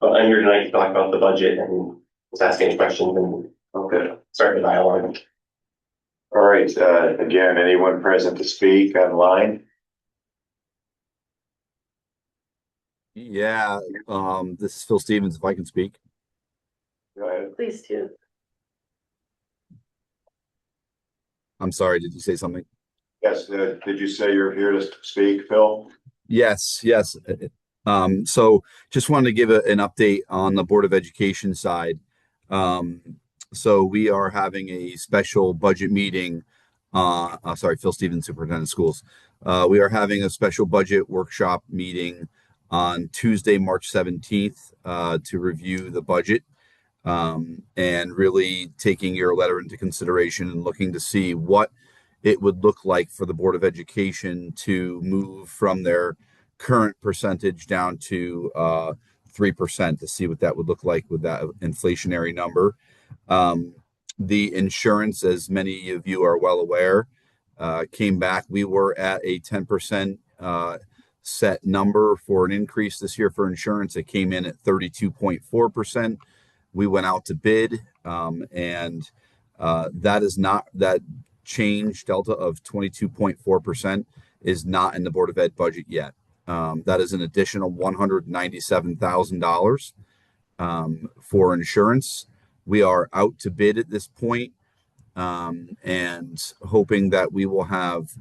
But I'm here tonight to talk about the budget and just ask any questions and Okay. start the dialogue. All right. Again, anyone present to speak online? Yeah, this is Phil Stevens, if I can speak. Go ahead. Please do. I'm sorry, did you say something? Yes. Did you say you're here to speak, Phil? Yes, yes. So just wanted to give an update on the Board of Education side. Um, so we are having a special budget meeting. Sorry, Phil Stevens, Superintendent of Schools. We are having a special budget workshop meeting on Tuesday, March 17th, to review the budget, and really taking your letter into consideration and looking to see what it would look like for the Board of Education to move from their current percentage down to 3%, to see what that would look like with that inflationary number. The insurance, as many of you are well aware, came back. We were at a 10% set number for an increase this year for insurance. It came in at 32.4%. We went out to bid, and that change delta of 22.4% is not in the Board of Ed budget yet. That is an additional $197,000 for insurance. We are out to bid at this point, and hoping that we will have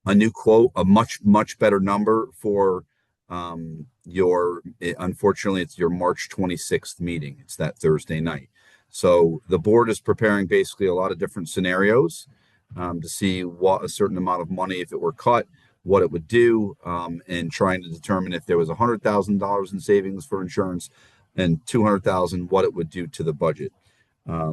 a new quote, a much better number for unfortunately, it's your March 26th meeting. It's that Thursday night. So the board is preparing basically a lot of different scenarios to see what a certain amount of money, if it were cut, what it would do, and trying to determine if there was $100,000 in savings for insurance and $200,000, what it would do to the budget. A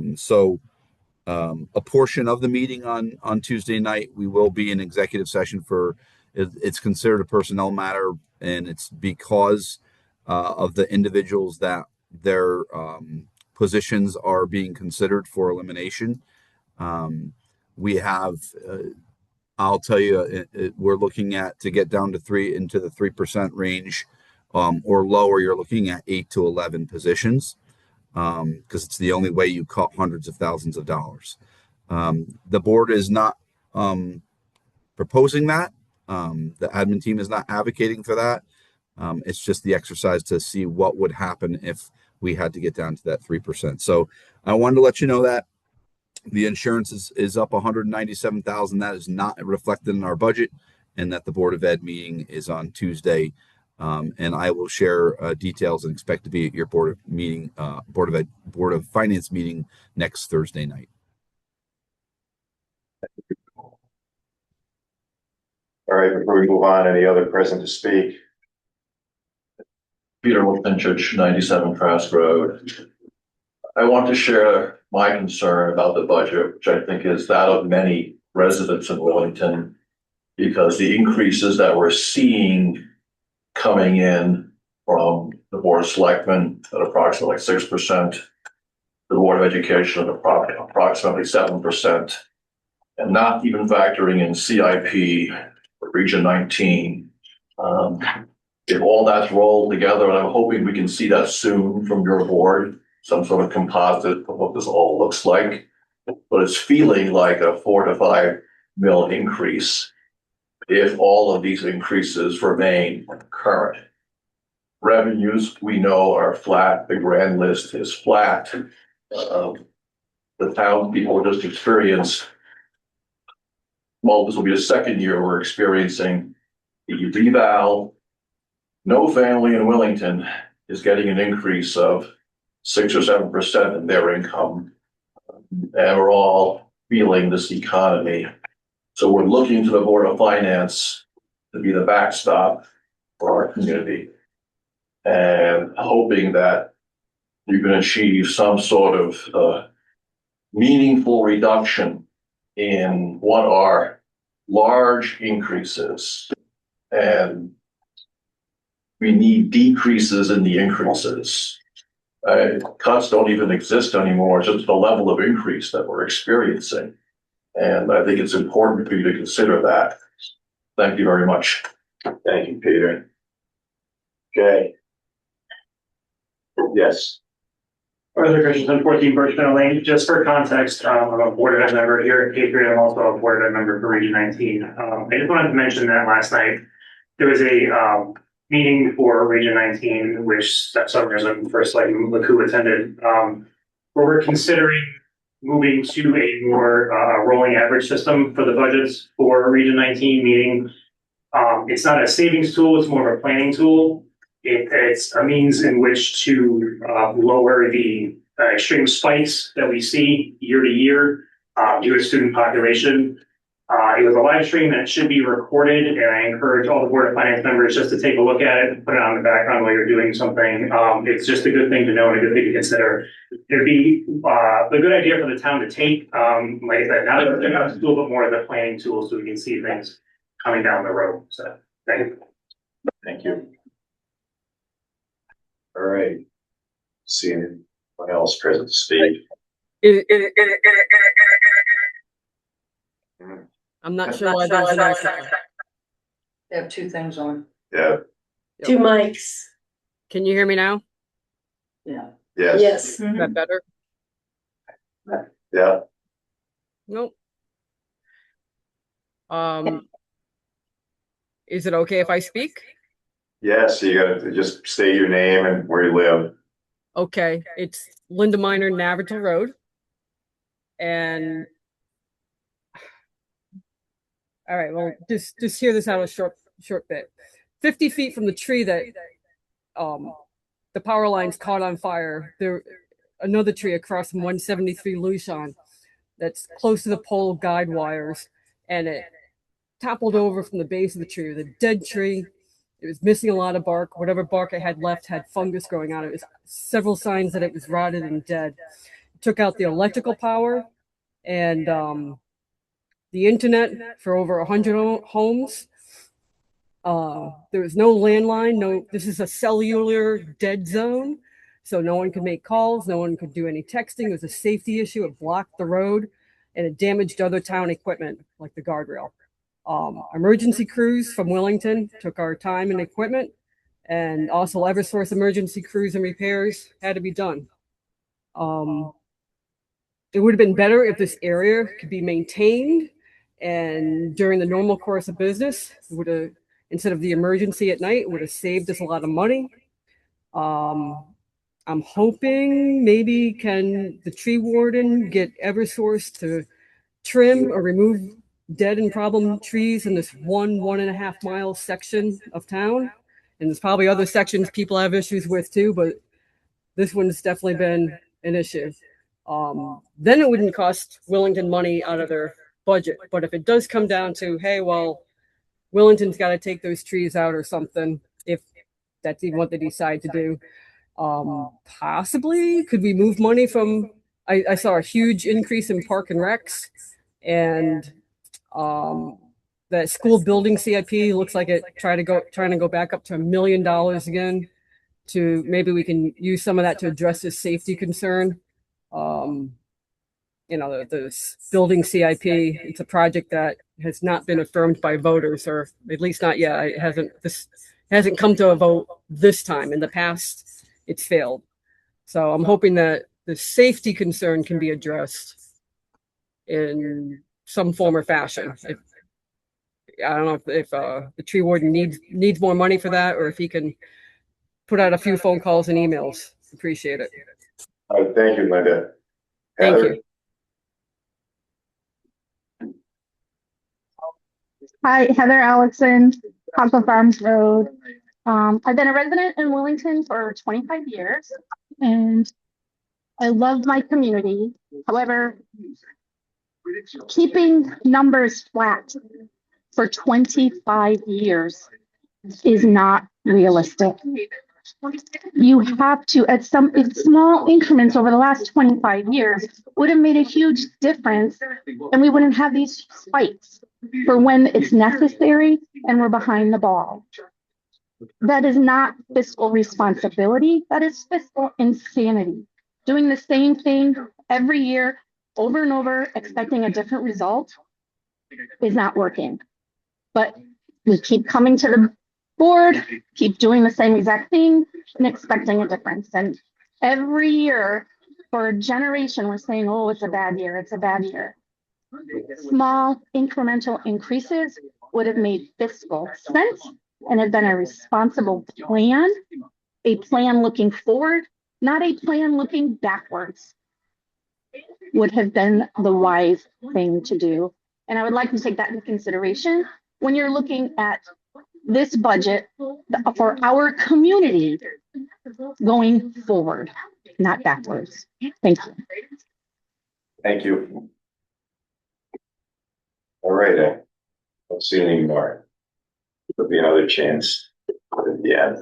portion of the meeting on Tuesday night, we will be in executive session for, it's considered a personnel matter, and it's because of the individuals that their positions are being considered for elimination. We have, I'll tell you, we're looking at, to get down to into the 3% range, or lower, you're looking at 8 to 11 positions, because it's the only way you cut hundreds of thousands of dollars. The board is not proposing that. The admin team is not advocating for that. It's just the exercise to see what would happen if we had to get down to that 3%. So I wanted to let you know that the insurance is up $197,000. That is not reflected in our budget, and that the Board of Ed meeting is on Tuesday. And I will share details and expect to be at your Board of Finance meeting next Thursday night. All right. Before we move on, any other present to speak? Peter Wolfenchich, 97 Trask Road. I want to share my concern about the budget, which I think is that of many residents in Wellington, because the increases that we're seeing coming in from the Board of Selectmen at approximately 6%, the Board of Education at approximately 7%, and not even factoring in CIP for Region 19. If all that's rolled together, and I'm hoping we can see that soon from your board, some sort of composite of what this all looks like, but it's feeling like a 4 to 5 mil increase if all of these increases remain current. Revenues, we know, are flat. The grand list is flat. The townspeople just experienced, well, this will be the second year we're experiencing the reval. No family in Wellington is getting an increase of 6 or 7% in their income. And we're all feeling this economy. So we're looking to the Board of Finance to be the backstop for our community, and hoping that you can achieve some sort of meaningful reduction in what are large increases. And we need decreases in the increases. Cuts don't even exist anymore. It's just the level of increase that we're experiencing. And I think it's important for you to consider that. Thank you very much. Thank you, Peter. Okay. Yes. Arthur Christensen, 14 Birchmere Lane. Just for context, I'm a board event member here at Patriot. I'm also a board event member for Region 19. I just wanted to mention that last night there was a meeting for Region 19, which that some First Lady McCoo attended, where we're considering moving to a more rolling average system for the budgets for Region 19, meaning it's not a savings tool, it's more of a planning tool. It's a means in which to lower the extreme spikes that we see year to year due to student population. It was a live stream and it should be recorded, and I encourage all the Board of Finance members just to take a look at it and put it on the background while you're doing something. It's just a good thing to know and a good thing to consider. It'd be a good idea for the town to take, like I said, not a tool, but more of the planning tool so we can see things coming down the road. So, thank you. Thank you. All right. See anyone else present to speak? I'm not sure why there's an echo. They have two things on. Yeah. Two mics. Can you hear me now? Yeah. Yes. Yes. Is that better? Yeah. Nope. Is it okay if I speak? Yes. You gotta just state your name and where you live. Okay, it's Linda Miner, Navajo Road. And all right, well, just hear this out a short bit. 50 feet from the tree that the power lines caught on fire, there another tree across from 173 Lucian that's close to the pole guide wires, and it toppled over from the base of the tree. It was a dead tree. It was missing a lot of bark. Whatever bark it had left had fungus growing on it. It was several signs that it was rotted and dead. It took out the electrical power and the internet for over 100 homes. There was no landline. This is a cellular dead zone. So no one could make calls. No one could do any texting. It was a safety issue. It blocked the road and it damaged other town equipment like the guardrail. Emergency crews from Wellington took our time and equipment, and also Eversource emergency crews and repairs had to be done. It would have been better if this area could be maintained, and during the normal course of business, it would have, instead of the emergency at night, it would have saved us a lot of money. I'm hoping maybe can the tree warden get Eversource to trim or remove dead and problem trees in this 1.5 mile section of town. And there's probably other sections people have issues with too, but this one's definitely been an issue. Then it wouldn't cost Wellington money out of their budget. But if it does come down to, hey, well, Wellington's got to take those trees out or something, if that's even what they decide to do, possibly could we move money from, I saw a huge increase in park and recs, and that school building CIP looks like it trying to go back up to $1 million again. To maybe we can use some of that to address this safety concern. The building CIP, it's a project that has not been affirmed by voters, or at least not yet. It hasn't come to a vote this time. In the past, it's failed. So I'm hoping that the safety concern can be addressed in some form or fashion. I don't know if the tree warden needs more money for that, or if he can put out a few phone calls and emails. Appreciate it. All right, thank you, Linda. Thank Heather? you. Hi, Heather Allison, Cosmo Farms Road. I've been a resident in Wellington for 25 years, and I love my community. However, keeping numbers flat for 25 years is not realistic. You have to, at some small increments over the last 25 years, would have made a huge difference, and we wouldn't have these spikes for when it's necessary and we're behind the ball. That is not fiscal responsibility. That is fiscal insanity. Doing the same thing every year, over and over, expecting a different result is not working. But we keep coming to the board, keep doing the same exact thing and expecting a difference. And every year for a generation, we're saying, oh, it's a bad year. It's a bad year. Small incremental increases would have made fiscal sense and have been a responsible plan, a plan looking forward, not a plan looking backwards, would have been the wise thing to do. And I would like to take that into consideration when you're looking at this budget for our community going forward, not backwards. Thank you. Thank you. All right, I don't see any more. There'll be another chance at the end.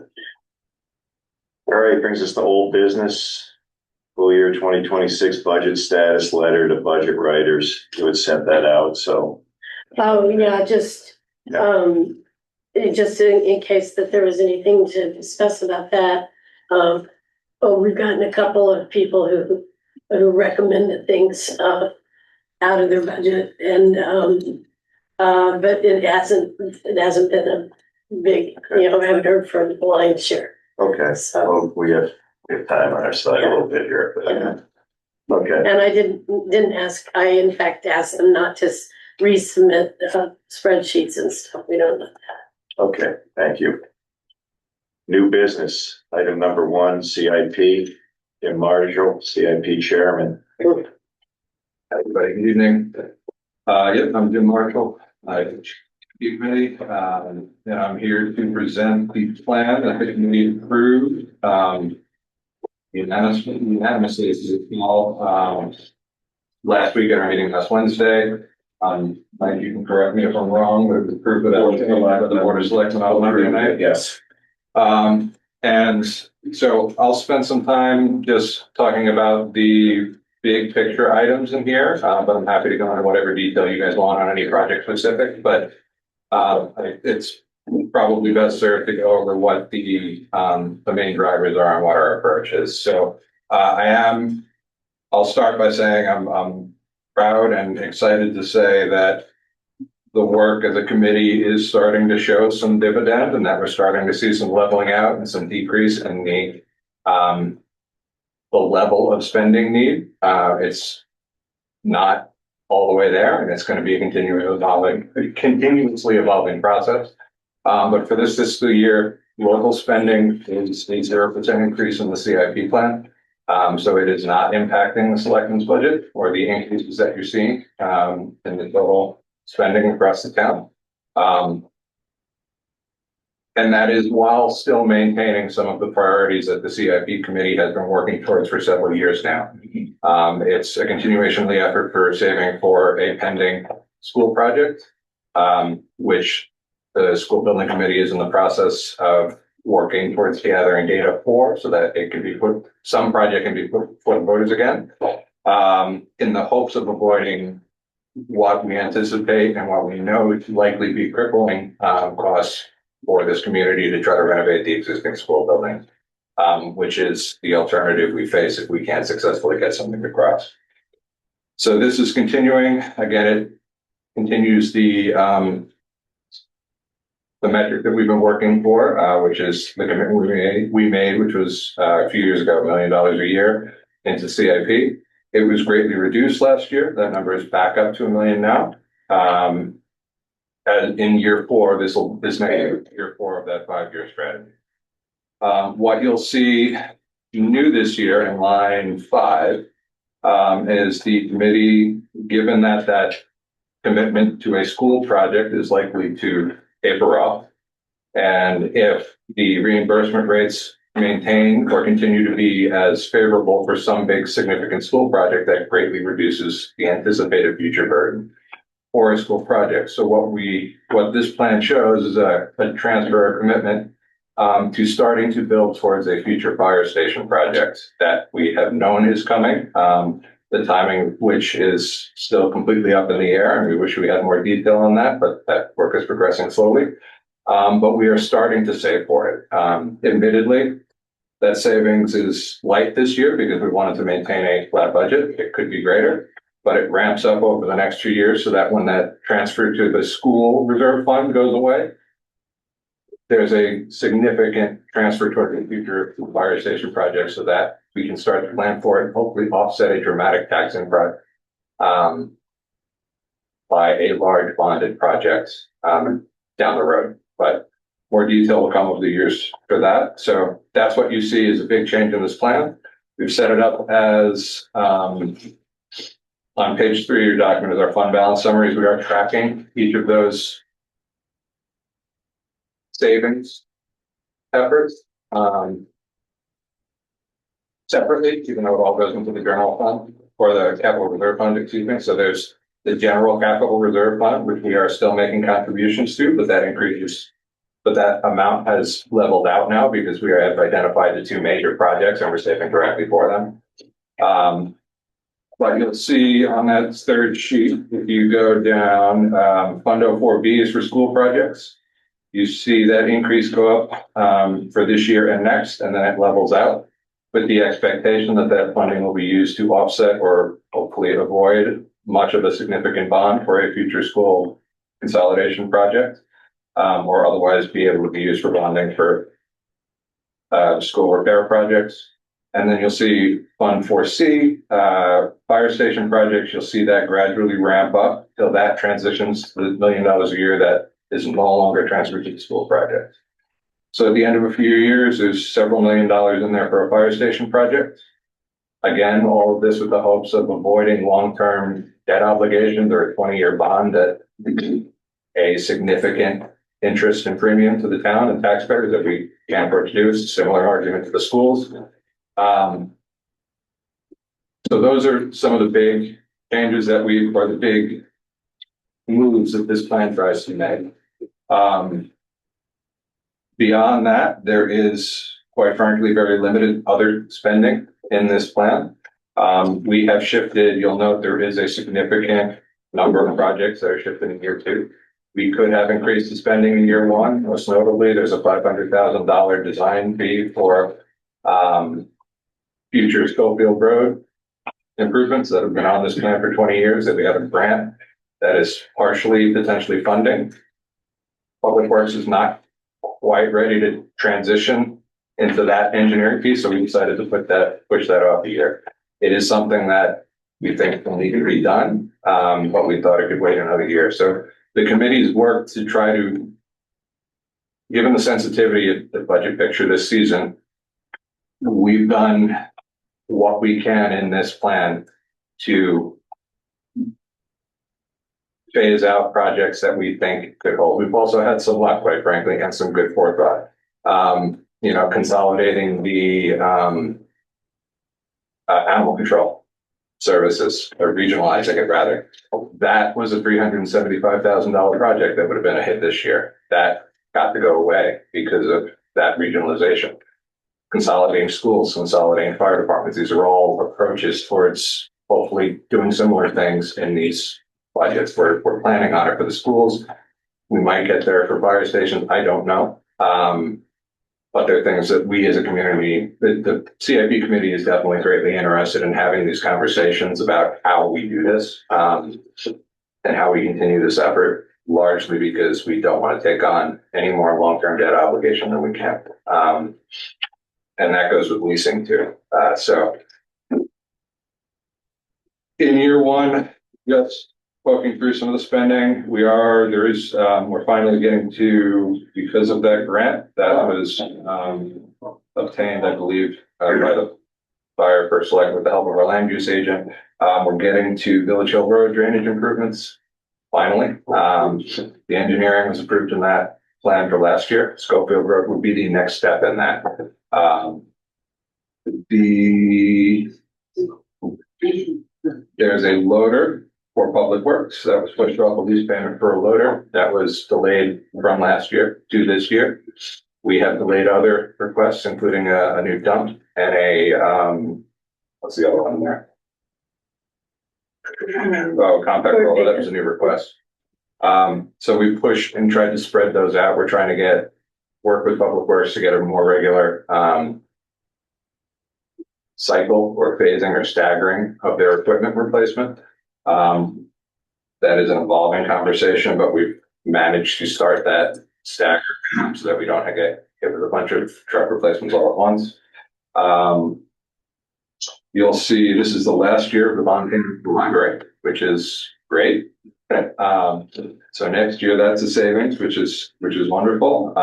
All right, brings us to old business. Full year 2026 budget status letter to budget writers who had sent that out, so. Oh, yeah, just in case that there was anything to discuss about that. We've gotten a couple of people who recommended things out of their budget, and but it hasn't been a big, I haven't heard from the lion's share. Okay, So, well, we have time on our side a little bit here. yeah. Okay, And I didn't ask, I in fact asked them not to resubmit spreadsheets and stuff. We don't know that. okay, thank you. New business, item number 1, CIP. Jim Marshall, CIP chairman. Everybody, good evening. Yep, I'm Jim Marshall. I the committee, and I'm here to present the plan that the committee approved. Unanimously, it's a small, last week at our meeting last Wednesday. Mike, you can correct me if I'm wrong, but it was approved with the board of selectmen on Monday night. Yes. And so I'll spend some time just talking about the big picture items in here, but I'm happy to go into whatever detail you guys want on any project specific, but it's probably best served to go over what the main drivers are and what our approach is. So I'll start by saying I'm proud and excited to say that the work of the committee is starting to show some dividend, and that we're starting to see some leveling out and some decrease in the level of spending need. It's not all the way there, and it's going to be a continuously evolving process. But for this fiscal year, local spending is a 0% increase in the CIP plan. So it is not impacting the selectmen's budget or the increases that you're seeing in the total spending across the town. And that is while still maintaining some of the priorities that the CIP committee has been working towards for several years now. It's a continuation of the effort for saving for a pending school project, which the school building committee is in the process of working towards gathering data for, so that it can be some project can be put before the voters again, in the hopes of avoiding what we anticipate and what we know to likely be crippling costs for this community to try to renovate the existing school building, which is the alternative we face if we can't successfully get something across. So this is continuing. Again, it continues the metric that we've been working for, which is the commitment we made, which was a few years ago, $1 million a year into CIP. It was greatly reduced last year. That number is back up to $1 million now. And in year 4, this next year 4 of that 5-year strategy. What you'll see new this year in line 5 is the committee, given that commitment to a school project is likely to taper off. And if the reimbursement rates maintain or continue to be as favorable for some big significant school project, that greatly reduces the anticipated future burden for a school project. So what this plan shows is a transfer of commitment to starting to build towards a future fire station project that we have known is coming. The timing, which is still completely up in the air, and we wish we had more detail on that, but that work is progressing slowly. But we are starting to save for it. Admittedly, that savings is light this year because we wanted to maintain a flat budget. It could be greater, but it ramps up over the next 2 years so that when that transfer to the school reserve fund goes away, there's a significant transfer toward the future fire station project so that we can start to plan for it and hopefully offset a dramatic tax impact by a large bonded project down the road. But more detail will come over the years for that. So that's what you see is a big change in this plan. We've set it up as on page 3 of your document is our fund balance summaries. We are tracking each of those savings efforts separately, even though it all goes into the general fund or the capital reserve fund, excuse me. So there's the general capital reserve fund, which we are still making contributions to, but that increases, but that amount has leveled out now because we have identified the 2 major projects and we're saving directly for them. But you'll see on that 3rd sheet, if you go down, Fund 04B is for school projects. You see that increase go up for this year and next, and then it levels out with the expectation that that funding will be used to offset or hopefully avoid much of a significant bond for a future school consolidation project, or otherwise be able to be used for bonding for school repair projects. And then you'll see Fund 4C, fire station projects, you'll see that gradually ramp up till that transitions to the $1 million a year that is no longer transferred to the school project. So at the end of a few years, there's several $1 million in there for a fire station project. Again, all of this with the hopes of avoiding long-term debt obligations or a 20-year bond at a significant interest and premium to the town and taxpayers that we can't afford to do. It's a similar argument to the schools. So those are some of the big changes that or the big moves that this plan tries to make. Beyond that, there is, quite frankly, very limited other spending in this plan. We have shifted, you'll note there is a significant number of projects that are shifted in year 2. We could have increased the spending in year 1. Most notably, there's a $500,000 design fee for future Schofield Road improvements that have been on this plan for 20 years that we have a grant that is partially potentially funding. Public Works is not quite ready to transition into that engineering piece, so we decided to push that off a year. It is something that we think will need to be done, but we thought it could wait another year. So the committee's worked to try to, given the sensitivity of the budget picture this season, we've done what we can in this plan to phase out projects that we think could hold. We've also had some luck, quite frankly, and some good forethought. Consolidating the animal control services, or regionalizing it rather. That was a $375,000 project that would have been a hit this year. That got to go away because of that regionalization. Consolidating schools, consolidating fire departments, these are all approaches towards hopefully doing similar things in these budgets. We're planning on it for the schools. We might get there for fire stations. I don't know. But there are things that we as a community, the CIP committee is definitely greatly interested in having these conversations about how we do this and how we continue this effort, largely because we don't want to take on any more long-term debt obligation than we can. And that goes with leasing too. So in year 1, just poking through some of the spending, we're finally getting to, because of that grant that was obtained, I believe, by the fire first select with the help of our land use agent. We're getting to Village Hill Road drainage improvements. Finally, the engineering was approved in that plan for last year. Schofield Road would be the next step in that. There's a loader for Public Works that was pushed off a lease payment for a loader that was delayed from last year to this year. We have delayed other requests, including a new dump and what's the other one there? Oh, compact roller. That was a new request. So we pushed and tried to spread those out. We're trying to work with Public Works to get a more regular cycle or phasing or staggering of their equipment replacement. That is an evolving conversation, but we've managed to start that staggered so that we don't get hit with a bunch of truck replacements all at once. You'll see this is the last year of the bond payment for the library, which is great. So next year that's a savings, which is wonderful.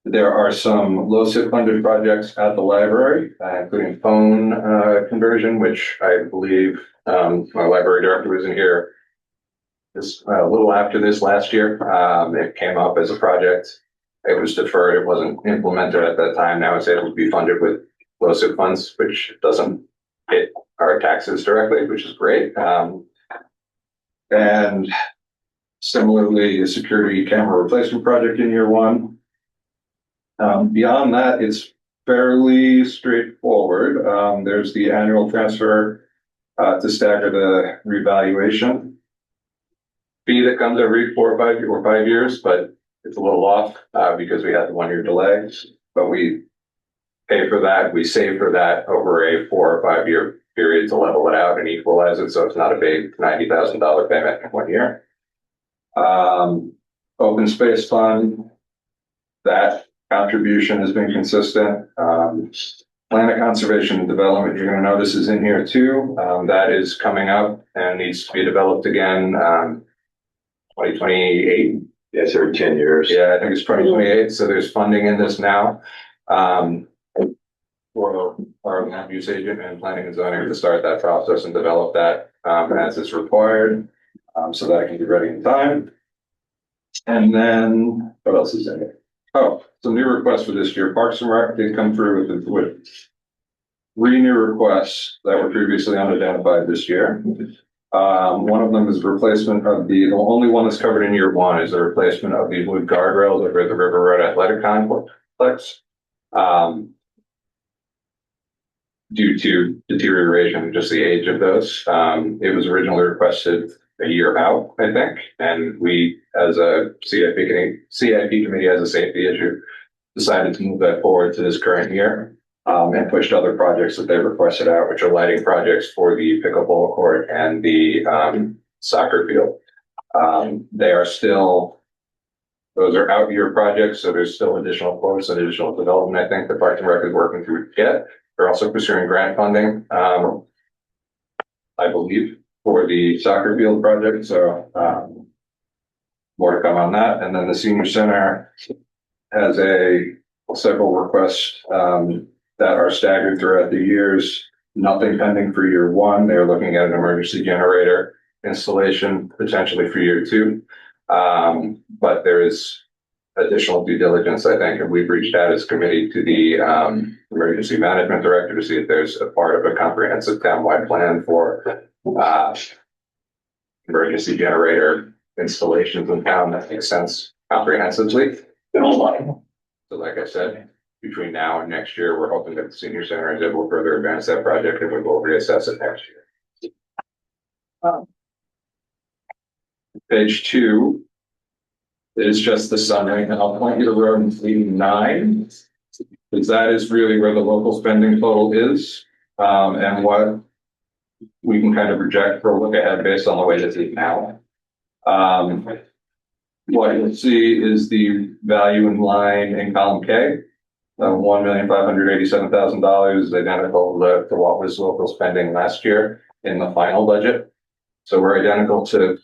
There are some low SIP funded projects at the library, including phone conversion, which I believe my library director was in here this a little after this last year. It came up as a project. It was deferred. It wasn't implemented at that time. Now it's able to be funded with low SIP funds, which doesn't hit our taxes directly, which is great. And similarly, a security camera replacement project in year one. Beyond that, it's fairly straightforward. There's the annual transfer to stagger the revaluation fee that comes every 4 or 5 years, but it's a little off because we had the 1 year delay. But we pay for that. We save for that over a 4 or 5 year period to level it out and equalize it, so it's not a big $90,000 payment in 1 year. Open space fund, that contribution has been consistent. Plan of conservation and development, you're going to notice is in here too. That is coming up and needs to be developed again. 2028. Yes, every 10 years. Yeah, I think it's 2028. So there's funding in this now. For our land use agent and planning and zoning to start that process and develop that as is required, so that it can be ready in time. And then what else is in it? Oh, some new requests for this year. Parks and Rec did come through with 3 new requests that were previously unidentified this year. One of them is replacement of the only one that's covered in year one is the replacement of the wood guardrails over at the River Road Athletic Complex. Due to deterioration, just the age of those. It was originally requested a year out, I think, and we, as a CIP committee, as a safety issue, decided to move that forward to this current year and pushed other projects that they requested out, which are lighting projects for the pickleball court and the soccer field. They are still, those are out year projects, so there's still additional quotes and additional development. I think the Parks and Rec is working through to get. They're also pursuing grant funding, I believe, for the soccer field project. So more to come on that. And then the senior center has several requests that are staggered throughout the years. Nothing pending for year one. They're looking at an emergency generator installation potentially for year two. But there is additional due diligence, I think, and we've reached out as a committee to the emergency management director to see if there's a part of a comprehensive townwide plan for emergency generator installations in town that makes sense comprehensively. So like I said, between now and next year, we're hoping that the senior center is able to further advance that project and we will reassess it next year. Page 2 is just the summary, and I'll point you to row 9, because that is really where the local spending total is, and what we can kind of project for a look ahead based on the way this is now. What you'll see is the value in line in column K, $1,587,000 is identical to what was local spending last year in the final budget. So we're identical to,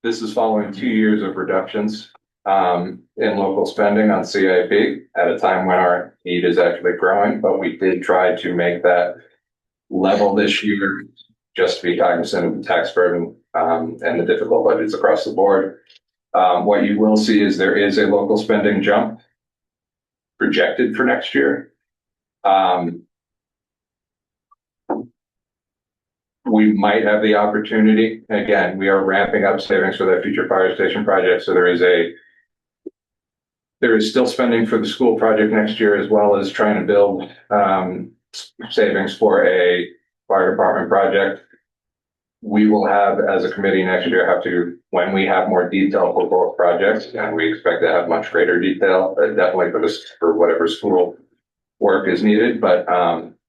this is following 2 years of reductions in local spending on CIP at a time when our need is actually growing, but we did try to make that level this year just to be cognizant of the tax burden and the difficult budgets across the board. What you will see is there is a local spending jump projected for next year. We might have the opportunity, again, we are ramping up savings for that future fire station project, so there is still spending for the school project next year, as well as trying to build savings for a fire department project. We will have, as a committee next year, when we have more detail for both projects, and we expect to have much greater detail, definitely for whatever school work is needed, but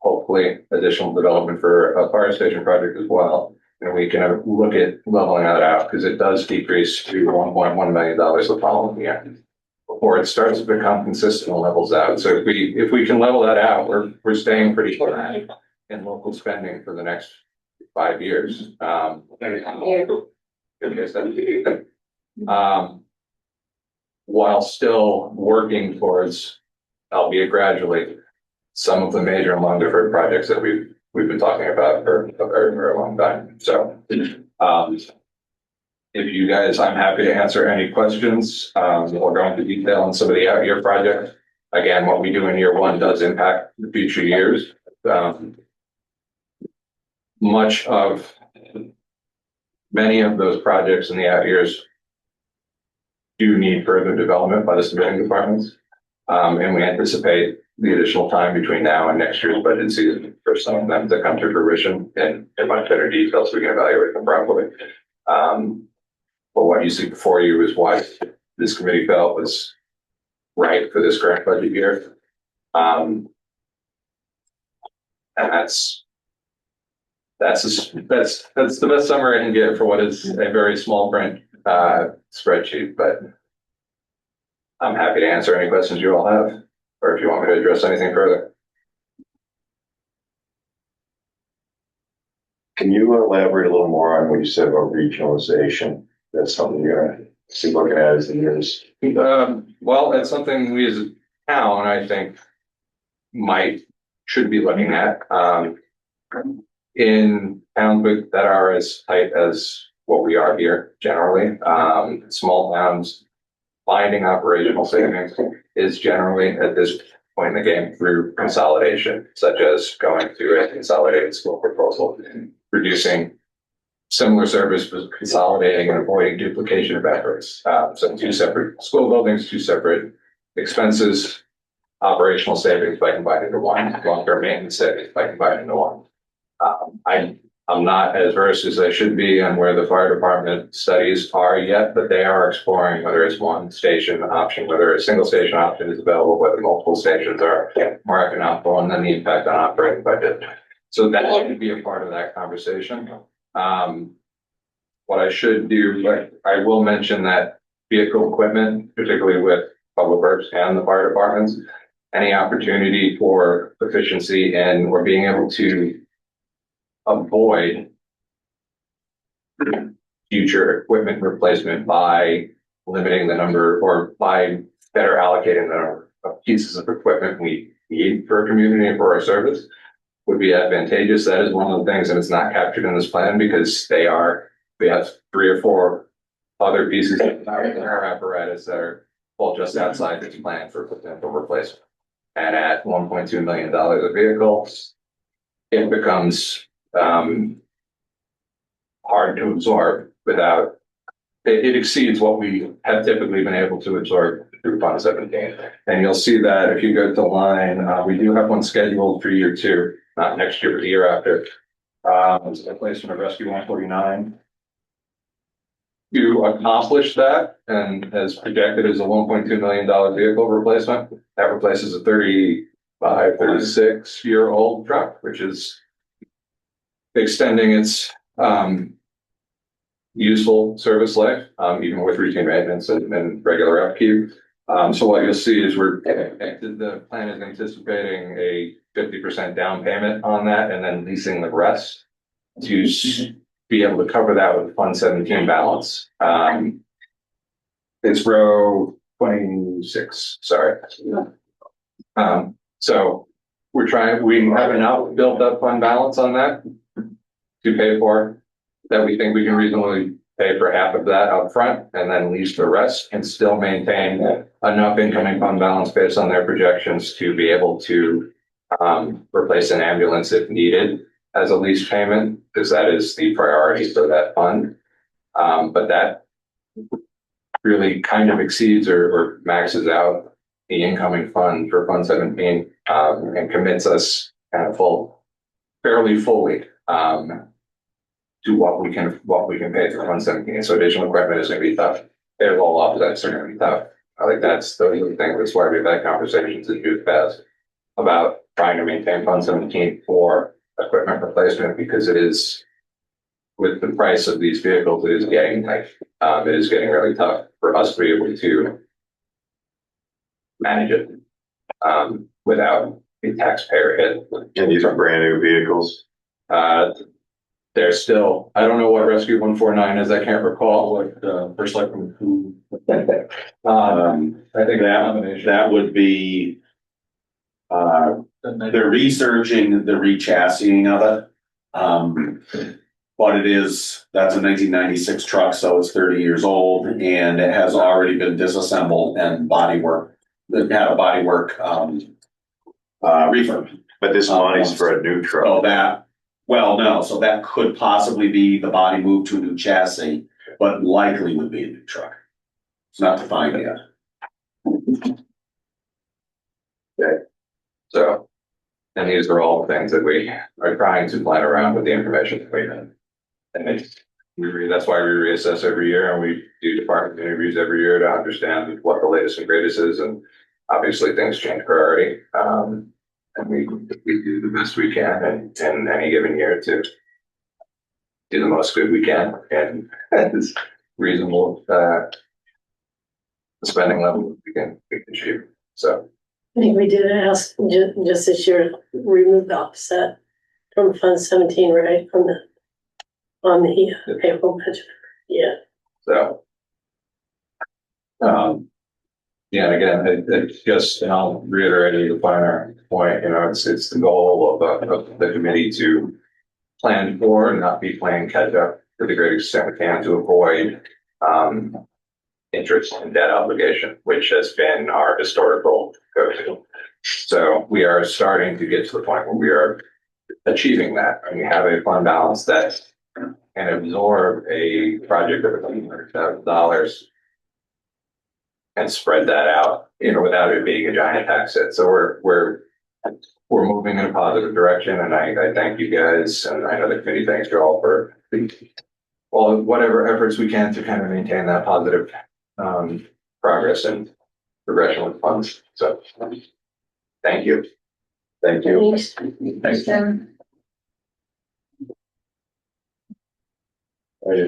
hopefully additional development for a fire station project as well. and we can look at leveling that out, because it does decrease to $1.1 million the following year before it starts to become consistent and levels out. So if we can level that out, we're staying pretty flat in local spending for the next 5 years. While still working towards, albeit gradually, some of the major and long deferred projects that we've been talking about for a very, very long time. So, if you guys, I'm happy to answer any questions. We'll go into detail on some of the out year projects. Again, what we do in year one does impact the future years. Many of those projects in the out years do need further development by the submitting departments. And we anticipate the additional time between now and next year's budget season for some of them to come to fruition in much better detail so we can evaluate them properly. But what you see before you is what this committee felt was right for this current budget year. And that's the best summary I can get for what is a very small print spreadsheet, but I'm happy to answer any questions you all have, or if you want me to address anything further. Can you elaborate a little more on what you said about regionalization? That's something you're gonna see looking at as the years. Well, it's something we as a town, I think, should be looking at. In towns that are as tight as what we are here generally, small towns, finding operational savings is generally at this point in the game through consolidation, such as going through a consolidated school proposal, reducing similar services, consolidating and avoiding duplication of efforts. So 2 separate school buildings, 2 separate expenses, operational savings by combining into one, long-term maintenance savings by combining into one. I'm not as versed as I should be on where the fire department studies are yet, but they are exploring whether it's one station option, whether a single station option is available, whether multiple stations are more economical, and then the impact on operating budget. So that should be a part of that conversation. What I should do, but I will mention that vehicle equipment, particularly with public works and the fire departments, any opportunity for efficiency and or being able to avoid future equipment replacement by limiting the number or by better allocating the number of pieces of equipment we need for a community and for our service would be advantageous. That is one of the things, and it's not captured in this plan because we have 3 or 4 other pieces of our apparatus that are fall just outside this plan for potential replacement. And at $1.2 million a vehicle, it becomes hard to absorb without it exceeds what we have typically been able to absorb through Fund 17. And you'll see that if you go to line, we do have one scheduled for year 2, not next year, but the year after. It's a replacement of Rescue 149. To accomplish that, and as projected as a $1.2 million vehicle replacement, that replaces a 36-year-old truck, which is extending its useful service life, even with routine maintenance and regular upkeep. So what you'll see is the plan is anticipating a 50% down payment on that, and then leasing the rest to be able to cover that with Fund 17 balance. It's row 26. Sorry. So we have enough built up fund balance on that to pay for that. We think we can reasonably pay for half of that up front and then lease the rest and still maintain enough incoming fund balance based on their projections to be able to replace an ambulance if needed as a lease payment, because that is the priority for that fund. But that really kind of exceeds or maxes out the incoming fund for Fund 17 and commits us kind of fairly fully to what we can pay for Fund 17. So additional equipment is going to be tough. Payroll offsets are going to be tough. I think that's the thing. That's why we've had conversations in Youth Fest about trying to maintain Fund 17 for equipment replacement, because it is with the price of these vehicles, it is getting tight. It is getting really tough for us to be able to manage it, without a taxpayer hit. And these are brand new vehicles. There's still, I don't know what Rescue 149 is, I can't recall what, first like from who. I think That would be, they're researching the rechassis of it. But that's a 1996 truck, so it's 30 years old, and it has already been disassembled and bodywork. It had a bodywork, refurb. But this money's for a new truck. So no, so that could possibly be the body moved to a new chassis, but likely would be a new truck. It's not defined yet. So, and these are all things that we are trying to plan around with the information that we have. And that's why we reassess every year, and we do department interviews every year to understand what the latest and greatest is. And obviously things change priority. And we do the best we can in any given year to do the most good we can, and it's reasonable, spending level we can achieve. So. I think we did ask just this year to remove the offset from Fund 17, right, on the payroll budget. Yeah. So, yeah, and again, it just, and I'll reiterate the finer point, it's the goal of the committee to plan for and not be playing catch up to the greatest extent we can to avoid, interest and debt obligation, which has been our historical go-to. So we are starting to get to the point where we are achieving that, and we have a fund balance that can absorb a project of $100,000 and spread that out, without it being a giant tax hit. So we're moving in a positive direction, and I thank you guys, and I know the committee thanks you all for whatever efforts we can to kind of maintain that positive progress and progression with funds. So thank you. Thank you. Thanks. Do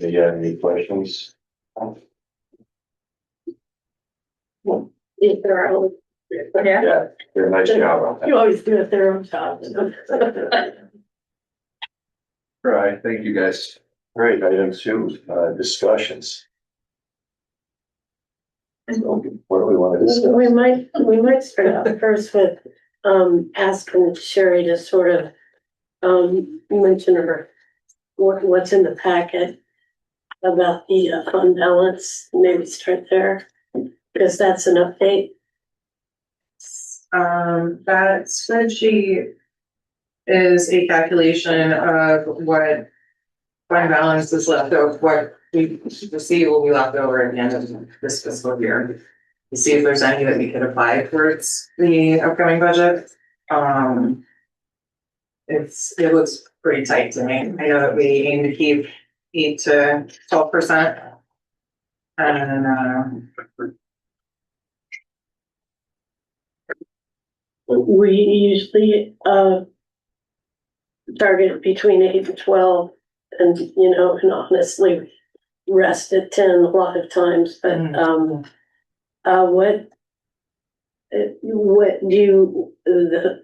you have any questions? Be thorough. Yeah, you're a nice job on that. You always do a thorough job. Right, thank you guys. Great, item 2, discussions. What do we want to discuss? We might start out first with asking Sherry to sort of mention what's in the packet about the fund balance. Maybe start there, because that's an update. That spreadsheet is a calculation of what fund balance is left over, what we receive will be left over at the end of this fiscal year. To see if there's any that we could apply towards the upcoming budget. It looks pretty tight to me. I know that we aim to keep 8 to 12%. And We usually target between 8 and 12, and and honestly rest at 10 a lot of times. But what do you is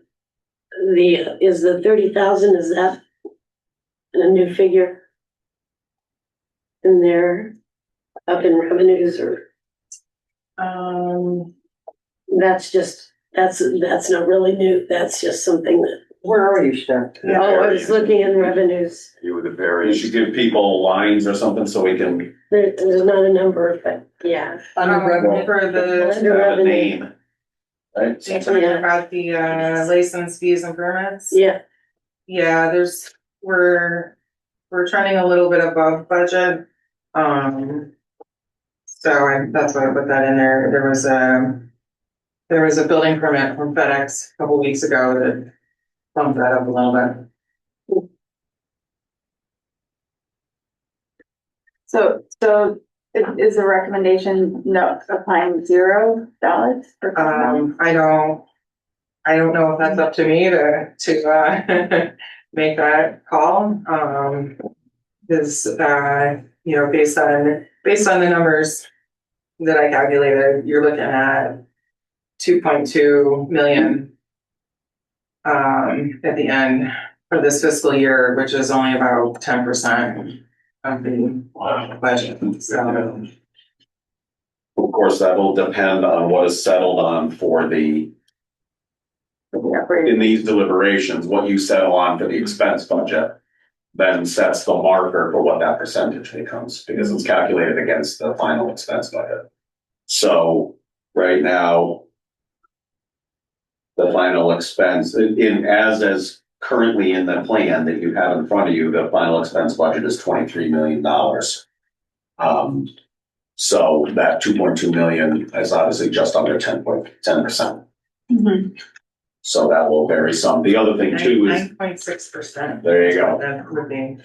the 30,000, is that a new figure in there up in revenues, or that's not really new, that's just something that where are you, Steph? I was looking in revenues. You were the You very. should give people lines or something so we can There's not a number, but yeah. Under revenue for the Under have a revenue. name. Right? you're talking about the license fees and permits. Yeah, Yeah, we're trending a little bit above budget. So that's why I put that in there. There was a building permit from FedEx a couple weeks ago that bumped that up a little bit. So is the recommendation no applying $0 for? I don't know if that's up to me to make that call. is, based on the numbers that I calculated, you're looking at 2.2 million at the end for this fiscal year, which is only about 10% of the budget. So, Of course, that will depend on what is settled on for the, in these deliberations, what you settle on for the expense budget then sets the marker for what that percentage becomes, because it's calculated against the final expense budget. So right now, the final expense as currently in the plan that you have in front of you, the final expense budget is $23 million. So that 2.2 million is obviously just under 10%. So that will vary some. The other thing too is 9.6%. There you go. That would be,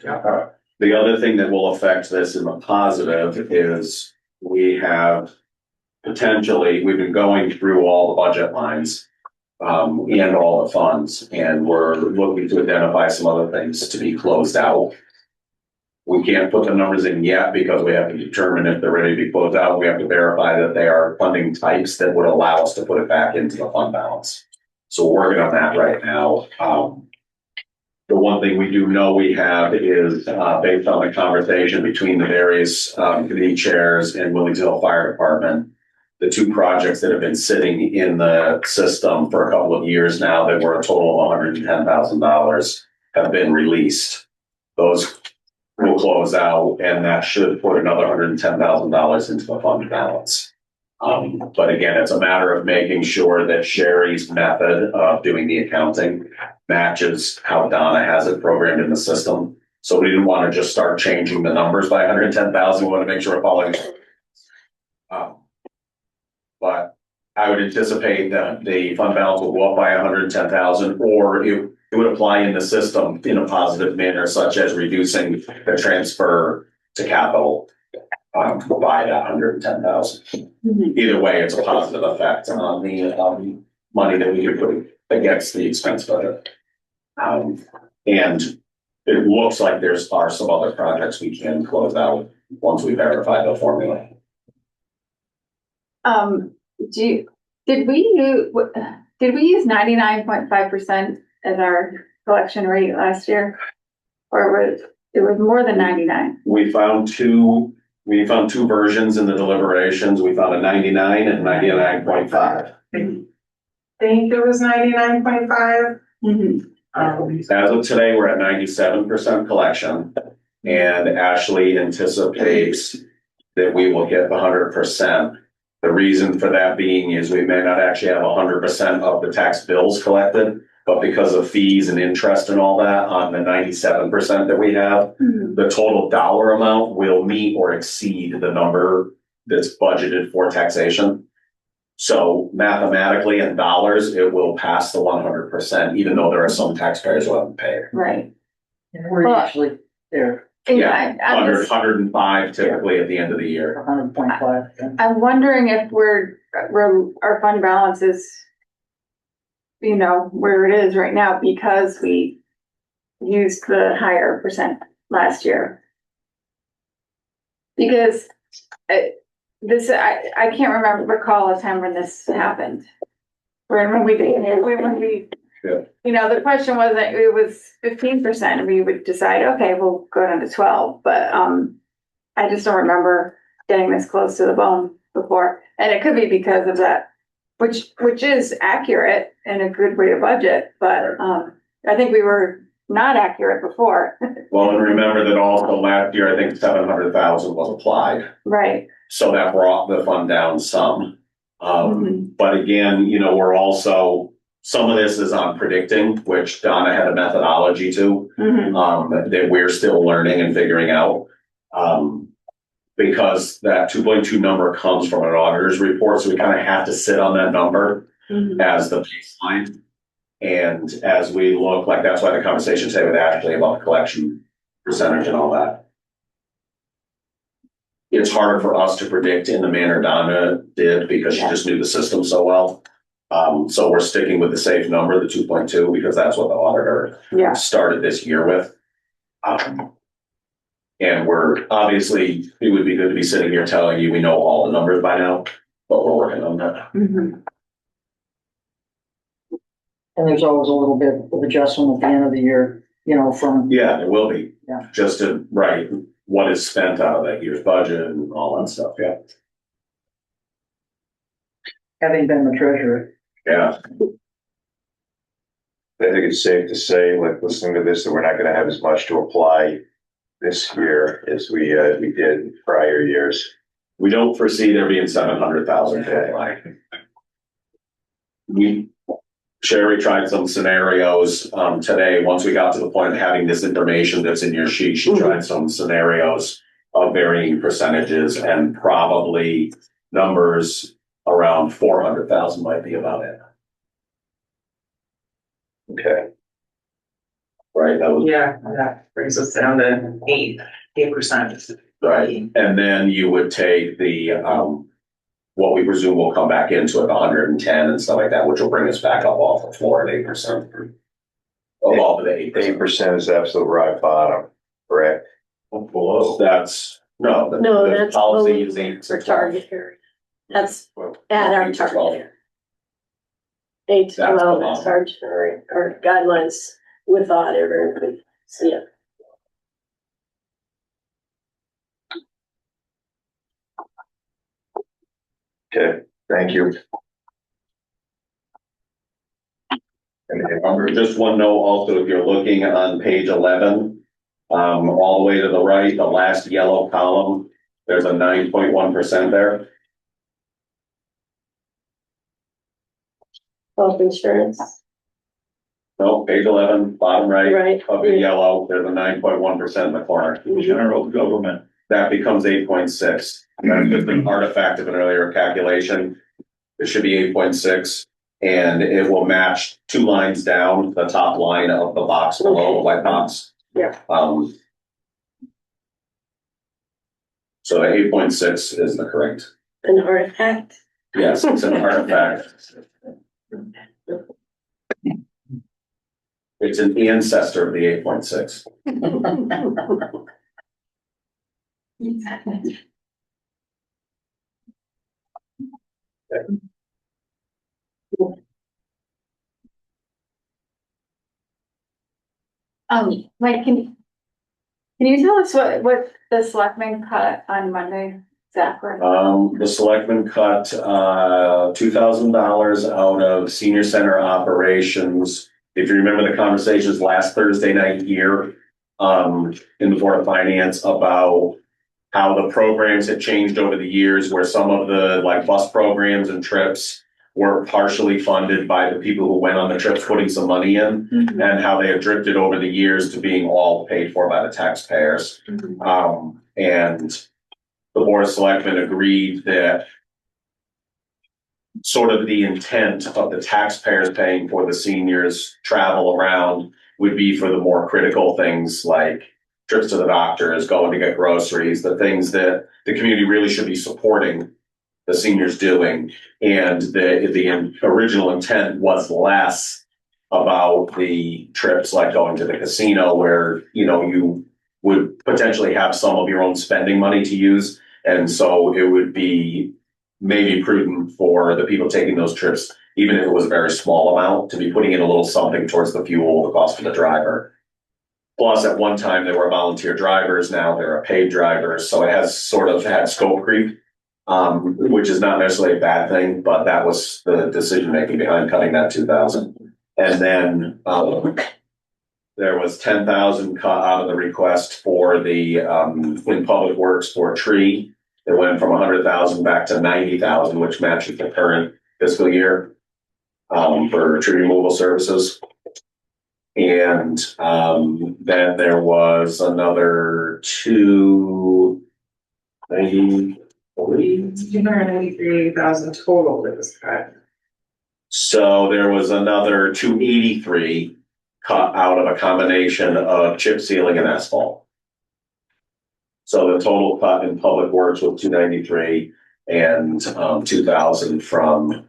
The other thing that will affect this in the positive is we have potentially, we've been going through all the budget lines and all the funds, and we're looking to identify some other things to be closed out. We can't put the numbers in yet because we have to determine if they're ready to be closed out. We have to verify that they are funding types that would allow us to put it back into the fund balance. So we're working on that right now. The one thing we do know we have is based on the conversation between the various committee chairs and Wilmington Hill Fire Department, the two projects that have been sitting in the system for a couple of years now that were a total of $110,000 have been released. Those will close out, and that should put another $110,000 into the fund balance. But again, it's a matter of making sure that Sherry's method of doing the accounting matches how Donna has it programmed in the system. So we didn't want to just start changing the numbers by 110,000. We want to make sure we're following. But I would anticipate that the fund balance will go up by 110,000, or it would apply in the system in a positive manner, such as reducing the transfer to capital by that 110,000. Either way, it's a positive effect on the money that we can put against the expense budget. And it looks like are some other projects we can close out once we verify the formula. Did we use 99.5% as our collection rate last year? Or it was more than 99? We found two versions in the deliberations. We found a 99 and 99.5. I think it was 99.5. As of today, we're at 97% collection, and Ashley anticipates that we will hit 100%. The reason for that being is we may not actually have 100% of the tax bills collected, but because of fees and interest and all that on the 97% that we have, the total dollar amount will meet or exceed the number that's budgeted for taxation. So mathematically in dollars, it will pass the 100%, even though there are some taxpayers who haven't paid. Right. We're usually there. Yeah, 105 typically at the end of the year. 100.5. I'm wondering if our fund balance is, where it is right now because we used the higher percent last year. Because I can't recall a time when this happened. When we the question wasn't, it was 15%, and we would decide, okay, we'll go down to 12, but I just don't remember getting this close to the bone before. And it could be because of that, which is accurate and a good way to budget, but I think we were not accurate before. Well, and remember that also last year, I think 700,000 was applied. Right. So that brought the fund down some. But again, we're also, some of this is on predicting, which Donna had a methodology to, that we're still learning and figuring out. Because that 2.2 number comes from an auditor's report. So we kind of have to sit on that number as the baseline. And as we look, like that's why the conversation today with Ashley about the collection percentage and all that. It's harder for us to predict in the manner Donna did because she just knew the system so well. So we're sticking with the safe number, the 2.2, because that's what the auditor started this year with. And we're obviously, it would be good to be sitting here telling you we know all the numbers by now, but we're working on that. Mhm. And there's always a little bit of adjustment at the end of the year, from. Yeah, there will be. Yeah. Just to, right, what is spent out of that year's budget and all that stuff, yeah. Having been the treasurer. Yeah. I think it's safe to say, like, listening to this, that we're not gonna have as much to apply this year as we did prior years. We don't foresee there being 700,000 to apply. Sherry tried some scenarios today. Once we got to the point of having this information that's in your sheet, she tried some scenarios of varying percentages, and probably numbers around 400,000 might be about it. Okay. Right, that was Yeah, that brings us down to 8%. right. And then you would take the what we presume will come back into it, 110 and stuff like that, which will bring us back up off the floor at 8%. Above the 8%. 8% is absolute rock bottom, correct? Below. That's no, No, the that's policy below is 8 to for 12. target area. That's at our 8 to 12. target area. 8 to That's 12 the is law. our, our guidelines with auditor and see it. Okay, thank you. Just one note also, if you're looking on page 11, all the way to the right, the last yellow column, there's a 9.1% there. Health insurance, No, page 11, bottom right right? of the yellow, there's a 9.1% in the corner. General government. That becomes 8.6. That's just an artifact of an earlier calculation. It should be 8.6, and it will match 2 lines down, the top line of the box below, the white box. Yeah. So the 8.6 is the correct. An artifact. Yes, it's an artifact. It's an ancestor of the 8.6. Like, can you tell us what the selectmen cut on Monday exactly? The selectmen cut $2,000 out of senior center operations. If you remember the conversations last Thursday night here in the Board of Finance about how the programs had changed over the years, where some of the like bus programs and trips were partially funded by the people who went on the trips putting some money in, and how they have drifted over the years to being all paid for by the taxpayers. And the Board of Selectmen agreed that sort of the intent of the taxpayers paying for the seniors' travel around would be for the more critical things like trips to the doctors, going to get groceries, the things that the community really should be supporting the seniors doing. And the original intent was less about the trips like going to the casino, where, you would potentially have some of your own spending money to use. And so it would be maybe prudent for the people taking those trips, even if it was a very small amount, to be putting in a little something towards the fuel, the cost of the driver. Plus, at one time, they were volunteer drivers. Now they're a paid driver. So it has sort of had scope creep, which is not necessarily a bad thing, but that was the decision making behind cutting that 2,000. And then there was 10,000 cut out of the request for the in public works for tree. It went from 100,000 back to 90,000, which matches the current fiscal year for tree removal services. And then there was another 293,000 total that was cut. So there was another 283 cut out of a combination of chip sealing and asphalt. So the total cut in public works was 293 and 2,000 from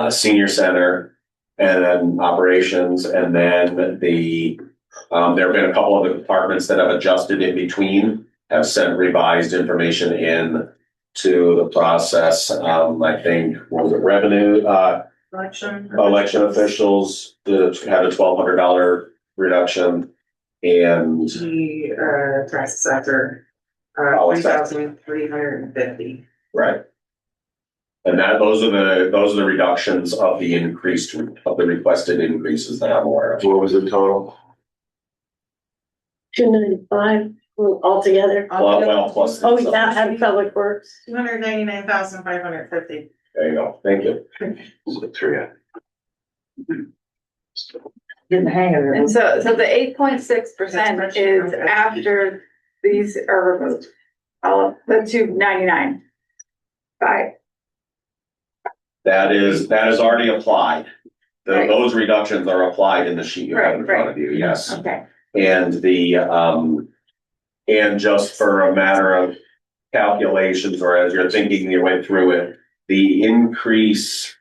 senior center and then operations, and then the There have been a couple of the departments that have adjusted in between, have sent revised information in to the process. I think, what was it, revenue, election officials had a $1,200 reduction, and The, tax assessor, Oh, it's that. 3,350. right. And those are the reductions of the requested increases that I'm aware of. What was the total? 295 altogether. Well, plus. Oh, yeah, and Public Works. 299,550. There you go. Thank you. Getting the hang of And it. so the 8.6% is after these are removed. All of the 299. Right. That is already applied. Right. Those reductions are applied in the sheet you have in front of you, yes. Okay. And and just for a matter of calculations, or as you're thinking you went through it, the impact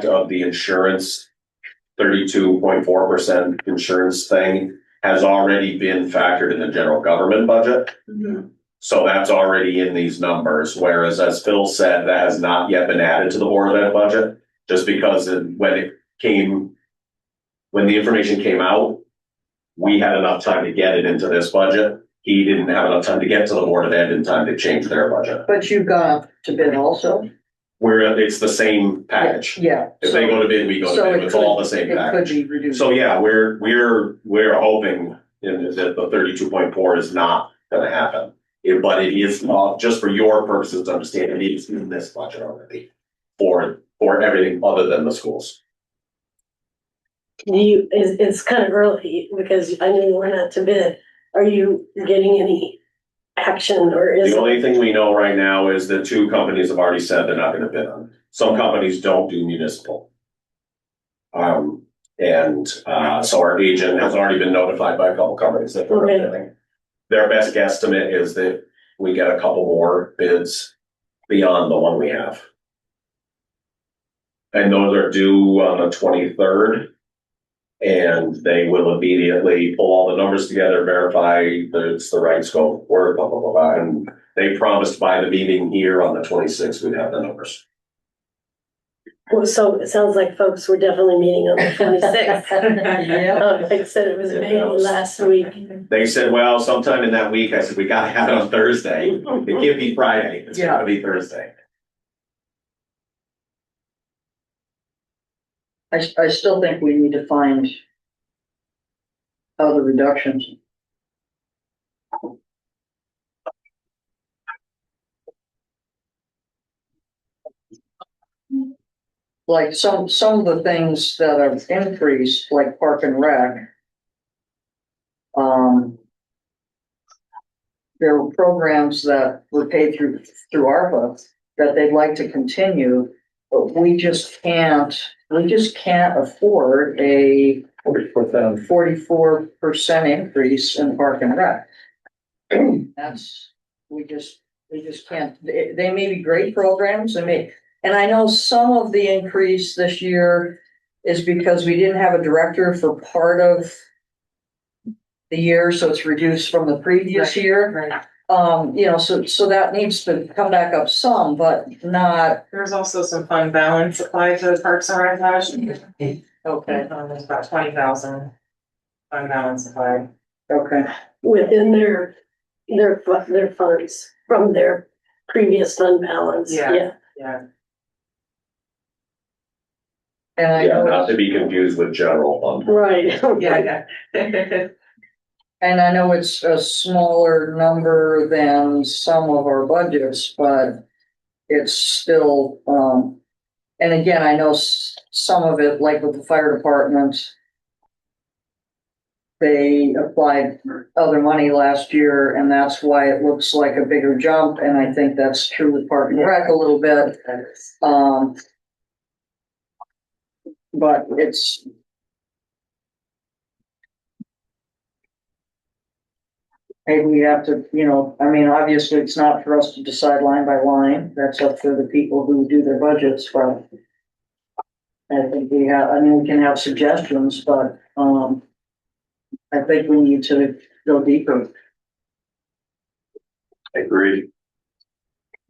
of the insurance, 32.4% insurance thing has already been factored in the general government budget. Mm-hmm. So that's already in these numbers, whereas as Phil said, that has not yet been added to the Board of Ed budget, just because when the information came out, we had enough time to get it into this budget. He didn't have enough time to get to the Board of Ed in time to change their budget. But you've gone to bid also? It's the same package. Yeah. If they go to bid, we go to bid. It's all the same package. It could be reduced. So yeah, we're hoping that the 32.4 is not gonna happen. But it is, just for your purposes to understand, it is in this budget already for everything other than the schools. It's kind of early because I know we're not to bid. Are you getting any action or is The it? only thing we know right now is that 2 companies have already said they're not gonna bid on it. Some companies don't do municipal. So our agent has already been notified by a couple companies that they're not bidding. Their best guesstimate is that we get a couple more bids beyond the one we have. And those are due on the 23rd. And they will immediately pull all the numbers together, verify that it's the right scope of work, blah, blah, blah, blah. And they promised by the meeting here on the 26th, we'd have the numbers. Well, so it sounds like folks were definitely meeting on the 26th. Yeah. Like I said, it was maybe last week. They said, well, sometime in that week, I said, we gotta have it on Thursday. It can't be Friday, it's gotta be Thursday. I still think we need to find other reductions. Like some of the things that have increased, like Park and Rec. There were programs that were paid through ARPA that they'd like to continue, but we just can't afford a 44% increase in Park and Rec. We just can't, they may be great programs, and I know some of the increase this year is because we didn't have a director for part of the year, so it's reduced from the previous year. Right. So that needs to come back up some, but not. There's also some fund balance applied to the Parks and Rec last year. Okay. There's about 20,000 fund balance applied. Okay. Within their funds from their previous fund balance. Yeah. And I Yeah, know, not to be confused with general fund. Right. Yeah. and I know it's a smaller number than some of our budgets, but it's still, and again, I know some of it, like with the fire department, they applied other money last year, and that's why it looks like a bigger jump, and I think that's true with Park and Rec a little bit. But it's. Maybe we have to, obviously it's not for us to decide line by line, that's up to the people who do their budgets, but. I think we can have suggestions, but, I think we need to go deeper. Agreed.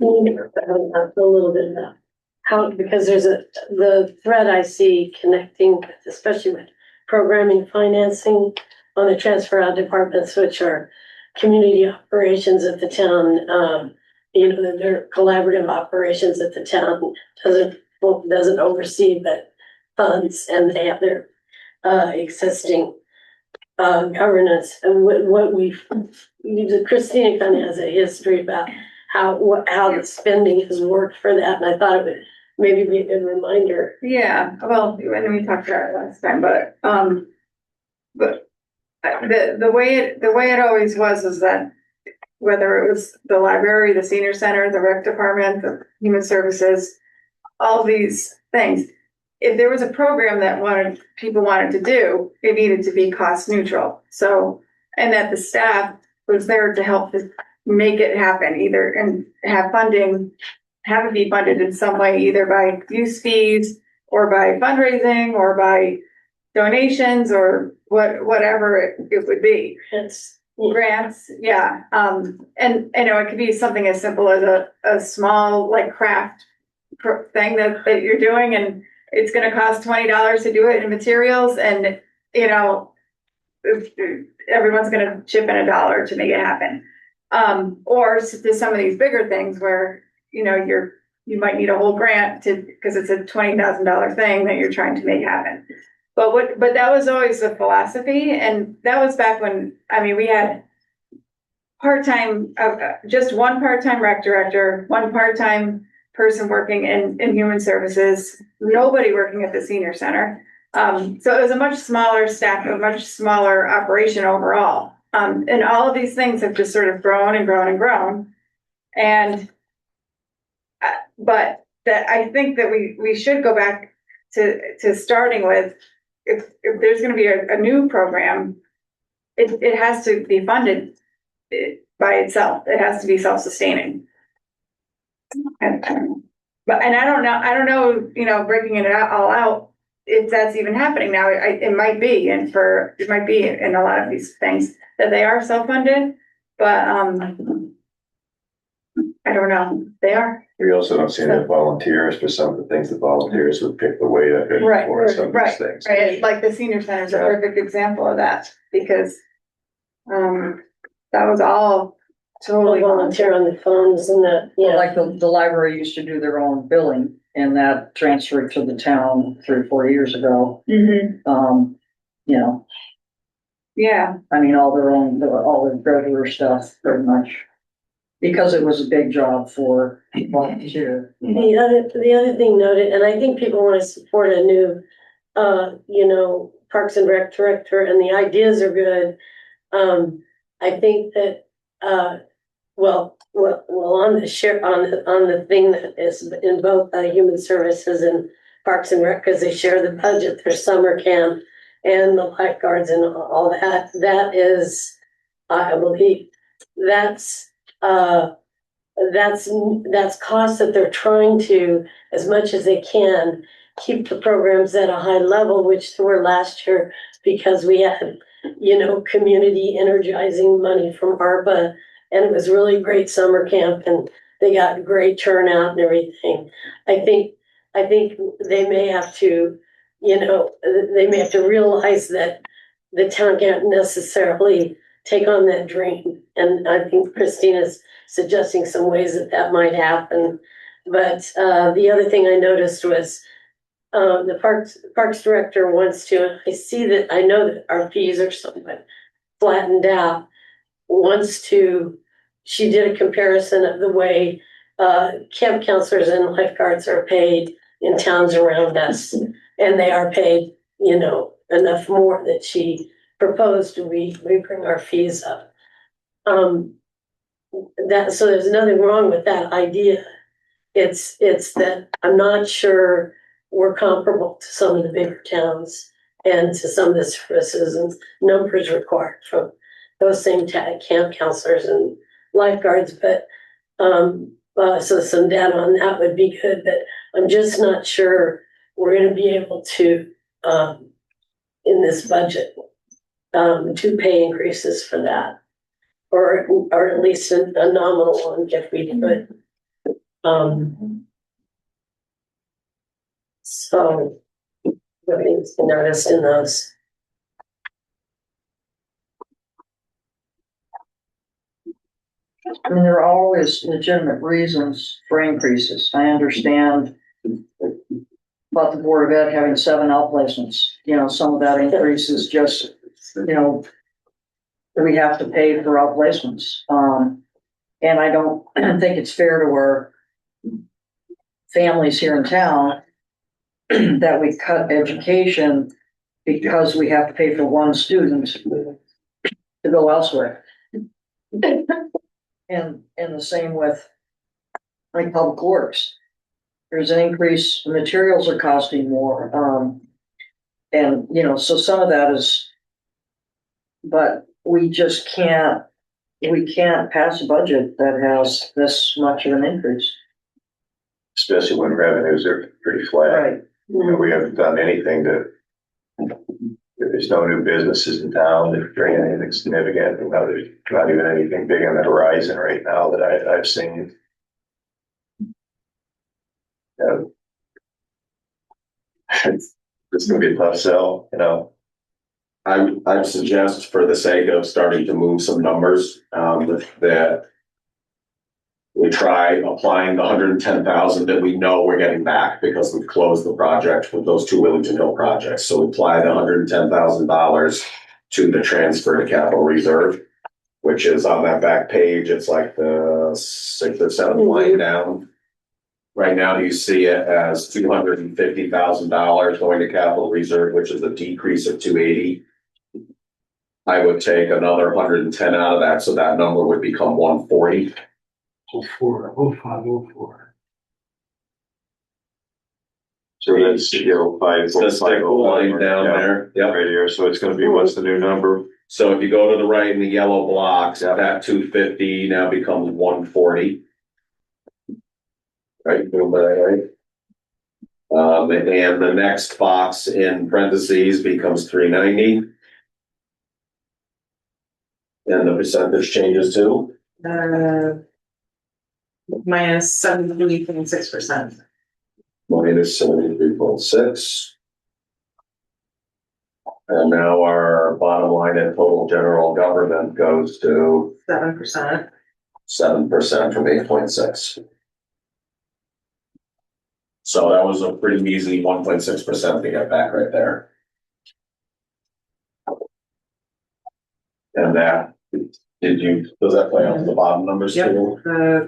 A little bit about how, because there's the thread I see connecting, especially with programming financing on the transfer out departments, which are community operations at the town. They're collaborative operations that the town doesn't oversee, but funds, and they have their existing governance. And Christina kind of has a history about how the spending has worked for that, and I thought it would maybe be a good reminder. Yeah, well, when we talked about it last time, but the way it always was is that whether it was the library, the senior center, the rec department, the human services, all these things, if there was a program that people wanted to do, it needed to be cost neutral. So, and that the staff was there to help make it happen, either and have it be funded in some way, either by use fees or by fundraising or by donations or whatever it would be. It's Grants, yeah. And it could be something as simple as a small like craft thing that you're doing, and it's going to cost $20 to do it in materials, and everyone's going to chip in $1 to make it happen. Or to some of these bigger things where you might need a whole grant because it's a $20,000 thing that you're trying to make happen. But that was always the philosophy, and that was back when we had part-time, just one part-time rec director, one part-time person working in human services, nobody working at the senior center. So it was a much smaller staff, a much smaller operation overall. And all of these things have just sort of grown and grown and grown. And but that I think that we should go back to starting with, if there's going to be a new program, it has to be funded by itself. It has to be self-sustaining. And I don't know, breaking it all out, if that's even happening now. It might be, it might be in a lot of these things that they are self-funded, but I don't know. They are. We also don't see enough volunteers for some of the things that volunteers would pick the way up in Right, for some of these right, things. right. Like the senior center is a perfect example of that, because that was all totally volunteer on the phones and that. Yeah, Like the library used to do their own billing, and that transferred to the town 3 or 4 years ago. Mm-hmm. Yeah. All their regular stuff, pretty much. Because it was a big job for volunteer. The other thing noted, and I think people want to support a new, Parks and Rec director, and the ideas are good. I think that, on the thing that is in both human services and Parks and Rec, because they share the budget, their summer camp and the lifeguards and all that. That is, I believe, that's costs that they're trying to, as much as they can, keep the programs at a high level, which they were last year because we had, community energizing money from ARPA, and it was really great summer camp, and they got great turnout and everything. I think they may have to, realize that the town can't necessarily take on that dream. And I think Christina's suggesting some ways that might happen. But the other thing I noticed was the parks director wants to, and I know that our fees are somewhat flattened out, she did a comparison of the way camp counselors and lifeguards are paid in towns around us, and they are paid, enough more that she proposed we bring our fees up. So there's nothing wrong with that idea. It's that I'm not sure we're comparable to some of the bigger towns and to some of the services and numbers required from those same camp counselors and lifeguards. But so some data on that would be good, but I'm just not sure we're going to be able to in this budget two pay increases for that. Or at least a nominal one if we do it. So, everything's been noticed in those. I mean, there are always legitimate reasons for increases. I understand about the Board of Ed having 7 outplacements. You know, some of that increase is just, you know, we have to pay for outplacements. And I don't think it's fair to our families here in town that we cut education because we have to pay for one student to go elsewhere. And the same with like public works. There's an increase, materials are costing more. And, you know, so some of that is, but we can't pass a budget that has this much of an increase. Especially when revenues are pretty flat. Right. You know, we haven't done anything there's no new businesses in town that are doing anything significant. You know, there's not even anything big on the horizon right now that I've seen. It's gonna be a tough sell, you know. I suggest for the sake of starting to move some numbers, that we try applying the 110,000 that we know we're getting back because we've closed the project with those 2 Willington Hill projects. So we apply the $110,000 to the transfer to capital reserve, which is on that back page. It's like the 6th or 7th line down. Right now, you see it as $250,000 going to capital reserve, which is a decrease of 280. I would take another 110 out of that, so that number would become 140. 0504. So that's, you know, It's the stick line down there. Yep. Right here. So it's gonna be, what's the new number? So if you go to the right in the yellow blocks, that 250 now becomes 140. Right, doing that right. And the next box in parentheses becomes 390. And the percentage changes to? Minus 73.6%. Minus 73.6. And now our bottom line in total general government goes to 7%. 7% from 8.6. So that was a pretty easy 1.6% to get back right there. And that, does that play out to the bottom numbers too?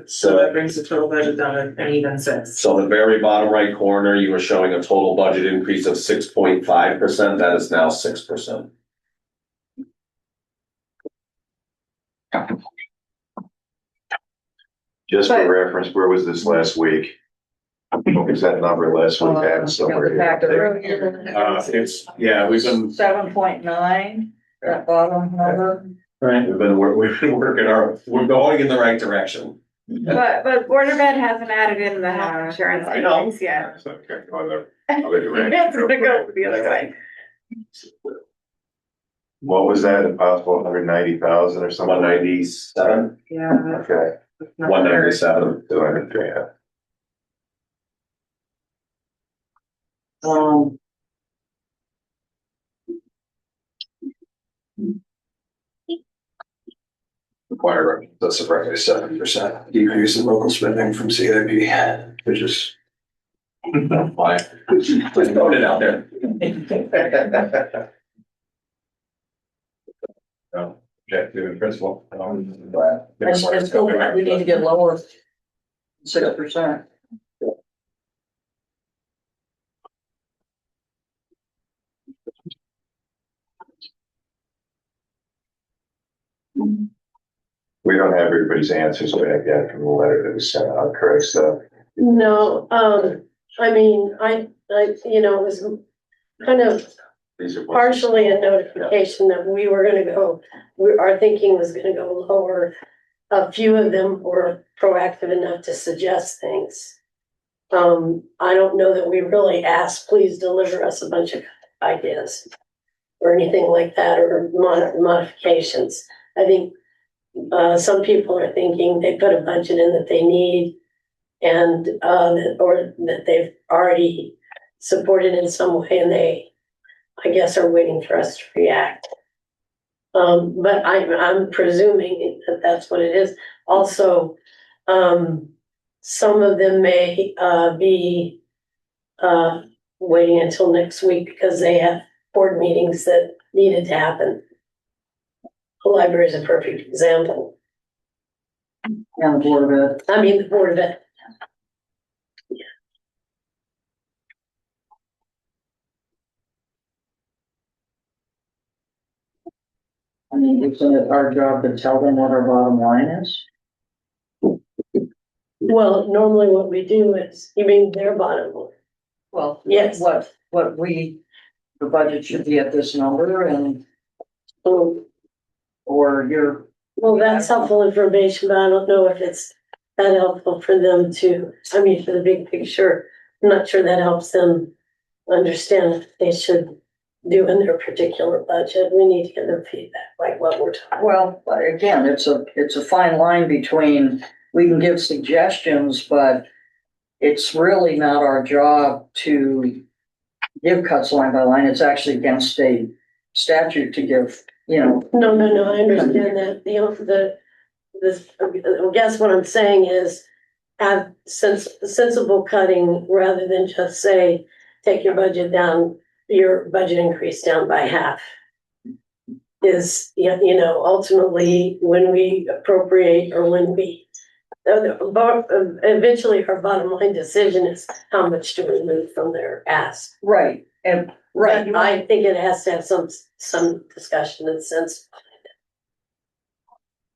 So that brings the total budget down to an even 6. So the very bottom right corner, you were showing a total budget increase of 6.5%. That is now 6%. Just for reference, where was this last week? What was that number last week at somewhere here? We've been 7.9, that bottom number. right. We've been working we're going in the right direction. But Board of Ed hasn't added in the health insurance I know. increase yet. So, okay, go there. It's gonna go the other way. What was that, a possible 190,000 or something? 197, Yeah. Okay, 197. 200, yeah. Require, that's a roughly 7% decrease in local spending from CIP, which is fine. Just throwing it out there. Objective and principle. And still, we need to get lower, 6%. We don't have everybody's answers back yet from the letter that was sent out, correct? So, No, I mean, you know, it was kind of these are partially a notification that we were gonna go, our thinking was gonna go lower. A few of them were proactive enough to suggest things. I don't know that we really asked, please deliver us a bunch of ideas. or anything like that, or modifications. I think some people are thinking they put a budget in that they need and, or that they've already supported in some way and they, I guess, are waiting for us to react. But I'm presuming that that's what it is. Also, some of them may, be, waiting until next week because they have board meetings that needed to happen. The library is a perfect example. And the Board of Ed. I mean, the Board of Ed. I mean, isn't it our job to tell them what our bottom line is? Well, normally what we do is, you mean their bottom line? Well, Yes. what the budget should be at this number and, Oh, or your, well, that's helpful information, but I don't know if it's that helpful for them to, I mean, for the big picture. I'm not sure that helps them understand what they should do in their particular budget. We need to get their feedback, like what we're talking. well, again, it's a fine line between, we can give suggestions, but it's really not our job to give cuts line by line. It's actually against state statute to give, you know. No, I understand that. I guess what I'm saying is have sensible cutting rather than just say, take your budget down, your budget increase down by half. Is, ultimately when we appropriate or when we, eventually our bottom line decision is how much to remove from their ask. Right, and, right. But I think it has to have some discussion and sense,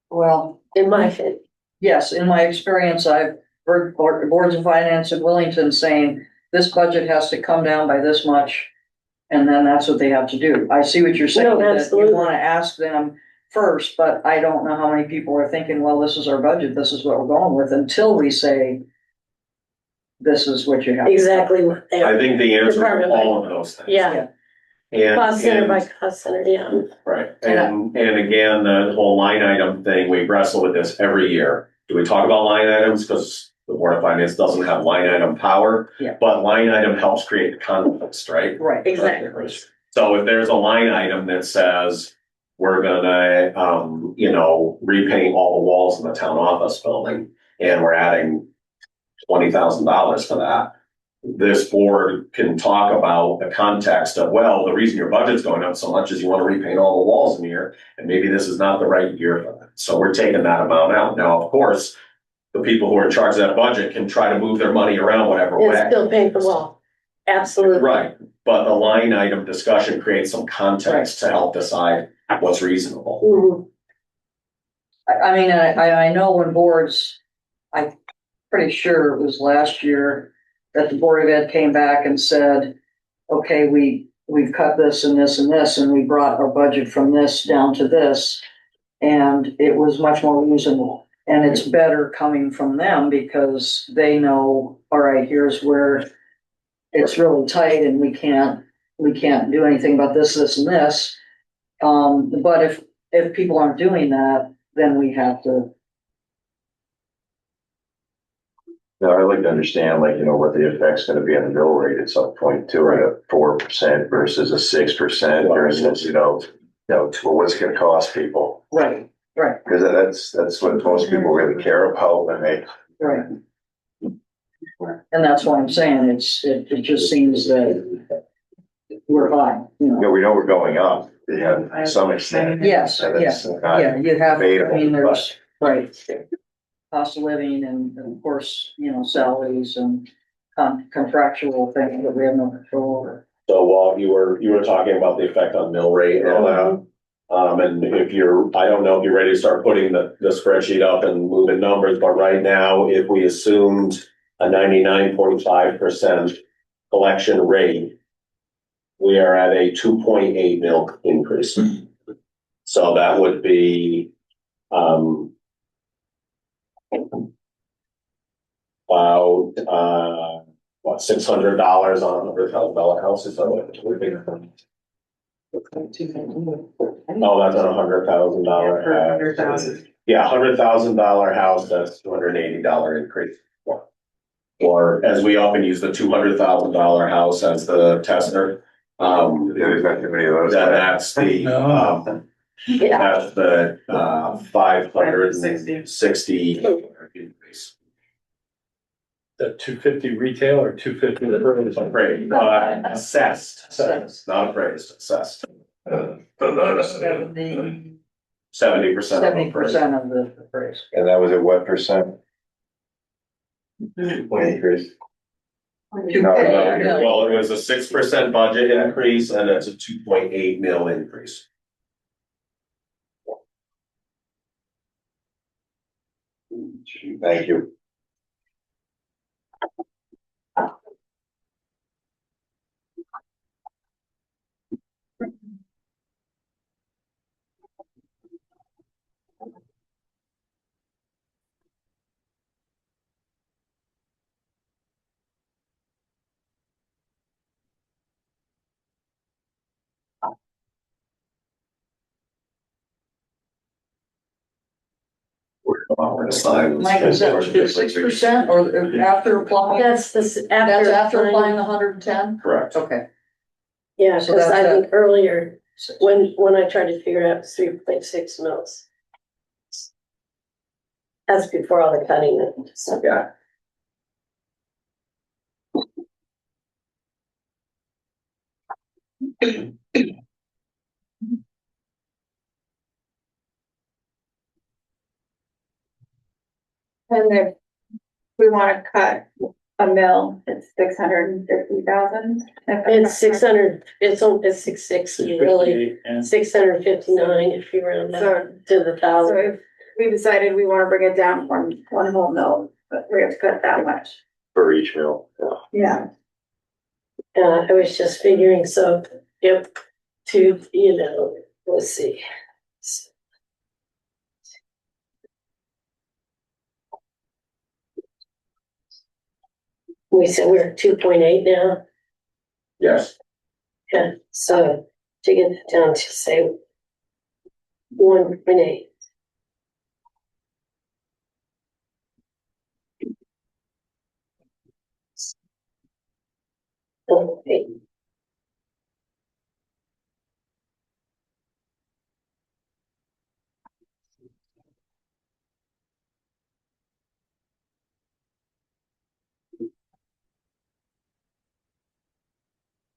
Well, in my opinion. yes, in my experience, I've heard boards of finance in Wellington saying this budget has to come down by this much. And then that's what they have to do. I see what you're saying, No, that absolutely. you want to ask them first, but I don't know how many people are thinking, well, this is our budget, this is what we're going with, until we say, this is what you have. Exactly what they I are. think the answer Department is all of those things. Yeah, And, cost center by and, cost center, yeah. right, and again, the whole line item thing, we wrestle with this every year. Do we talk about line items? Because the Board of Finance doesn't have line item power. Yeah. But line item helps create the context, right? Right. Exactly. So if there's a line item that says, we're gonna, repaint all the walls in the town office building, and we're adding $20,000 for that. This board can talk about the context of, well, the reason your budget's going up so much is you want to repaint all the walls in here, and maybe this is not the right year for that. So we're taking that amount out. Now, of course, the people who are in charge of that budget can try to move their money around whatever And way. still paint the wall. Absolutely. Right, but the line item discussion creates some context to help decide what's reasonable. Mhm. I mean, I know when boards, I'm pretty sure it was last year that the Board of Ed came back and said, okay, we've cut this and this and this, and we brought our budget from this down to this. And it was much more reasonable. And it's better coming from them because they know, all right, here's where it's really tight and we can't do anything about this, and this. But if people aren't doing that, then we have to. No, I'd like to understand, what the effect's gonna be on the mill rate at some point too, at a 4% versus a 6% versus, what's it gonna cost people? Right. Because that's what most people really care about when they. Right. And that's why I'm saying it just seems that we're high, We know we're going up, to some extent. Yes, And it's not yeah, you have, I debatable, mean, but- there's, right. Cost of living and of course, salaries and contractual things that we have no control over. So while you were talking about the effect on mill rate and all that. And I don't know if you're ready to start putting the spreadsheet up and moving numbers, but right now, if we assumed a 99.5% collection rate, we are at a 2.8 mil increase. So that would be, about, $600 on a $100,000 house, is that what we're thinking? Oh, that's a $100,000 house. $100,000. Yeah, $100,000 house, that's $280 increase. Or as we often use the $200,000 house as the tester. Yeah, there's not too many of those. That's the, that's the, 560 increase. The 250 retail or 250 appraised? Appraised, assessed, not appraised, assessed. 70% 70% of the price. And that was at what percent? Point increase? Well, it was a 6% budget increase and it's a 2.8 mil increase. Thank you. Mike, is that 6% or after applying? That's That's after applying the 110? Correct. Okay. Yeah, So because that's I think earlier, when I tried to figure out 3.6 mils. That's before all the cutting. So, Yeah. And if we wanna cut a mill, it's 650,000. It's 600, it's 660 really, 659 if you round up to the So thousand. if we decided we wanna bring it down from one whole mill, but we have to cut that much. For each mill. Yeah. I was just figuring, so if let's see. We said we're at 2.8 now. Yes. Yeah, so to get it down to say 1.8. Okay.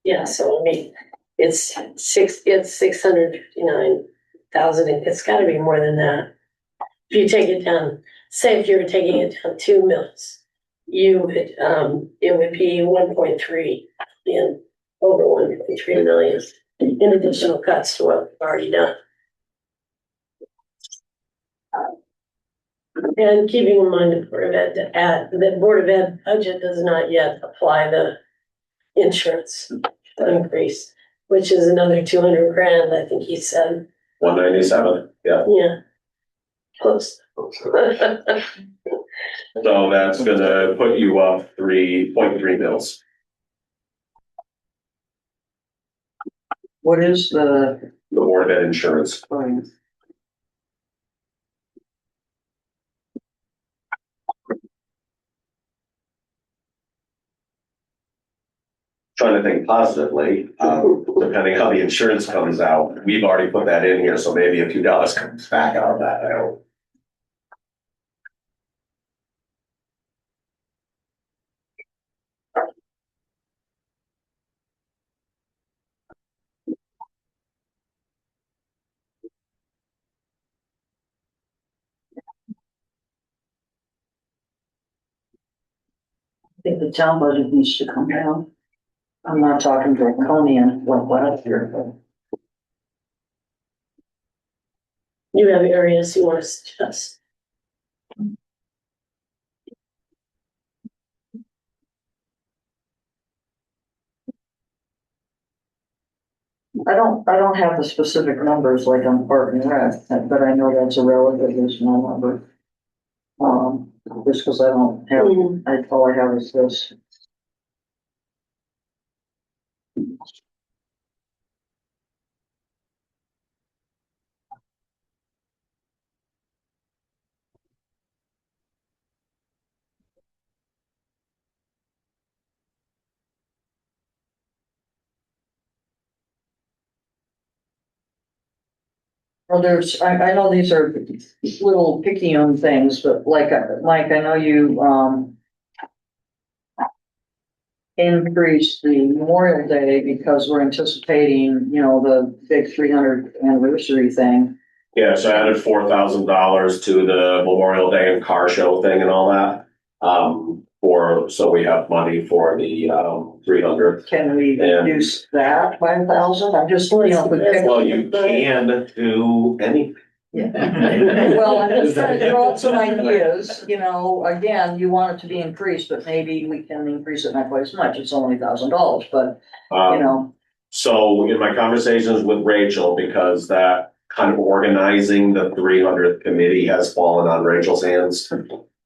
Yeah, so I mean, it's 659,000. It's gotta be more than that. If you take it down, say if you were taking it down 2 mils, you would, it would be 1.3 million, over 1.3 million in additional cuts to what we've already done. And keeping in mind the Board of Ed the Board of Ed budget does not yet apply the insurance increase, which is another 200 grand, I think he said. 197, yeah. Yeah. Close. So that's gonna put you up 3.3 mils. What is the? The Board of Ed insurance. Trying to think positively, depending how the insurance comes out, we've already put that in here, so maybe a few dollars comes back out of that, I don't. I think the town budget needs to come down. I'm not talking draconian like last year, but. You have areas you want to suggest. I don't have the specific numbers like on Park and Rec, but I know that's a relatively small number. Just because I don't have, all I have is this. Well, I know these are little picky on things, but like, Mike, I know you, increased the Memorial Day because we're anticipating, the big 300th anniversary thing. Yeah, so I added $4,000 to the Memorial Day and car show thing and all that. So we have money for the 300th. Can we And- reduce that by 1,000? I'm just, if we pick. Well, you can do anything. Yeah. Well, I'm just trying to throw out some ideas, again, you want it to be increased, but maybe we can increase it not quite as much. It's only $1,000, but, So in my conversations with Rachel, because that kind of organizing the 300th committee has fallen on Rachel's hands.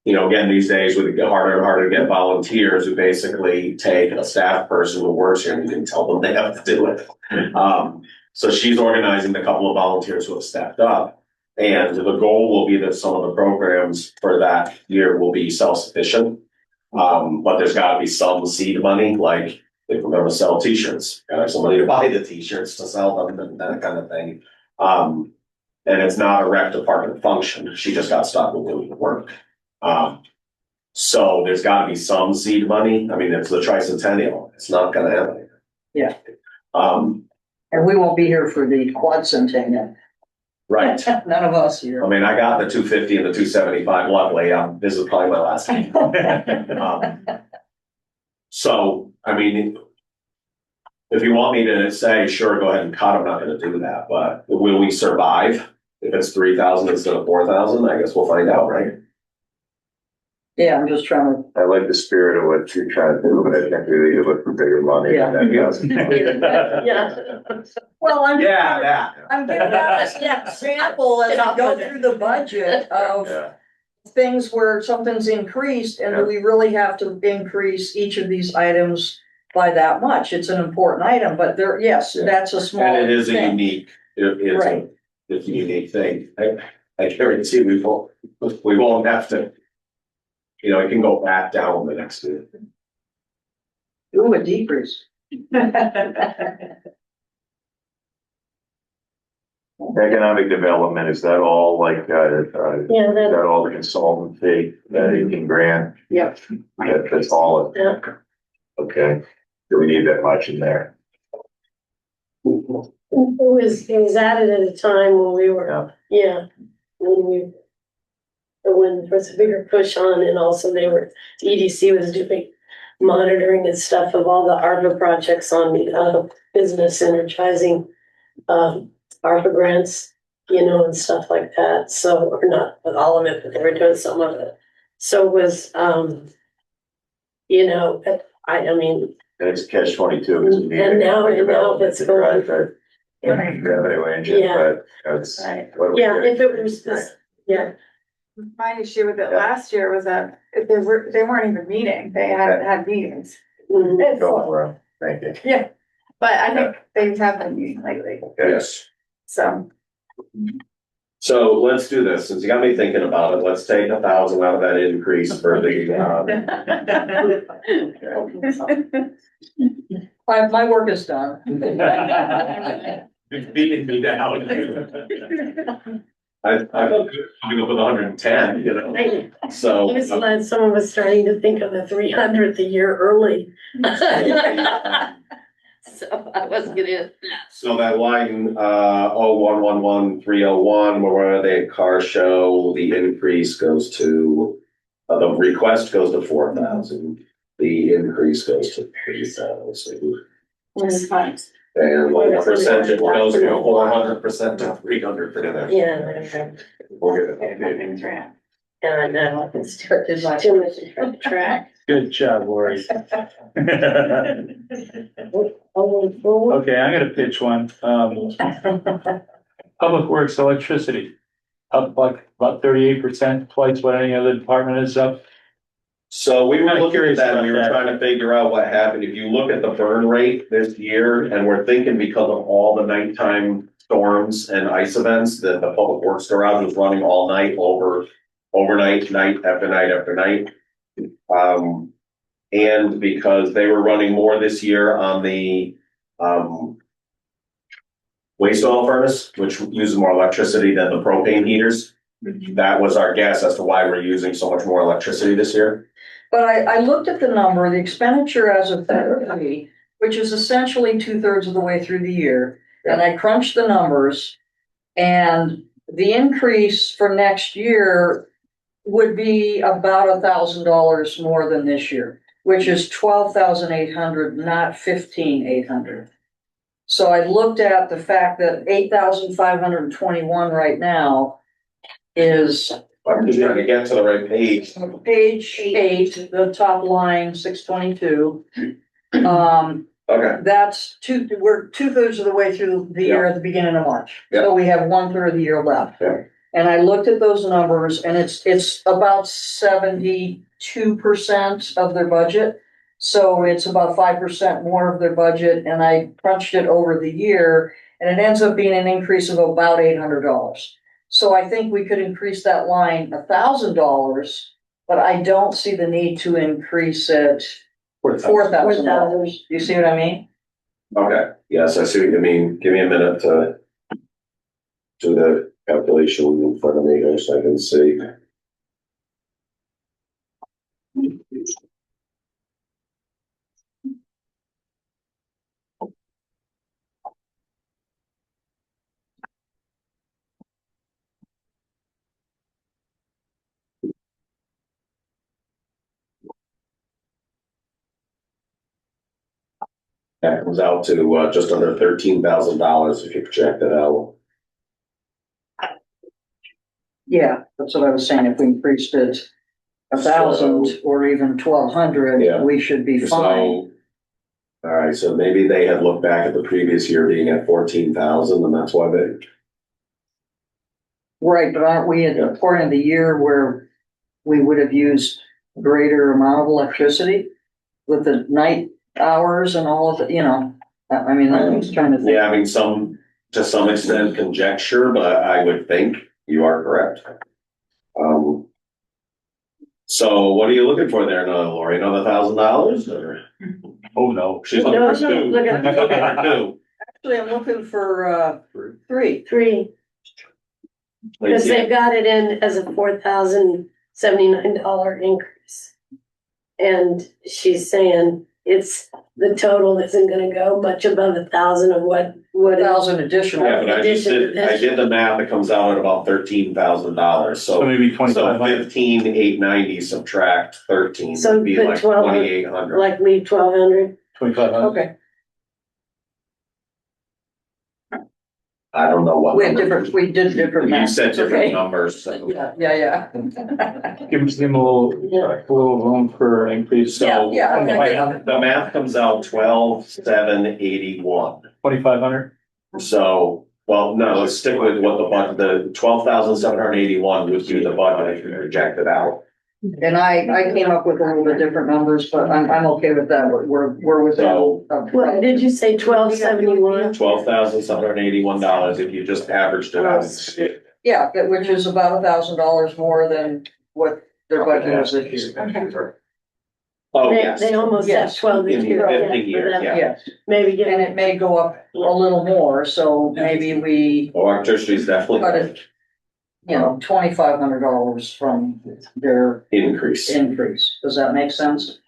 Again, these days with it get harder and harder to get volunteers who basically take a staff person who works here and you can tell them they have to do it. So she's organizing the couple of volunteers who have stepped up. And the goal will be that some of the programs for that year will be self-sufficient. But there's gotta be some seed money, like if we're gonna sell t-shirts, gotta have somebody to buy the t-shirts to sell them and that kind of thing. And it's not a rec department function. She just got stuck with doing the work. So there's gotta be some seed money. I mean, it's the tricentennial. It's not gonna happen. Yeah. And we won't be here for the quadcentennial. Right. None of us here. I mean, I got the 250 and the 275. Luckily, this is probably my last time. So, I mean, if you want me to say, sure, go ahead and cut, I'm not going to do that. But will we survive if it's 3,000 instead of 4,000? I guess we'll find out, right? Yeah, I'm just trying to. I like the spirit of what you're trying to do, but I think really you look for bigger money Yeah. than that. Yeah. Well, I'm. Yeah. I'm giving us an example as I go through the budget of Yeah. things where something's increased and do we really have to increase each of these items by that much? It's an important item, but yes, that's a small. And it is a thing. unique, Right. it's a unique thing. I guarantee we won't have to, it can go back down the next year. Ooh, a decrease. Economic development, is that all like, is Yeah, that all the consultant fee that you can grant? Yep. That's all it, yeah. okay. Do we need that much in there? It was added at a time when we were, when there was a bigger push on, and also EDC was doing monitoring and stuff of all the ARPA projects on the business energizing ARPA grants, and stuff like that. So, or not with all of it, but they were doing some of it. So it was, I mean. And it's catch 22. And now it's going. Revenue engine, Yeah. but it's. Right. what do we Yeah, get? if it was this, yeah. My issue with it last year was that they weren't even meeting, they hadn't had meetings. Mhm. Going around. Thank you. Yeah, but I think they have been meeting lately, Yes. so. So let's do this. Since you got me thinking about it, let's take 1,000 out of that increase for the, My work is done. You're beating me down. I felt good coming up with 110, so. I was glad someone was starting to think of the 300th a year early. So I wasn't gonna. So that line, 0111-301, where the car show, the increase goes to, the request goes to 4,000. The increase goes to 3,000. That's fine. And what percentage goes from 400% to 300 for that? Yeah. We'll get it. Things ran. And I know, it's too much Track. Good job, Lori. forward. Okay, I'm gonna pitch one. Public Works electricity, up like about 38%, twice what any other department is up. So we were Kinda looking at curious that, and about we were that. trying to figure out what happened. If you look at the burn rate this year, and we're thinking because of all the nighttime storms and ice events, that the public works garage was running all night overnight, night after night after night. And because they were running more this year on the waste oil furnace, which uses more electricity than the propane heaters. That was our guess as to why we're using so much more electricity this year. But I looked at the number, the expenditure as of February, which is essentially 2/3 of the way through the year. And I crunched the numbers, and the increase for next year would be about $1,000 more than this year, which is 12,800, not 15,800. So I looked at the fact that 8,521 right now is I'm just trying to get to the right page. page 8, the top line, 622. Okay. That's we're 2/3 of the way through the year at the beginning of March. Yeah. So we have 1/3 of the year left. Yeah. And I looked at those numbers, and it's about 72% of their budget. So it's about 5% more of their budget, and I crunched it over the year, and it ends up being an increase of about $800. So I think we could increase that line $1,000, but I don't see the need to increase it $4,000. You see what I mean? Okay, yes, I see what you mean. Give me a minute to do the calculation in front of me here so I can see. That comes out to just under $13,000 if you project it out. Yeah, that's what I was saying. If we increased it 1,000 or even 1,200, Yeah. we should be So, fine. all right, so maybe they had looked back at the previous year being at 14,000, and that's why they. Right, but aren't we at the point of the year where we would have used a greater amount of electricity with the night hours and all of it, I mean, I'm just trying to think. Yeah, I mean, to some extent conjecture, but I would think you are correct. So what are you looking for there now, Lori? Another $1,000 or? Oh, no. She's No, looking for no, two. look at- Looking for two. Actually, I'm looking for, 3. 3, because they got it in as a $4,079 increase. And she's saying the total isn't gonna go much above 1,000 of what. 1,000 additional. Yeah, but I did the math, it comes out at about $13,000, So so. maybe So 2,500. 15,890 subtract 13 So would be put like 1,200, 2,800. like leave 1,200. 2,500. Okay, I don't know what. we did number. different You math. said different Okay. numbers, so. Yeah. Give them a little room for increase. So Yeah. The math comes out 12,781. 2,500. So, well, no, let's stick with what the 12,781 would be the budget if you project it out. And I came up with a little bit different numbers, but I'm okay with that. We're within. So- What did you say, 1,271? $12,781 if you just averaged it out. Yeah, which is about $1,000 more than what their budget is this year. Oh, They, yes. they almost have Yes. 12 this In year. 50 for years, them. yeah. Yes, Maybe and get it may go up a little more, so maybe we Electricity is cut definitely it, $2,500 from their increase. increase. Does that make sense?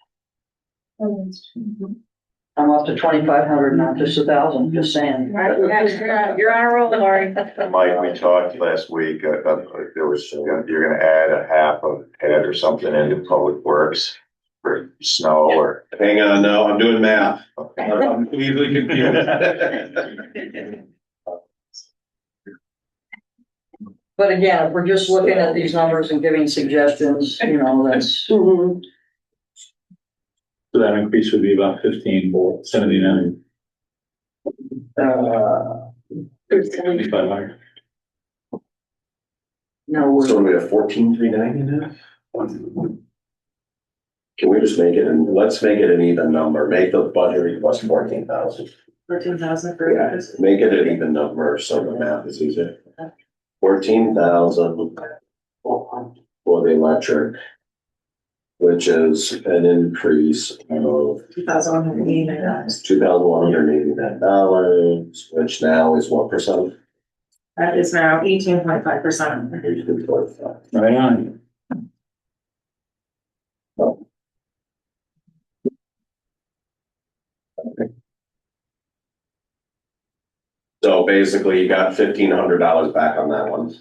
I'm up to 2,500, not just 1,000, just saying. You're on a roll, Lori. Mike, we talked last week, you're gonna add a half of head or something into public works for snow or. Hang on, no, I'm doing math. I'm easily confused. But again, if we're just looking at these numbers and giving suggestions, that's, Mhm. So that increase would be about 15,79. 2,500. no, So we're, we're at 14,390 now? Can we just make it, and let's make it an even number, make the budget request 14,000. 14,000 Yeah, make it an even number, so the math is easier. 14,000 for the electric. which is an increase of $2,189, which now is what percent? That is now 18.5%. Right on. So basically you got $1,500 back on that one.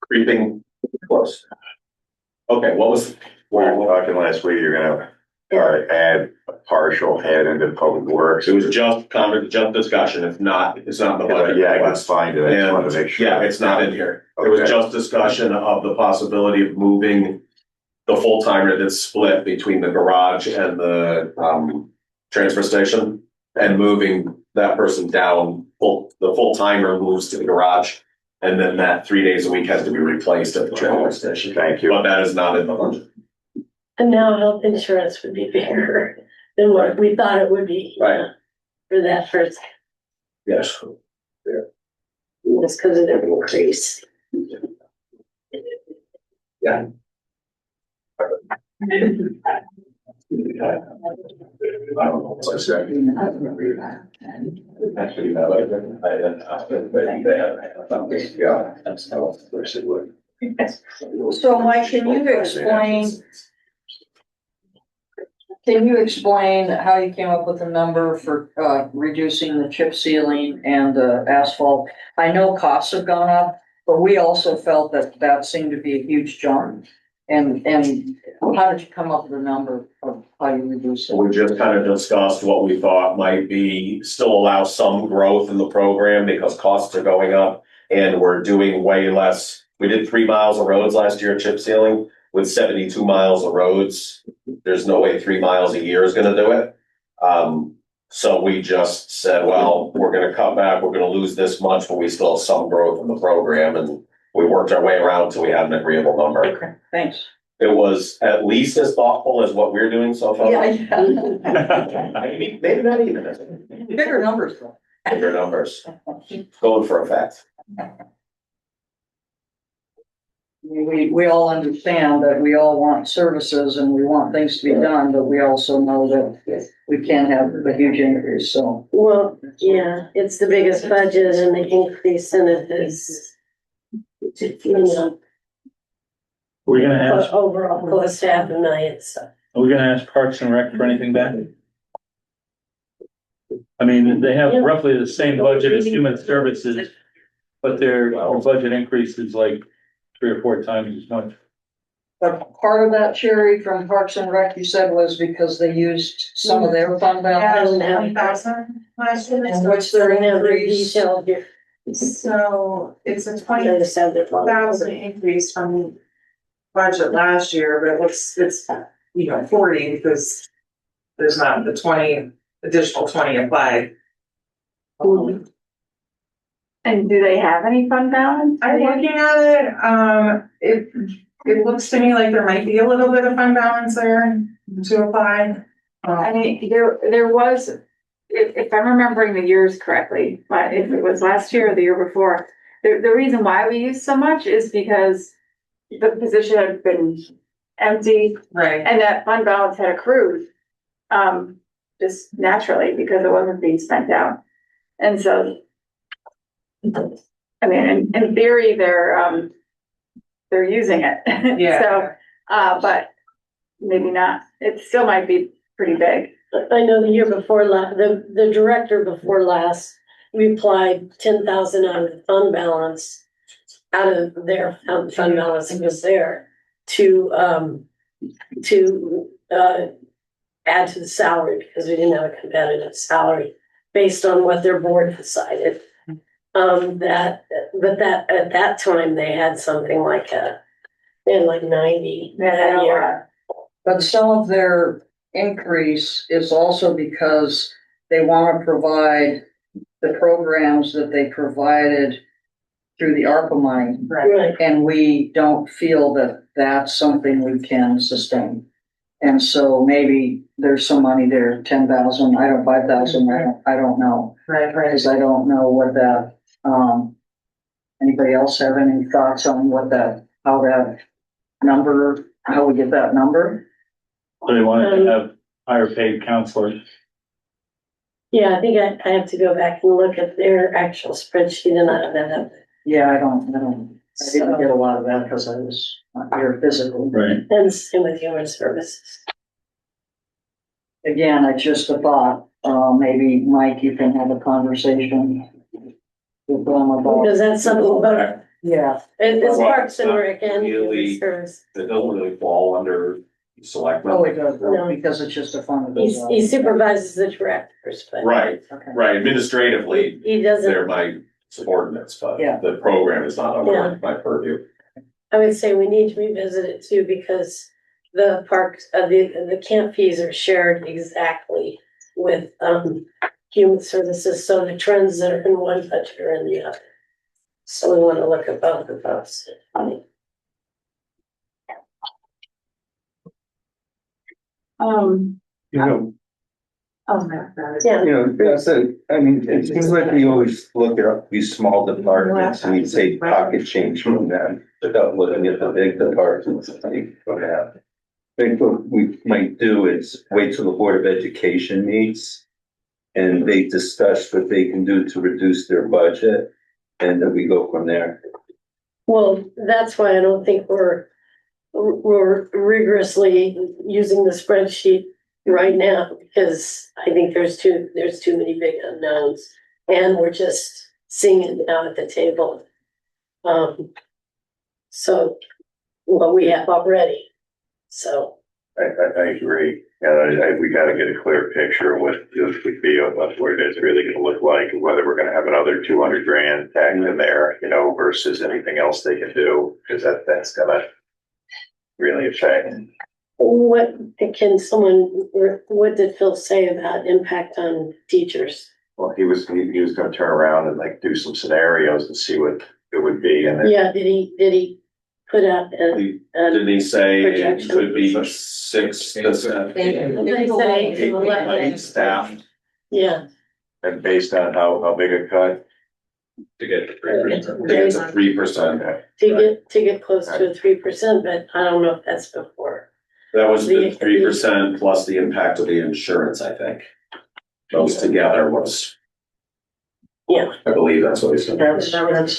Creeping close. Okay, what was? We were talking last week, you're gonna add a partial head into public works. It was just discussion, if not, it's not in the budget. Yeah, I can find it, I just wanted to make sure. Yeah, it's not in here. It was Okay. just discussion of the possibility of moving the full timer that's split between the garage and the transfer station, and moving that person down. The full timer moves to the garage, and then that 3 days a week has to be replaced at the transfer station. Thank you. But that is not in the budget. And now health insurance would be bigger than what we thought it would be. Right. For that first, Yes. just because of their increase. Yeah. I don't know what I said. Actually, no, yeah, that's how I wish it would. So Mike, can you explain how you came up with the number for, reducing the chip sealing and the asphalt? I know costs have gone up, but we also felt that seemed to be a huge jump. And how did you come up with the number of how you reduce it? We just kind of discussed what we thought might be, still allow some growth in the program because costs are going up and we're doing way less. We did 3 miles of roads last year, chip sealing, with 72 miles of roads. There's no way 3 miles a year is gonna do it. So we just said, well, we're gonna cut back, we're gonna lose this much, but we still have some growth in the program, and we worked our way around till we had an agreeable number. Okay, thanks. It was at least as thoughtful as what we're doing so far. Maybe not even. Bigger numbers though. Bigger numbers. Going for a fact. We all understand that we all want services and we want things to be done, but we also know that we can't have a huge increase, so. Well, yeah, it's the biggest budget and the increase in it is, you know, We're gonna ask, overall close to $500,000, so. are we gonna ask Parks and Rec for anything back? I mean, they have roughly the same budget as Human Services, but their budget increase is like 3 or 4 times as much. But part of that, Sherry, from Parks and Rec, you said was because they used some of their fund balance. 20,000 last year. And what's their increase? Detail here. So it's a I just said that. 20,000 increase from budget last year, but it's 40 because there's not the 20 additional 20 applied. And do they have any fund balance? I'm looking at it, it looks to me like there might be a little bit of fund balance there to apply. I mean, there was, if I'm remembering the years correctly, but if it was last year or the year before, the reason why we used so much is because the position had been empty Right. and that fund balance had accrued, just naturally because it wasn't being spent out. And so, I mean, in theory, they're using it. Yeah. So, but maybe not. It still might be pretty big. I know the year before the director before last, we applied 10,000 out of the fund balance, out of their fund balance that was there to add to the salary because we didn't have a competitive salary based on what their board decided. At that time they had something like they had like 90 that year. But some of their increase is also because they want to provide the programs that they provided through the ARPA money. Right. And we don't feel that that's something we can sustain. And so maybe there's some money there, 10,000, 5,000, I don't know. Right. Because I don't know what that, anybody else have any thoughts on how that number, how we get that number? So they wanted to have higher paid counselors. Yeah, I think I have to go back and look at their actual spreadsheet and I don't have that. Yeah, I didn't get a lot of that because I was not here physically. Right. And same with human services. Again, I just a thought, maybe Mike, you can have a conversation with them about. Because that's something about, Yeah, it's Well, Parks and Rec and really- human service. It doesn't really fall under selectmen. oh, it does, No. because it's just a fund. He supervises the directors, but. Right, Okay. right, administratively, He doesn't, they're my subordinates, but Yeah. the program is not Yeah. under my purview. I would say we need to revisit it too, because the parks, the camp fees are shared exactly with, human services, so the trends that are in one budget are in the other. So we wanna look at both of those. You know, Yeah. you know, that's it. I mean, it seems like we always look at these small departments and we say pocket change from them without looking at the big departments. I think what happened. I think what we might do is wait till the Board of Education meets and they discuss what they can do to reduce their budget, and then we go from there. Well, that's why I don't think we're rigorously using the spreadsheet right now, because I think there's too many big unknowns, and we're just seeing it now at the table. So what we have already, so. I agree. And we gotta get a clear picture of what this would be, of what it's really gonna look like, and whether we're gonna have another 200 grand tagged in there, you know, versus anything else they can do, because that's gonna really affect. What did Phil say about impact on teachers? Well, he was gonna turn around and like do some scenarios and see what it would be, and then Yeah, did he put out Didn't he say it projection? could be 6%? They said 8 to 11. Staff Yeah, and based on how big a cut. to get the It's 3%. to get close to a 3%, but I don't know if that's before. That was the 3% plus the impact of the insurance, I think. Those together was. Yeah. I believe that's what he said. That's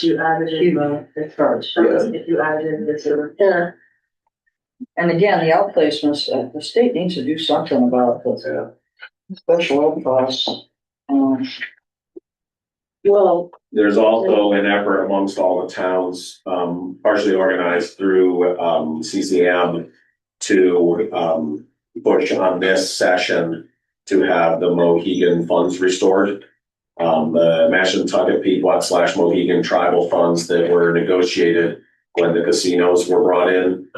you added in the charge. If you added in this. Yeah. And again, the outplacements, the state needs to do something about the special ed costs. Well, There's also an effort amongst all the towns, partially organized through CCM to push on this session to have the Mohegan funds restored. The Mashantucket Pequot / Mohegan tribal funds that were negotiated when the casinos were brought in.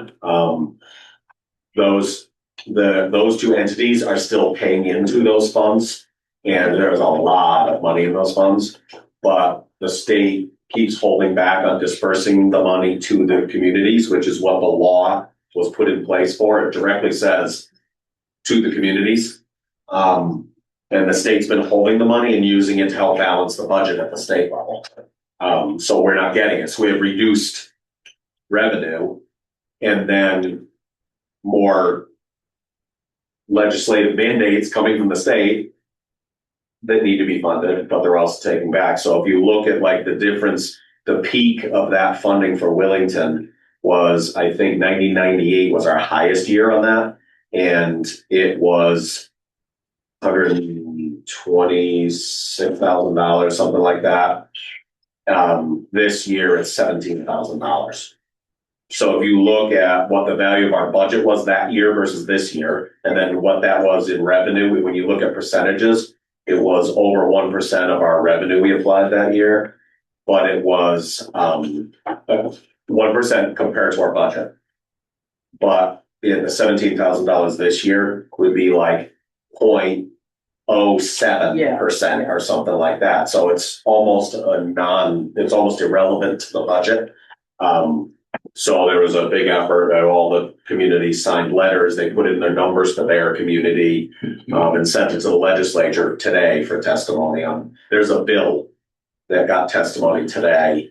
Those two entities are still paying into those funds, and there's a lot of money in those funds, but the state keeps holding back on dispersing the money to the communities, which is what the law was put in place for. It directly says to the communities. And the state's been holding the money and using it to help balance the budget at the state level. So we're not getting it. So we have reduced revenue, and then more legislative mandates coming from the state that need to be funded, but they're also taking back. So if you look at like the difference, the peak of that funding for Wellington was, I think 1998 was our highest year on that. And it was $126,000, something like that. This year it's $17,000. So if you look at what the value of our budget was that year versus this year, and then what that was in revenue, when you look at percentages, it was over 1% of our revenue we applied that year, but it was 1% compared to our budget. But in the $17,000 this year would be like 0.07% or something like that. So it's almost it's almost irrelevant to the budget. So there was a big effort that all the communities signed letters. They put in their numbers to their community and sent it to the legislature today for testimony on. There's a bill that got testimony today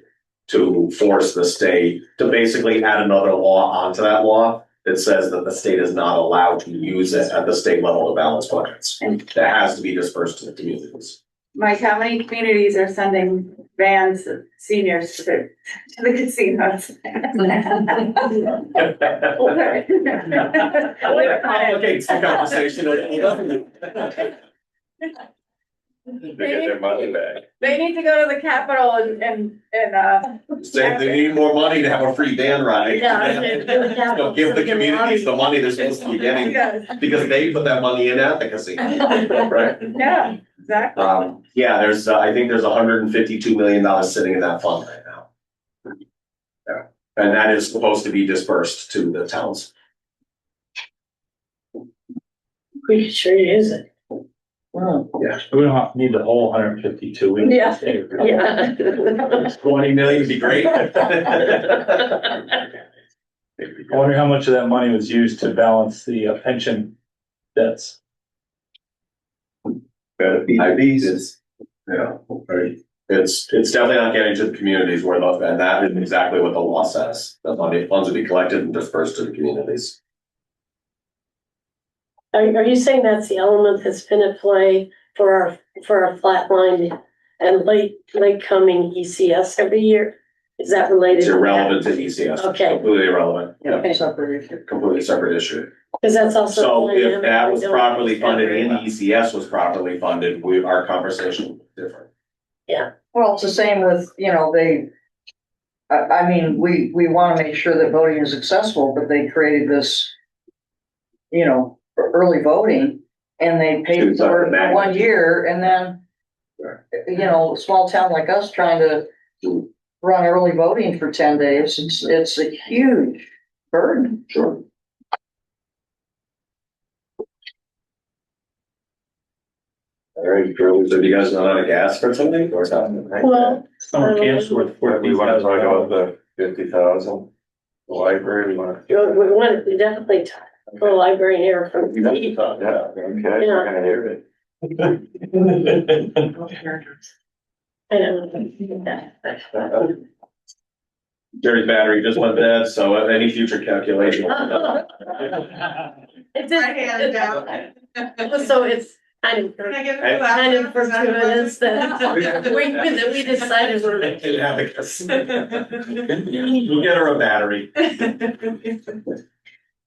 to force the state to basically add another law onto that law that says that the state is not allowed to use it at the state level to balance budgets. That has to be dispersed to the communities. Mike, how many communities are sending vans of seniors to the casinos? Complicates the conversation. They get their money back. They need to go to the Capitol and Say they need more money to have a free van ride. Yeah. So give the communities the money they're supposed to be getting, because they put that money in advocacy, right? Yeah, exactly. Yeah, there's, I think there's $152 million sitting in that fund right now. Yeah, and that is supposed to be dispersed to the towns. We could sure use it. Yeah. We don't need the whole 152. Yeah. Yeah. 20 million would be great. I wonder how much of that money was used to balance the pension debts. Better be these. Yeah, right. It's definitely not getting to the communities where the, and that is exactly what the law says. The funds will be collected and dispersed to the communities. Are you saying that's the element that's been at play for our flatline and late coming ECS every year? Is that related? It's to that? irrelevant to ECS. Okay. Completely irrelevant. Okay, separate issue. Completely separate issue. Because that's also. So if dynamic. that was I don't properly understand funded very and well. ECS was properly funded, our conversation would be different. Well, it's the same with, I mean, we want to make sure that voting is accessible, but they created this, early voting, and they paid for it for 1 year, and then, a small town like us trying to run early voting for 10 days, it's a huge burden. Sure. All right, girls, have you guys run out of gas for something or something? Well, Summer camp's worth We want to talk about $14,000. the 50,000, the library, we want we definitely talk to the library here from. to. Yeah, okay, we're gonna hear it. I don't know. Jerry's battery just went dead, so any future calculation. It's so it's kind of fortuitous that we decided we're. We'll get her a battery.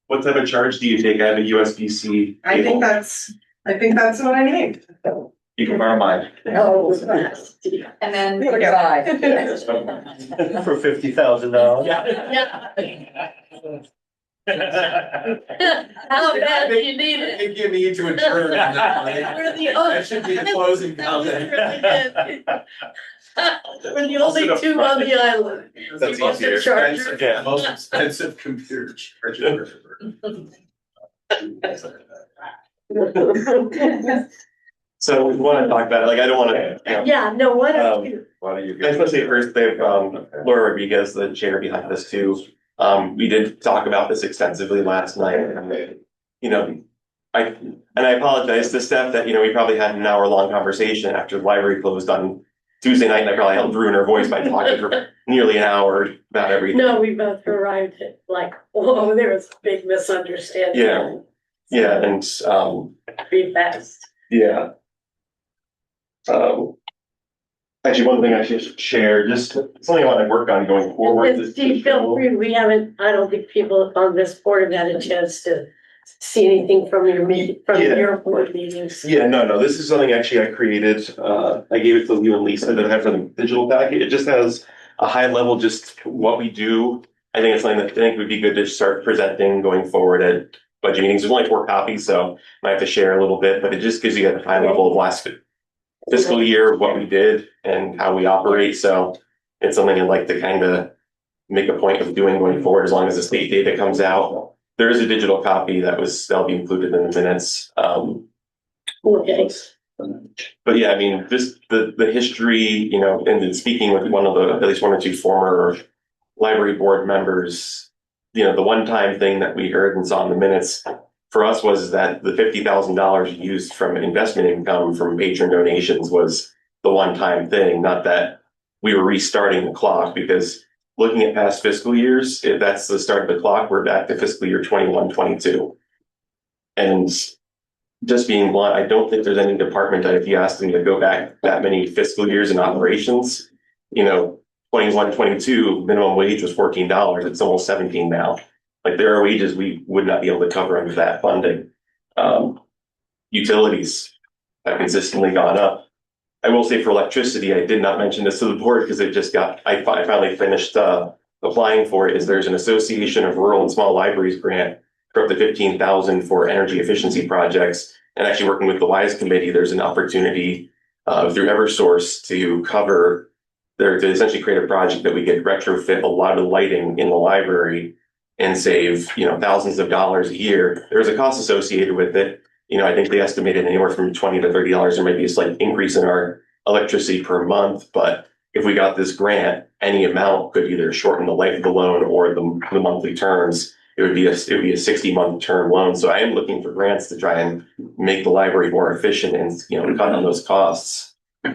What type of charge do you take? I have a USB-C I think cable. that's what I need. You can borrow mine. Oh, And then. Goodbye. For $50,000. yeah. How bad do you need it? They give me to adjourn. We're the only. That should be the closing comment. We're the only two on the island. That's Most easier. chargers. Yeah, most expensive computer charger. So we want to talk about it. Like, I don't want to, Yeah, no, why don't you? Why don't you I get? just want to say first, they have, Laura Rodriguez, the chair behind this too. We did talk about this extensively last night. And, I apologize to Steph that, we probably had an hour-long conversation after the library closed on Tuesday night, and I probably helped ruin her voice by talking for nearly an hour about everything. No, we both arrived at like, oh, there was a big misunderstanding. Yeah. Yeah, and, Pretty fast. yeah. Actually, one thing I should share, just something I want to work on going forward. And Steve, feel free, I don't think people on this board have had a chance to see anything from your your board meetings. Yeah, no, this is something actually I created. I gave it to you and Lisa that I have for the digital packet. It just has a high level, just what we do. I think it's something that I think would be good to start presenting going forward at budget meetings. There's only 4 copies, so I have to share a little bit, but it just gives you a high level of last fiscal year, what we did and how we operate. So it's something I'd like to kind of make a point of doing going forward, as long as the state data comes out. There is a digital copy that'll be included in the minutes. Okay. But yeah, I mean, the history, and then speaking with at least 1 or 2 former library board members, the one-time thing that we heard and saw in the minutes for us was that the $50,000 used from investment income from patron donations was the one-time thing, not that we were restarting the clock because looking at past fiscal years, if that's the start of the clock, we're back to fiscal year 21, 22. And just being blunt, I don't think there's any department that if you asked them to go back that many fiscal years in operations, 21, 22, minimum wage was $14. It's almost 17 now. Like there are wages we would not be able to cover under that funding. Utilities have consistently gone up. I will say for electricity, I did not mention this to the board because I finally finished applying for it. Is there's an Association of Rural and Small Libraries grant for up to $15,000 for energy efficiency projects. And actually working with the WISE committee, there's an opportunity through Eversource to essentially create a project that we could retrofit a lot of the lighting in the library and save, thousands of dollars a year. There's a cost associated with it. I think they estimated anywhere from $20 to $30. There might be a slight increase in our electricity per month, but if we got this grant, any amount could either shorten the life of the loan or the monthly terms. It would be a 60-month term loan. So I am looking for grants to try and make the library more efficient and cut on those costs. There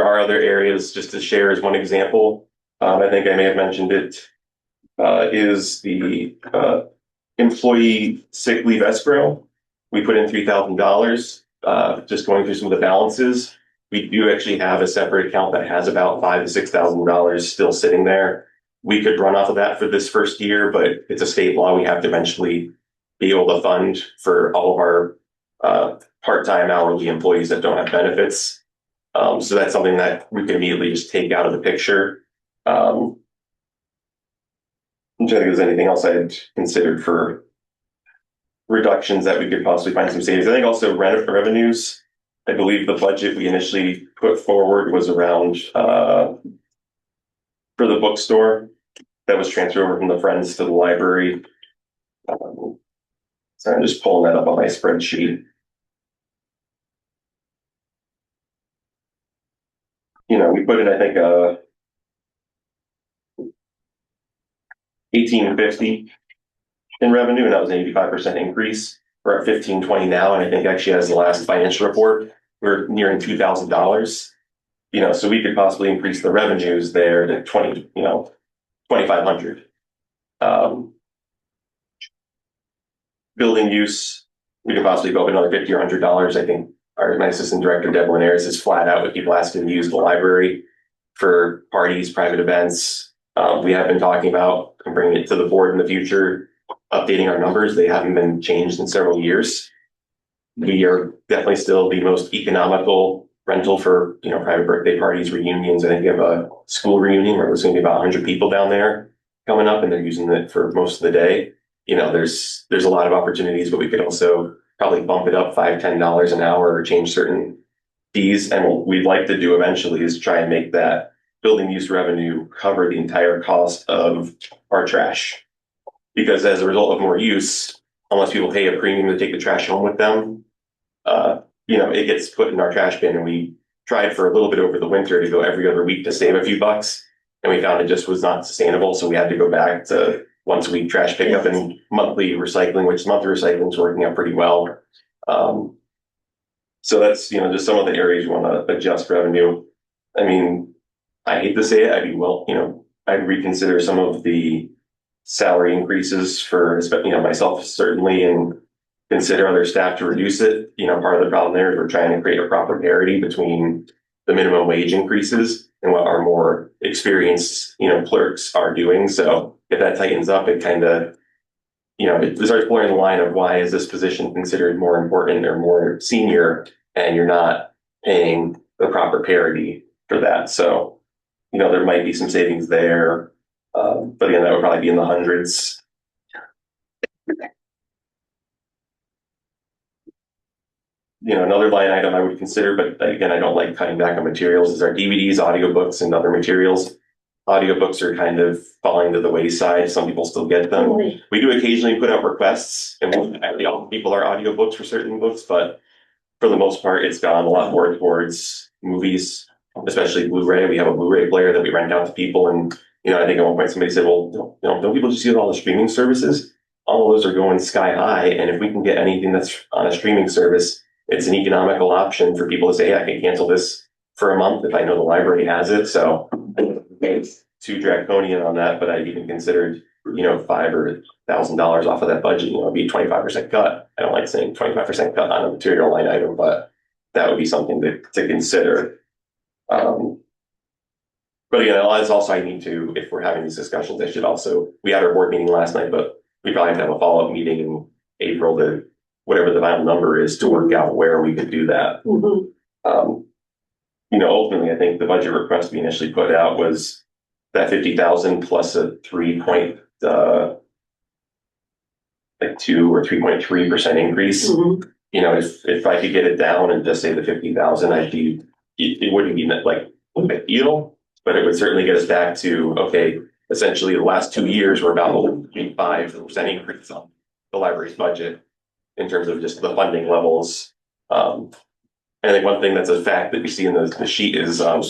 are other areas, just to share as one example. I think I may have mentioned it, is the employee sick leave escrow. We put in $3,000, just going through some of the balances. We do actually have a separate account that has about $5,000 to $6,000 still sitting there. We could run off of that for this first year, but it's a state law. We have to eventually be able to fund for all of our part-time hourly employees that don't have benefits. So that's something that we can immediately just take out of the picture. I'm trying to think if there's anything else I had considered for reductions that we could possibly find some savings. I think also revenues. I believe the budget we initially put forward was around for the bookstore that was transferred over from the Friends to the library. So I'm just pulling that up on my spreadsheet. We put in, I think, 1850 in revenue, and that was an 85% increase. We're at 1520 now, and I think actually as the last financial report, we're nearing $2,000. So we could possibly increase the revenues there to 2,500. Building use, we could possibly go up another $50 or $100. I think my assistant director, Deborah Linares, is flat out with people asking to use the library for parties, private events. We have been talking about bringing it to the board in the future, updating our numbers. They haven't been changed in several years. We are definitely still the most economical rental for, private birthday parties, reunions. I think we have a school reunion where there's going to be about 100 people down there coming up, and they're using it for most of the day. There's a lot of opportunities, but we could also probably bump it up $5, $10 an hour or change certain fees. And what we'd like to do eventually is try and make that building use revenue cover the entire cost of our trash. Because as a result of more use, unless people pay a premium to take the trash home with them, it gets put in our trash bin. And we tried for a little bit over the winter to go every other week to save a few bucks. And we found it just was not sustainable. So we had to go back to once a week trash pickup and monthly recycling, which monthly recycling is working out pretty well. So that's, just some of the areas you want to adjust revenue. I mean, I hate to say it, I'd reconsider some of the salary increases for, myself certainly, and consider other staff to reduce it. Part of the problem there is we're trying to create a proper parity between the minimum wage increases and what our more experienced, clerks are doing. So if that tightens up, it kind of, it starts blurring the line of why is this position considered more important or more senior, and you're not paying the proper parity for that. So, there might be some savings there. But again, that would probably be in the hundreds. Another line item I would consider, but again, I don't like cutting back on materials, is our DVDs, audiobooks, and other materials. Audiobooks are kind of falling to the wayside. Some people still get them. We do occasionally put out requests, and we'll actually offer people our audiobooks for certain books, but for the most part, it's gone a lot more towards movies, especially Blu-ray. We have a Blu-ray player that we rent out to people, and I think at one point somebody said, well, don't people just use all the streaming services? All of those are going sky high, and if we can get anything that's on a streaming service, it's an economical option for people to say, hey, I can cancel this for a month if I know the library has it, so it's too draconian on that, but I'd even considered, $5,000 or $1,000 off of that budget, it'd be 25% cut. I don't like saying 25% cut on a material line item, but that would be something to consider. But again, as also I need to, if we're having these discussions, we had our board meeting last night, but we probably have to have a follow-up meeting in April to whatever the final number is to work out where we could do that. Ultimately, I think the budget request we initially put out was that 50,000 plus a 2 or 3.3% increase. If I could get it down and just say the 50,000, it wouldn't be like a big deal, but it would certainly get us back to, okay, essentially the last 2 years were about a 5% increase on the library's budget in terms of just the funding levels. I think one thing that's a fact that we see in the sheet is, our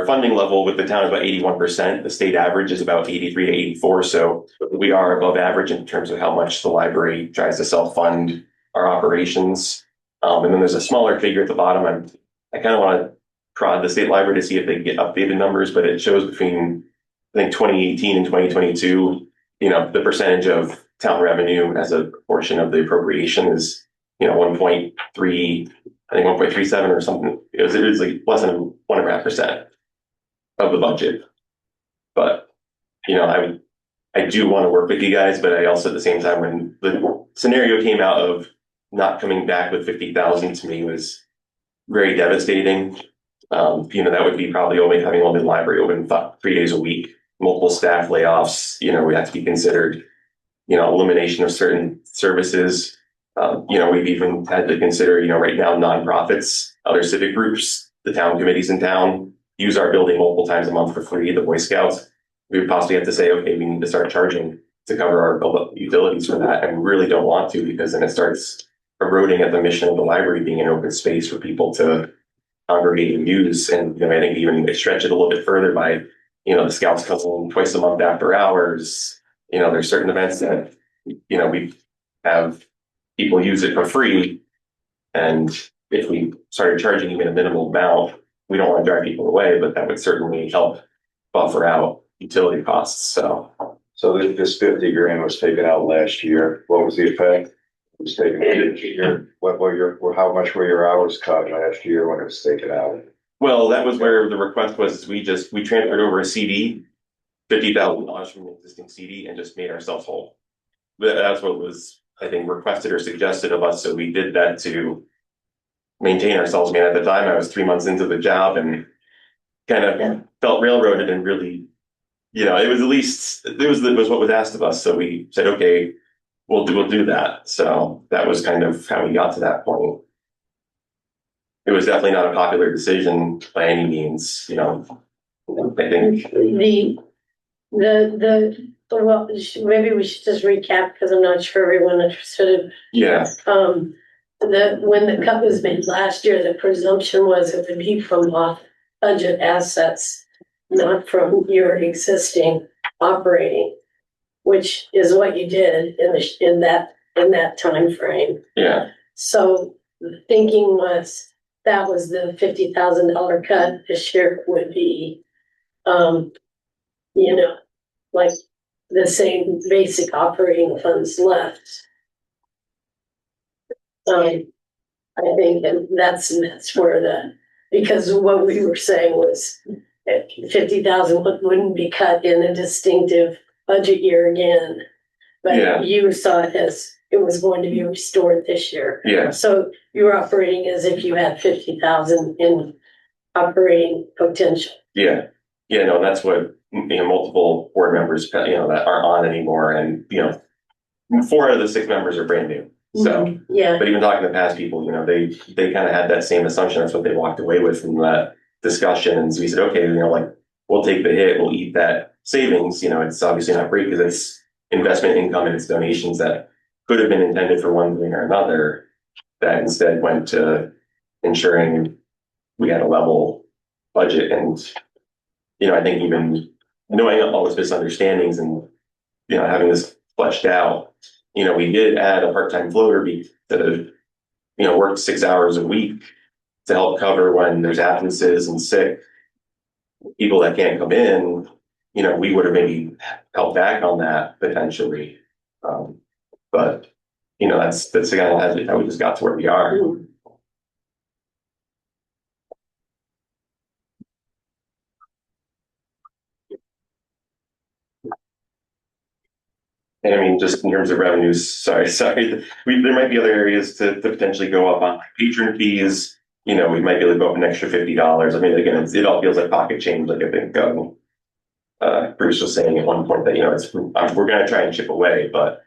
funding level with the town is about 81%. The state average is about 83 to 84. So we are above average in terms of how much the library tries to self-fund our operations. And then there's a smaller figure at the bottom. I kind of want to prod the state library to see if they can get updated numbers, but it shows between, I think, 2018 and 2022, the percentage of town revenue as a portion of the appropriation is 1.3, I think 1.37 or something. It was like less than 1.5% of the budget. But, I do want to work with you guys, but I also at the same time, when the scenario came out of not coming back with 50,000 to me was very devastating. That would be probably having only the library open 3 days a week, multiple staff layoffs, we have to be considered, elimination of certain services. We've even had to consider, right now, nonprofits, other civic groups, the town committees in town use our building multiple times a month for free, the Boy Scouts. We would possibly have to say, okay, we need to start charging to cover our utilities for that. And we really don't want to, because then it starts eroding at the mission of the library being an open space for people to congregate and use. And, I think even stretch it a little bit further by, the Scouts come twice a month after hours. There's certain events that, we have people use it for free. And if we started charging even a minimal amount, we don't want to drive people away, but that would certainly help buffer out utility costs. So this 50 grand was taken out last year. What was the effect? It was taken out this year. How much were your hours cut last year when it was taken out? Well, that was where the request was. We transferred over a CD, $50,000 from an existing CD, and just made ourselves whole. That's what was, I think, requested or suggested of us. So we did that to maintain ourselves. At the time I was 3 months into the job and kind of felt railroaded, and really, it was what was asked of us. So we said, okay, we'll do that. So that was kind of how we got to that point. It was definitely not a popular decision by any means, I think. Well, maybe we should just recap, because I'm not sure everyone understood. Yeah. When the cut was made last year, the presumption was it would be from off budget assets, not from your existing operating, which is what you did in that time frame. Yeah. So the thinking was that was the $50,000 cut. This year would be, like the same basic operating funds left. I think that's where because what we were saying was 50,000 wouldn't be cut in a distinctive budget year again, but you saw it as it was going to be restored this year. Yeah. So you were operating as if you had 50,000 in operating potential. Yeah. Yeah. No, that's what, multiple board members, that aren't on anymore. And, 4 out of the 6 members are brand new. So, but even talking to past people, they kind of had that same assumption. That's what they walked away with from that discussion. And so we said, okay, we'll take the hit, we'll eat that savings. It's obviously not great because it's investment income and it's donations that could have been intended for one thing or another, that instead went to ensuring we had a level budget. And, I think even knowing all those misunderstandings and, having this fleshed out, we did add a part-time floater that, worked 6 hours a week to help cover when there's absences and sick people that can't come in, we would have maybe held back on that potentially. But that's again how we just got to where we are. And I mean, just in terms of revenues, sorry, there might be other areas to potentially go up on, like patron fees. We might be able to go up an extra $50. I mean, again, it all feels like pocket change. Like I think Bruce was saying at one point that we're going to try and chip away, but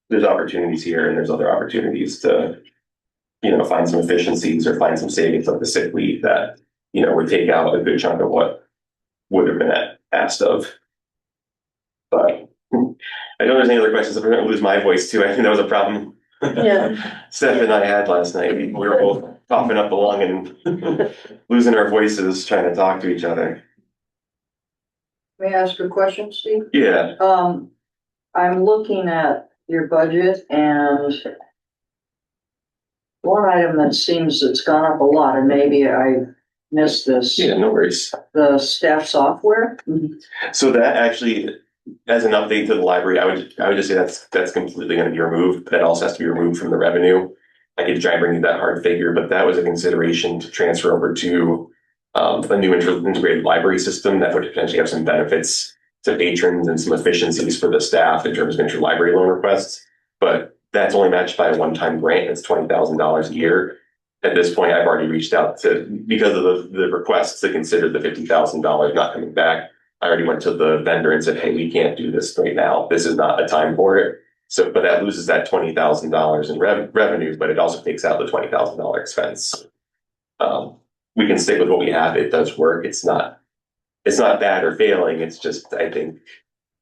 there's opportunities here and there's other opportunities to find some efficiencies or find some savings like the sick leave that would take out a good chunk of what would have been asked of. But I know there's any other questions. I'm going to lose my voice too. I think that was a problem. Yeah. Steph and I had last night. We were both coughing up along and losing our voices trying to talk to each other. May I ask a question, Steve? Yeah. I'm looking at your budget and one item that seems it's gone up a lot, and maybe I missed this. Yeah, no worries. The staff software. So that actually, as an update to the library, I would just say that's completely going to be removed. That also has to be removed from the revenue. I could try and bring you that hard figure, but that was a consideration to transfer over to a new integrated library system that would potentially have some benefits to patrons and some efficiencies for the staff in terms of interlibrary loan requests. But that's only matched by a one-time grant. It's $20,000 a year. At this point, I've already reached out to, because of the requests to consider the $50,000 not coming back. I already went to the vendor and said, hey, we can't do this right now. This is not a time for it. So, but that loses that $20,000 in revenue, but it also takes out the $20,000 expense. We can stick with what we have. It does work. It's not bad or failing. It's just, I think,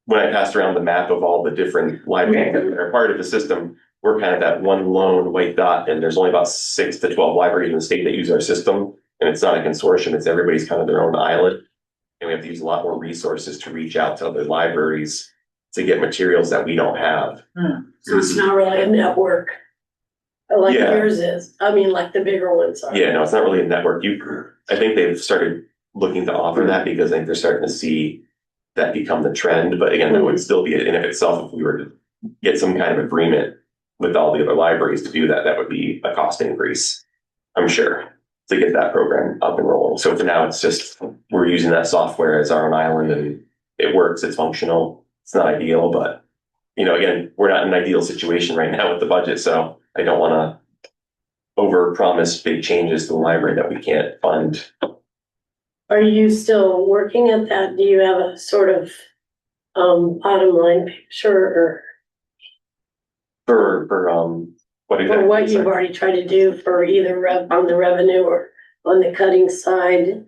when I passed around the map of all the different libraries that are part of the system, we're kind of that one lone white dot, and there's only about 6 to 12 libraries in the state that use our system, and it's not a consortium. It's everybody's kind of their own island, and we have to use a lot more resources to reach out to other libraries to get materials that we don't have. So it's not really a network like yours is. I mean, like the bigger ones are. Yeah, no, it's not really a network. I think they've started looking to offer that because I think they're starting to see that become the trend. But again, that would still be in of itself if we were to get some kind of agreement with all the other libraries to do that. That would be a cost increase, I'm sure, to get that program up and rolling. So for now, it's just we're using that software as our own island, and it works. It's functional. It's not ideal, but again, we're not in an ideal situation right now with the budget, so I don't want to overpromise big changes to the library that we can't fund. Are you still working at that? Do you have a sort of bottom line picture or for what exactly? For what you've already tried to do for either on the revenue or on the cutting side?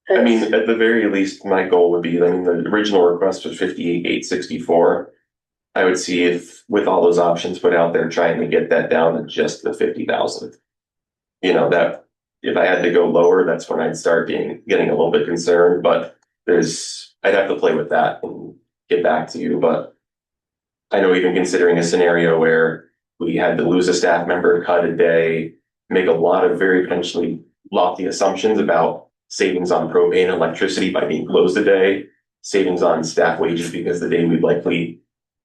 I mean, at the very least, my goal would be, the original request was 58,864. I would see if, with all those options put out there, trying to get that down to just the 50,000. That if I had to go lower, that's when I'd start getting a little bit concerned. But I'd have to play with that and get back to you. But I know even considering a scenario where we had to lose a staff member, cut a day, make a lot of very potentially lofty assumptions about savings on propane and electricity by being closed a day, savings on staff wages because the day we'd likely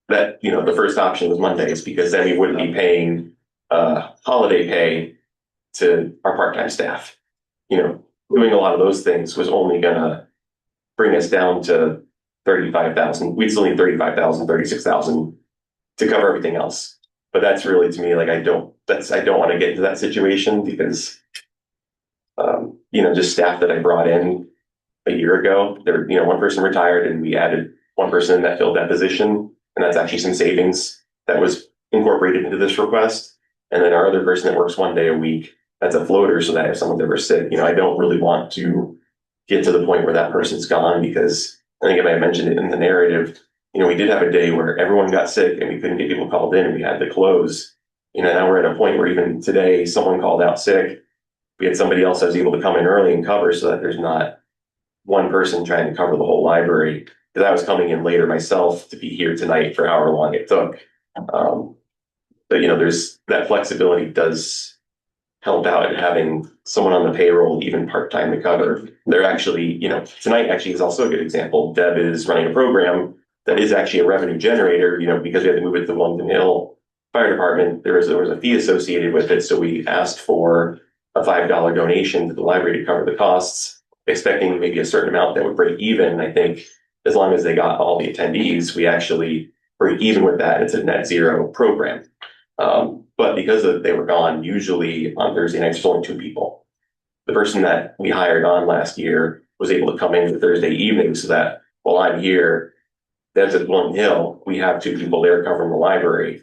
the first option was Mondays because then we wouldn't be paying holiday pay to our part-time staff. Doing a lot of those things was only gonna bring us down to 35,000. We'd still need 35,000, 36,000 to cover everything else. But that's really, to me, like I don't want to get into that situation because just staff that I brought in a year ago, one person retired and we added one person that filled that position. And that's actually some savings that was incorporated into this request. And then our other person that works one day a week, that's a floater, so that if someone's ever sick, I don't really want to get to the point where that person's gone because I think if I mentioned it in the narrative, we did have a day where everyone got sick and we couldn't get people called in and we had to close. Now we're at a point where even today, someone called out sick. We had somebody else that was able to come in early and cover so that there's not one person trying to cover the whole library. Because I was coming in later myself to be here tonight for however long it took. But there's that flexibility does help out and having someone on the payroll, even part-time, to cover. They're actually, tonight actually is also a good example. Deb is running a program that is actually a revenue generator, because we had to move it to London Hill Fire Department. There was a fee associated with it. So we asked for a $5 donation to the library to cover the costs, expecting maybe a certain amount that would break even. I think as long as they got all the attendees, we actually break even with that. It's a net zero program. But because they were gone, usually on Thursday nights, there's only 2 people. The person that we hired on last year was able to come in for Thursday evening, so that while I'm here, that's at Lone Hill, we have 2 people there covering the library.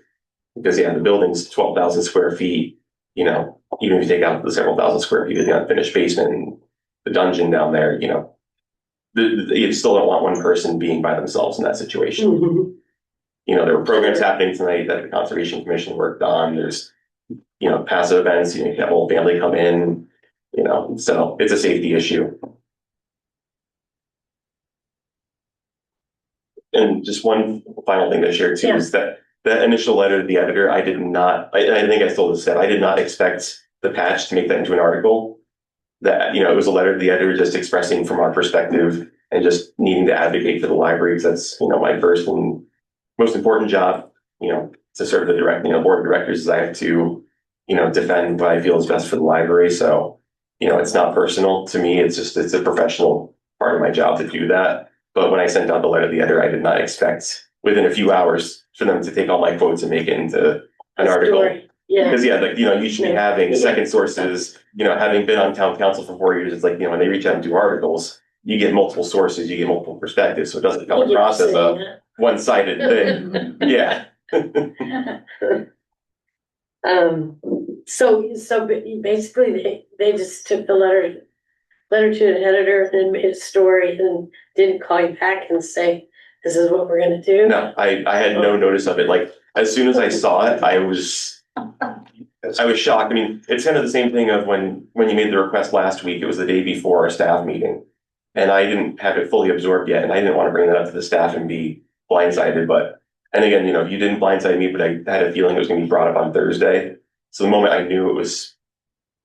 Because the building's 12,000 square feet, even if you take out the several thousand square feet of the unfinished basement and the dungeon down there, you still don't want one person being by themselves in that situation. Mhm. There were programs happening tonight that the Conservation Commission worked on. There's, passive events, you can have a whole family come in, so it's a safety issue. And just one final thing to share too is that the initial letter to the editor, I think I still just said, I did not expect the patch to make that into an article. That, it was a letter to the editor just expressing from our perspective and just needing to advocate for the library, because that's, my first and most important job, to serve the board of directors, is I have to, defend what I feel is best for the library. So, it's not personal to me. It's a professional part of my job to do that. But when I sent out the letter to the editor, I did not expect within a few hours for them to take all my quotes and make it into an article. Yeah. Because you should be having second sources, having been on town council for 4 years, it's like, when they reach out and do articles, you get multiple sources, you get multiple perspectives. So it doesn't come across as a one-sided thing. Yeah. So basically they just took the letter to an editor and made a story and didn't call you back and say, this is what we're gonna do? No, I had no notice of it. Like, as soon as I saw it, I was shocked. I mean, it's kind of the same thing of when you made the request last week. It was the day before our staff meeting, and I didn't have it fully absorbed yet, and I didn't want to bring that up to the staff and be blindsided. And again, you didn't blindside me, but I had a feeling it was going to be brought up on Thursday. So the moment I knew it was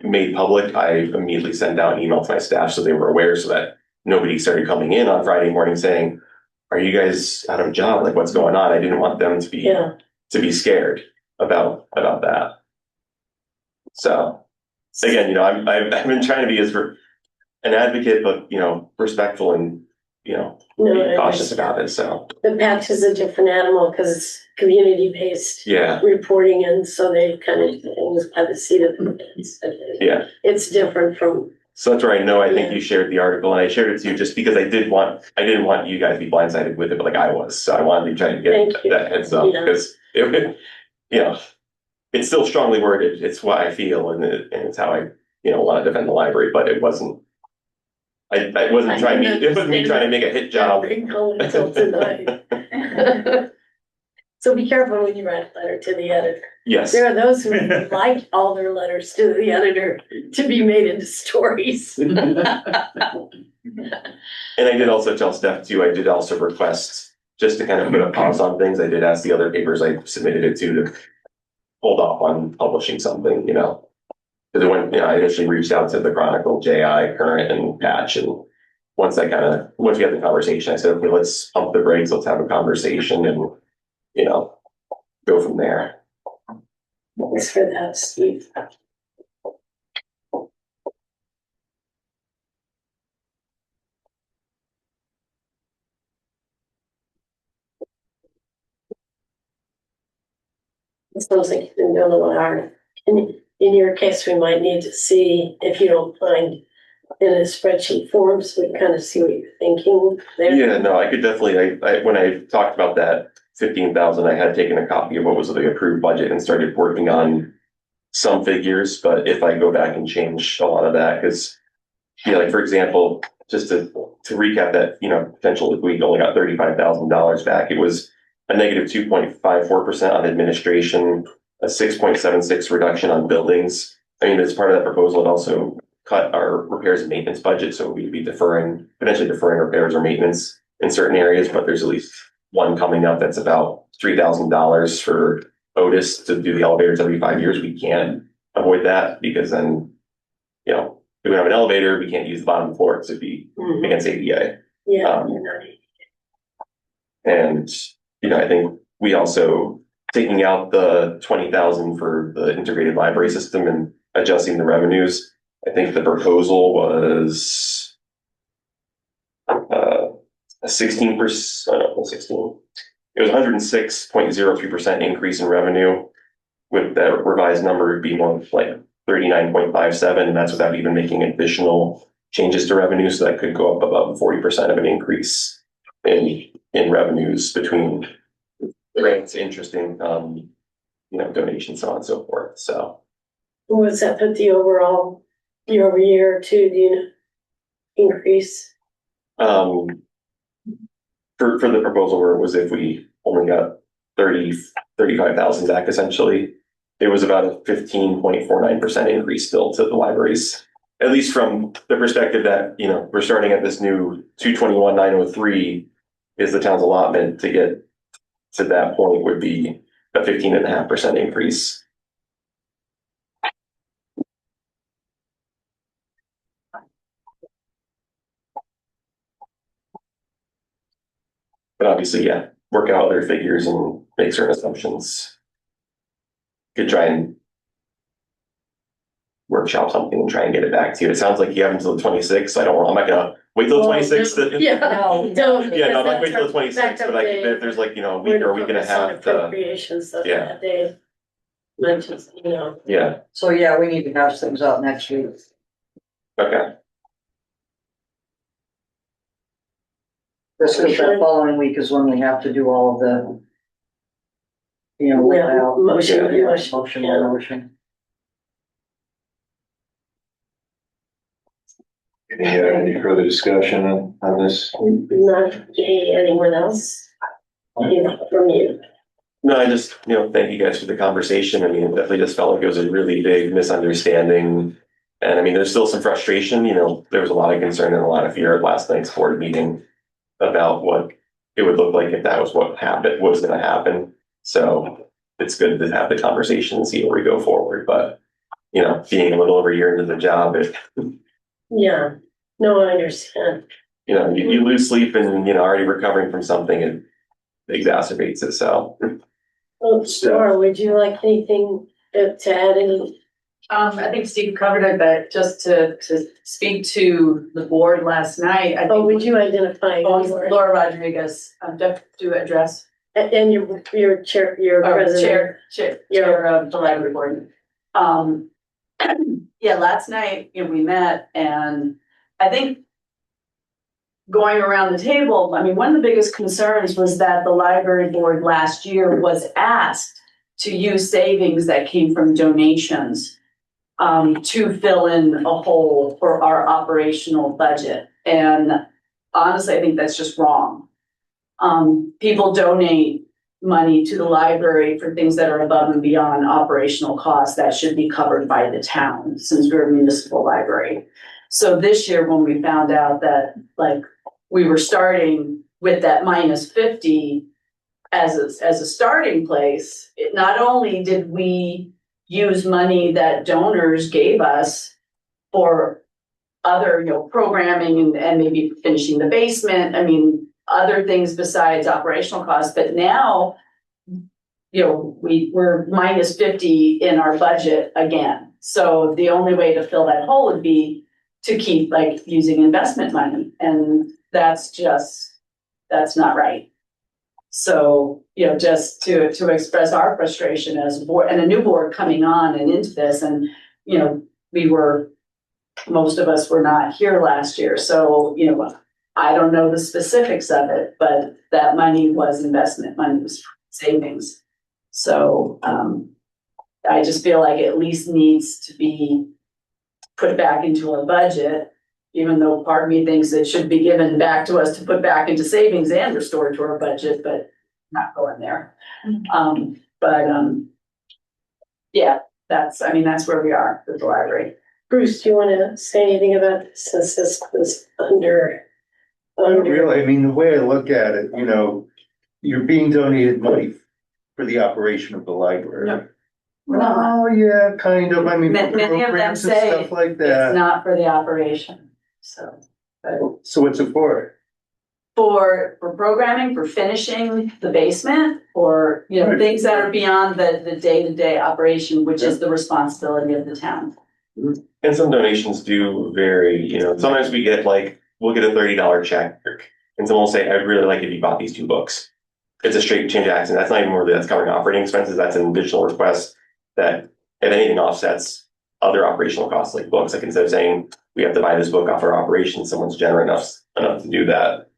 made public, I immediately sent out an email to my staff so they were aware, so that nobody started coming in on Friday morning saying, are you guys out of a job? Like, what's going on? I didn't want them to be scared about that. So again, I've been trying to be as an advocate, but respectful and be cautious about it. So the patch is a different animal because it's community-based reporting, and so they kind of things by the seat of the pants. Yeah, it's different from. So that's where I know. I think you shared the article, and I shared it to you just because I didn't want you guys to be blindsided with it, but like I was. So I wanted to try to get that heads up because it's still strongly worded. It's what I feel, and it's how I want to defend the library. But it wasn't. I wasn't trying. It wasn't me trying to make a hit job. Until tonight. So be careful when you write a letter to the editor. Yes. There are those who like all their letters to the editor to be made into stories. And I did also tell Steph too, I did also request just to kind of put a pause on things. I did ask the other papers I submitted it to hold off on publishing something, because I initially reached out to the Chronicle, JI, Current, and Patch, and once we had the conversation, I said, okay, let's pump the brakes, let's have a conversation, and go from there. Thanks for that, Steve. It sounds like you've been doing a lot hard. In your case, we might need to see, if you don't mind, in a spreadsheet form, so we can kind of see what you're thinking there. Yeah, no, I could definitely, when I talked about that 15,000, I had taken a copy of what was the approved budget and started working on some figures, but if I go back and change a lot of that, because, like, for example, just to recap that, potential, if we only got $35,000 back, it was a negative 2.54% on administration, a 6.76 reduction on buildings. I mean, as part of that proposal, it also cut our repairs and maintenance budget, so we'd be potentially deferring repairs or maintenance in certain areas, but there's at least one coming up that's about $3,000 for Otis to do the elevators every 5 years. We can't avoid that because then, you know, if we have an elevator, we can't use the bottom floor because it'd be against ADA. Yeah. And, you know, I think we also taking out the 20,000 for the integrated library system and adjusting the revenues. I think the proposal was a 16%, 16. It was 106.03% increase in revenue. With that revised number, it'd be more like 39.57, and that's without even making additional changes to revenue. So that could go up above 40% of an increase in revenues between grants, interest income, you know, donations, so on and so forth. So What's that put the overall year over year to, do you know, increase? for the proposal where it was if we only got 35,000 back essentially, it was about a 15.49% increase still to the libraries. At least from the perspective that, you know, we're starting at this new 221,903 is the town's allotment to get to that point would be a 15.5% increase. But obviously, yeah, work out their figures and make certain assumptions. Could try and workshop something and try and get it back to you. It sounds like you have until the 26th. I'm not gonna wait till the 26th. Yeah, No, Yeah, no, I'm not waiting till the 26th, but if there's like, you know, a week or a week and a half to, appropriations that yeah. they mentioned, you know. yeah, So yeah, we need to hash things out next week. okay. This is the following week is when we have to do all of the, you know, Yeah, layout. motion, Yeah, motion, yeah. motion. Any further discussion on this? Not anyone else? You know, from you. No, I just, you know, thank you guys for the conversation. I mean, it definitely just felt like it was a really big misunderstanding. And I mean, there's still some frustration, you know, there was a lot of concern and a lot of fear at last night's board meeting about what it would look like if that was what happened, what was gonna happen. So it's good to have the conversation and see where we go forward, but, you know, being a little over a year into the job, if, Yeah, no, I understand. you know, you lose sleep and, you know, already recovering from something, it exacerbates it, so. Well, Laura, would you like anything to add in? I think Steve covered it, but just to speak to the board last night, I Oh, think. would you identify? Laura Rodriguez, to address. And your chair, your president. Chair of the library board. Yeah, last night, you know, we met and I think going around the table, I mean, one of the biggest concerns was that the library board last year was asked to use savings that came from donations to fill in a hole for our operational budget. And honestly, I think that's just wrong. People donate money to the library for things that are above and beyond operational costs that should be covered by the town since we're a municipal library. So this year when we found out that like we were starting with that minus 50 as a starting place, not only did we use money that donors gave us for other, you know, programming and maybe finishing the basement. I mean, other things besides operational costs, but now, you know, we're minus 50 in our budget again. So the only way to fill that hole would be to keep like using investment money. And that's not right. So, you know, just to express our frustration as a board and a new board coming on and into this, and, you know, most of us were not here last year. So, you know, I don't know the specifics of it, but that money was investment money, was savings. So, I just feel like it at least needs to be put back into our budget, even though part of me thinks it should be given back to us to put back into savings and restored to our budget, but not going there. Yeah, that's where we are with the library. Bruce, do you want to say anything about this since this was under? Really, I mean, the way I look at it, you know, you're being donated money for the operation of the library. Yep. No. Oh, yeah, kind of. I mean, Many of them programs and say stuff like it's that. not for the operation, so. So what's it for? For programming, for finishing the basement, or, you know, Right. things that are beyond the day-to-day operation, which is the responsibility of the town. And some donations do vary, you know, sometimes we get like, we'll get a $30 check and someone will say, I'd really like if you bought these 2 books. It's a straight change of accent. That's not even really, that's covering operating expenses. That's an additional request that if anything offsets other operational costs like books, like instead of saying we have to buy this book off our operations, someone's generous enough to do that.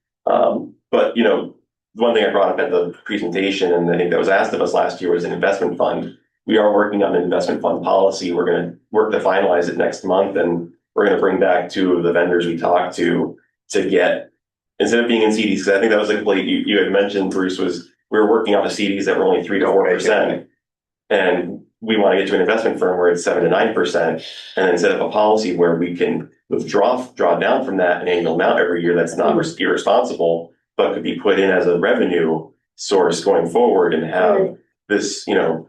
But you know, one thing I brought up at the presentation, and I think that was asked of us last year, was an investment fund. We are working on an investment fund policy. We're going to work to finalize it next month, and we're going to bring back 2 of the vendors we talked to get, instead of being in CDs, because I think that was like you had mentioned, Bruce, was we were working off the CDs that were only 3 to 4%, and we want to get to an investment firm where it's 7 to 9%, and then set up a policy where we can draw down from that an annual amount every year that's not irresponsible, but could be put in as a revenue source going forward and have this, you know,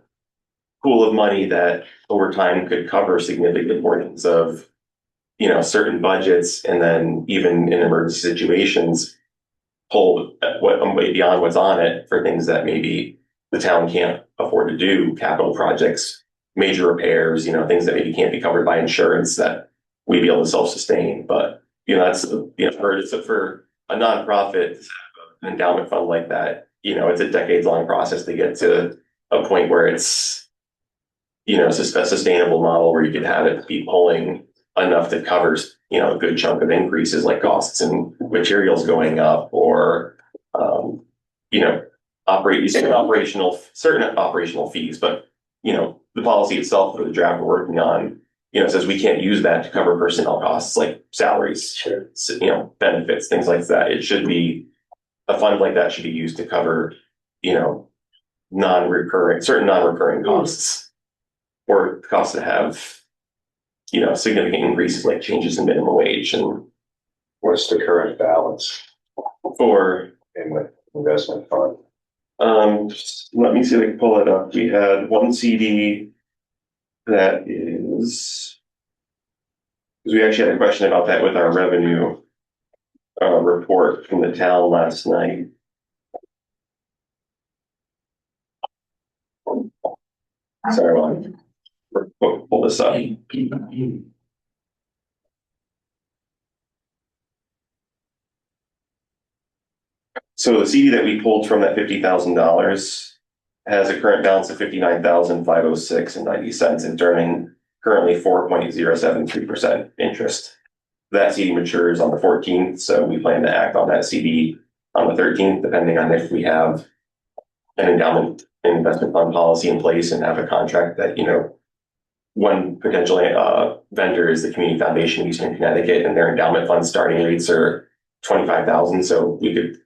pool of money that over time could cover significant portions of, you know, certain budgets, and then even in emergency situations, pull way beyond what's on it for things that maybe the town can't afford to do, capital projects, major repairs, you know, things that maybe can't be covered by insurance that we'd be able to self-sustain. But, you know, that's, you know, for a nonprofit, an endowment fund like that, you know, it's a decades-long process to get to a point where it's, you know, a sustainable model where you could have it be pulling enough that covers, you know, a good chunk of increases like costs and materials going up, or, you know, certain operational fees. But, you know, the policy itself for the draft we're working on, you know, says we can't use that to cover personnel costs like salaries, you know, benefits, things like that. It should be, a fund like that should be used to cover, you know, certain non-recurring costs, or costs that have, you know, significant increases like changes in minimum wage. And What's the current balance for in the investment fund? let me see if I can pull it up. We had one CD that is, because we actually had a question about that with our revenue report from the town last night. Sorry, I'll pull this up. So the CD that we pulled from that $50,000 has a current balance of $59,506.90 and earning currently 4.073% interest. That CD matures on the 14th, so we plan to act on that CD on the 13th, depending on if we have an endowment investment fund policy in place and have a contract that, you know, one potential vendor is the Community Foundation of Eastern Connecticut, and their endowment fund starting rates are $25,000, so we could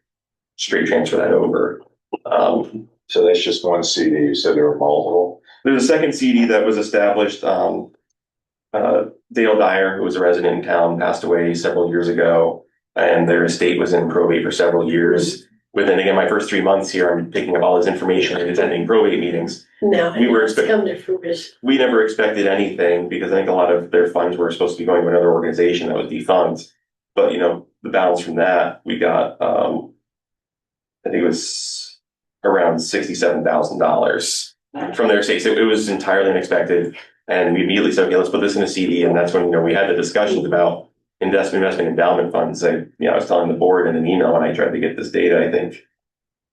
straight transfer that over. So that's just one CD. You said there were multiple. There's a second CD that was established. Dale Dyer, who was a resident in town, passed away several years ago, and their estate was in probate for several years. Within, again, my first 3 months here, I'm picking up all this information and attending probate meetings. No, We were it's come to fruition. We never expected anything, because I think a lot of their funds were supposed to be going to another organization that was defunct. But, you know, the balance from that, we got, I think it was around $67,000 from their estate. So it was entirely unexpected. And we immediately said, okay, let's put this in a CD. And that's when, you know, we had the discussions about investment endowment funds. I was telling the board in an email when I tried to get this data, I think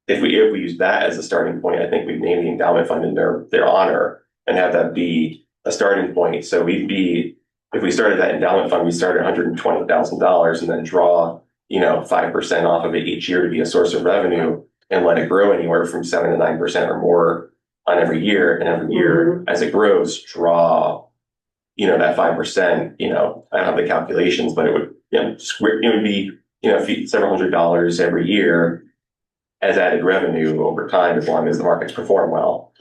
if we use that as a starting point, I think we'd name the endowment fund in their honor and have that be a starting point. So if we started that endowment fund, we start at $120,000 and then draw, you know, 5% off of it each year to be a source of revenue, and let it grow anywhere from 7 to 9% or more on every year. And every year as it grows, draw, you know, that 5%, you know, I don't have the calculations, but it would, you know, it would be, you know, several $100s every year as added revenue over time, as long as the markets perform well.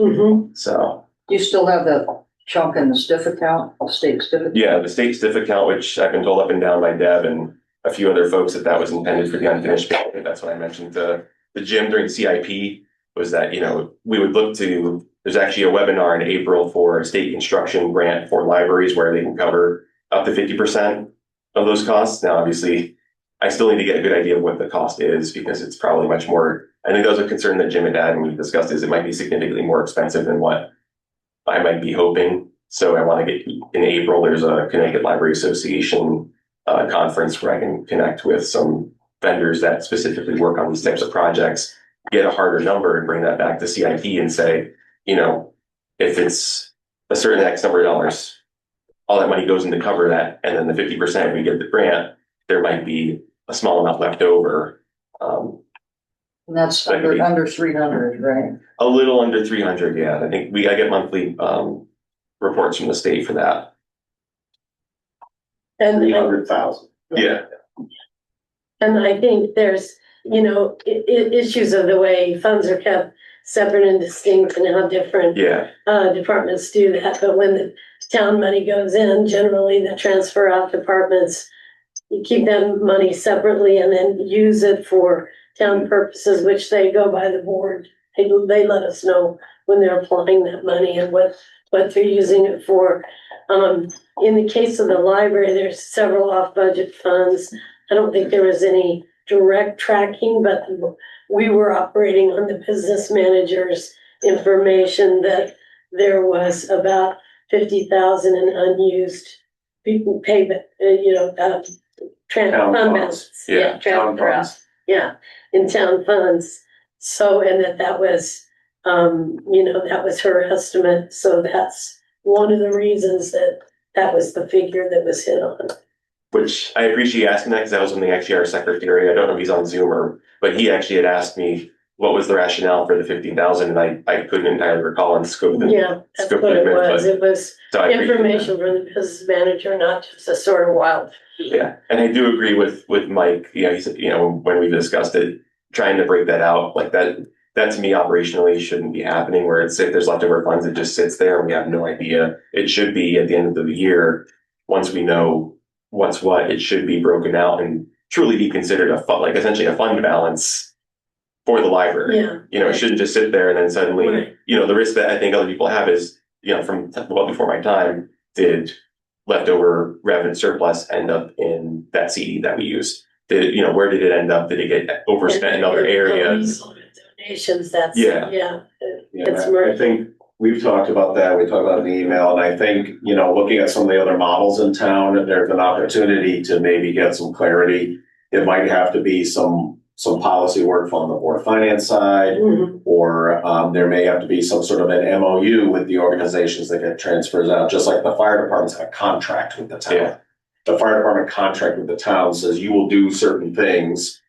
So. You still have that chunk in the STIF account, state STIF account? Yeah, the state STIF account, which I've been told up and down by Deb and a few other folks that was intended for the unfinished payment. That's what I mentioned to the Jim during CIP, was that, you know, we would look to there's actually a webinar in April for a state construction grant for libraries where they can cover up to 50% of those costs. Now, obviously, I still need to get a good idea of what the cost is because it's probably much more. I think that was a concern that Jim and Dad, when we discussed, is it might be significantly more expensive than what I might be hoping. So I want to get in April, there's a Connecticut Library Association conference where I can connect with some vendors that specifically work on these types of projects, get a harder number and bring that back to CIP and say, if it's a certain X number of dollars, all that money goes in to cover that. And then the 50% we get the grant, there might be a small amount left over. And that's under 300, right? A little under 300, yeah. I think I get monthly reports from the state for that. And 300,000. Yeah. And I think there's, issues of the way funds are kept separate and distinct and how different departments do that. But when the town money goes in, generally the transfer out departments, you keep that money separately and then use it for town purposes, which they go by the board. They let us know when they're applying that money and what they're using it for. In the case of the library, there's several off-budget funds. I don't think there was any direct tracking, but we were operating on the business manager's information that there was about 50,000 in unused payment, Town fund funds. balance. Town funds. In town funds. So, and that was, that was her estimate. So that's one of the reasons that was the figure that was hit on. Which I appreciate you asking that because that was something actually our secretary, I don't know if he's on Zoom but he actually had asked me what was the rationale for the 50,000, and I couldn't entirely recall and scope it. Yeah, that's what it was. It was information from the business manager, not just a sort of wild. Yeah, and I do agree with Mike. He said, when we discussed it, trying to break that out like that to me operationally shouldn't be happening. Where it's if there's leftover funds, it just sits there and we have no idea. It should be at the end of the year, once we know what's what, it should be broken out and truly be considered essentially a fund balance for the library. It shouldn't just sit there and then suddenly, the risk that I think other people have is, from well before my time, did leftover revenue surplus end up in that CD that we use? Where did it end up? Did it get overspent in other areas? Donations, that's, I think we've talked about that. We talked about it in the email, and I think, looking at some of the other models in town, there's an opportunity to maybe get some clarity. It might have to be some policy work from the Board of Finance side, or there may have to be some sort of an MOU with the organizations that get transfers out, just like the fire departments have a contract with the town. Yeah. The fire department contract with the town says you will do certain things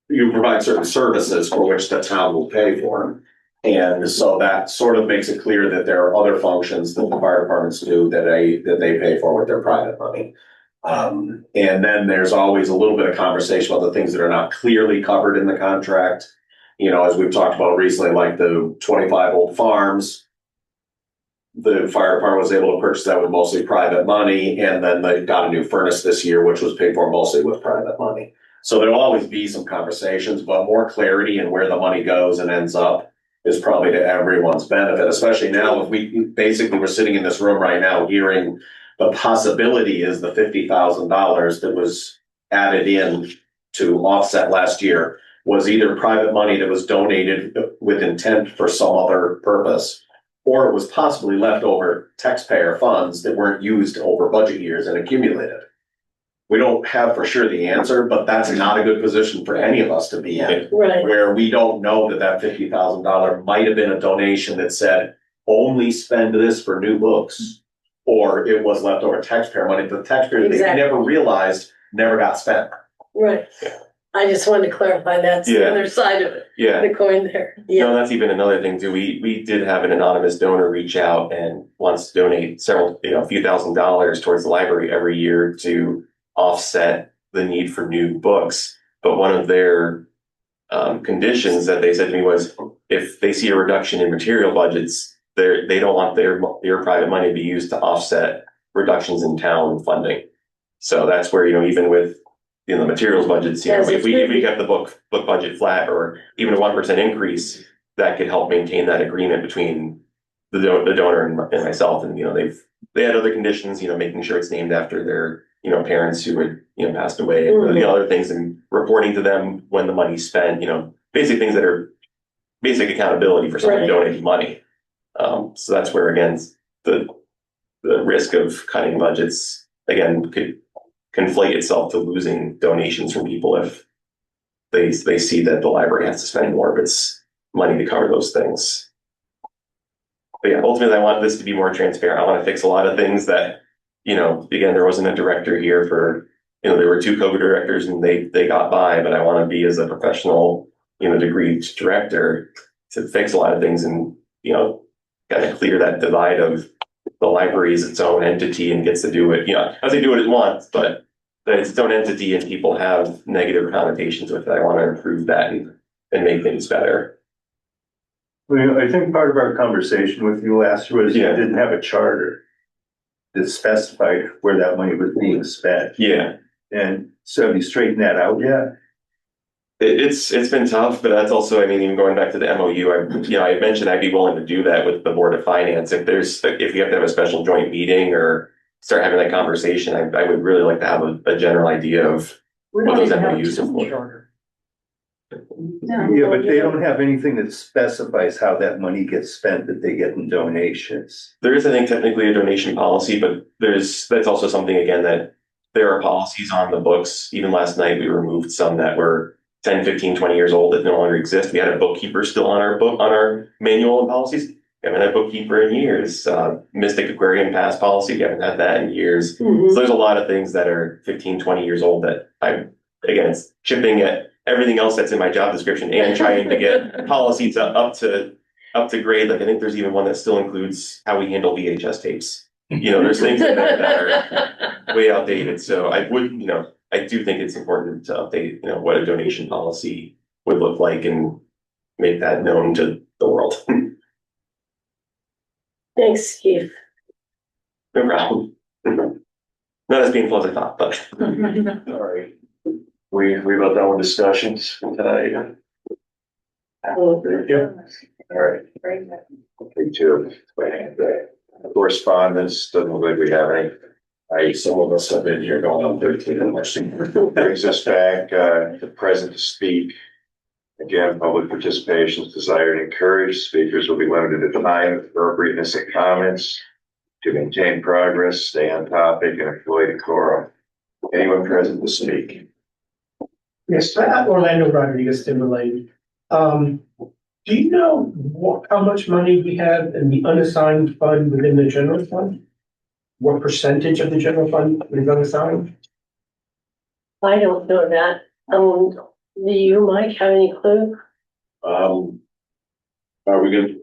you provide certain services for which the town will pay for. And so that sort of makes it clear that there are other functions that the fire departments do that they pay for with their private money. And then there's always a little bit of conversation about the things that are not clearly covered in the contract. As we've talked about recently, like the 25 old farms, the fire department was able to purchase that with mostly private money. And then they got a new furnace this year, which was paid for mostly with private money. So there'll always be some conversations, but more clarity in where the money goes and ends up is probably to everyone's benefit, especially now if we're sitting in this room right now hearing the possibility is the $50,000 that was added in to offset last year was either private money that was donated with intent for some other purpose, or it was possibly leftover taxpayer funds that weren't used over budget years and accumulated. We don't have for sure the answer, but that's not a good position for any of us to be in. Right. Where we don't know that $50,000 might have been a donation that said, only spend this for new books. Or it was leftover taxpayer money, but the taxpayer they never realized never got spent. Right. I just wanted to clarify that's the other side of it. The coin there. No, that's even another thing too. We did have an anonymous donor reach out and wants to donate a few $1,000s towards the library every year to offset the need for new books. But one of their conditions that they said to me was if they see a reduction in material budgets, they don't want their private money to be used to offset reductions in town funding. So that's where, even with the materials budgets, if we kept the book budget flat or even a 1% increase, that could help maintain that agreement between the donor and myself. And, they had other conditions, making sure it's named after their, parents who had, passed away, and other things, and reporting to them when the money's spent, basic things that are basic accountability for someone donating money. So that's where, again, the risk of cutting budgets, again, could conflate itself to losing donations from people if they see that the library has to spend more of its money to cover those things. But yeah, ultimately, I want this to be more transparent. I want to fix a lot of things that, again, there wasn't a director here for, there were 2 co-directors and they got by, but I want to be, as a professional, degreed director, to fix a lot of things and, kind of clear that divide of the library is its own entity and gets to do it, as they do what it wants, but that it's its own entity and people have negative connotations with it. I want to improve that and make things better. Well, I think part of our conversation with you last year was you didn't have a charter that specified where that money was being spent. Yeah. And so have you straightened that out yet? It's been tough, but that's also, even going back to the MOU, I mentioned I'd be willing to do that with the Board of Finance. If you have to have a special joint meeting or start having that conversation, I would really like to have a general idea of what those MOUs are for. Yeah, but they don't have anything that specifies how that money gets spent that they get in donations. There is, I think, technically a donation policy, but that's also something, again, that there are policies on the books. Even last night, we removed some that were 10, 15, 20 years old that no longer exist. We had a bookkeeper still on our manual and policies. We haven't had a bookkeeper in years. Mystic Aquarium Pass policy, we haven't had that in years. So there's a lot of things that are 15, 20 years old that it's chipping at everything else that's in my job description and trying to get policies up to grade. Like, I think there's even one that still includes how we handle VHS tapes. There's things in there that are way outdated. So I do think it's important to update, what a donation policy would look like and make that known to the world. Thanks, Keith. No problem. Not as painful as I thought, but. All right. We about done with discussions tonight. All right. Me too. Correspondence, doesn't look like we have any. Some of us have been here going on 13 and brings us back to present to speak. Again, public participation is desired and encouraged. Speakers will be limited to time, appropriateness of comments to maintain progress, stay on topic, and avoid decorum. Anyone present to speak? Yes, Orlando Rodriguez Timberlake. Do you know how much money we have in the unassigned fund within the general fund? What percentage of the general fund is unassigned? I don't know that. Do you, Mike, have any clue? Are we good?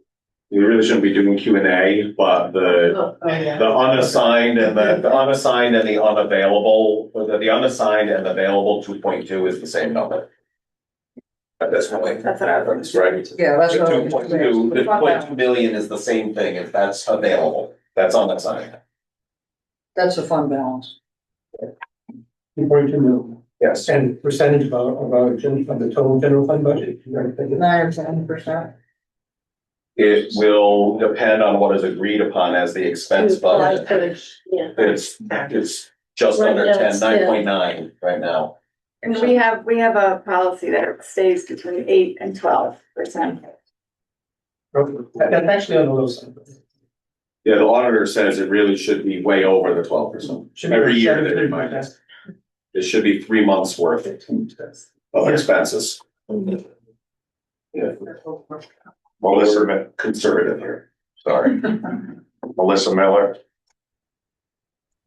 We really shouldn't be doing Q&A, but the unassigned and the unassigned and the unavailable, the unassigned and available 2.2 is the same number. At this point. That's what I was right. Yeah, that's The what 2.2, the 2.2 million is the same thing if that's available. That's unassigned. That's a fund balance. 2.2 million. Yes. And percentage of the total general fund budget? 9 or 10%. It will depend on what is agreed upon as the expense budget. Yeah. It's just Right under now 10, it's 9.9 right now. And we have a policy that stays between 8 and 12%. That's actually on the low side. Yeah, the auditor says it really should be way over the 12%. Every year they remind us. It should be 3 months worth of expenses. Yeah. Melissa, conservative here. Sorry. Melissa Miller.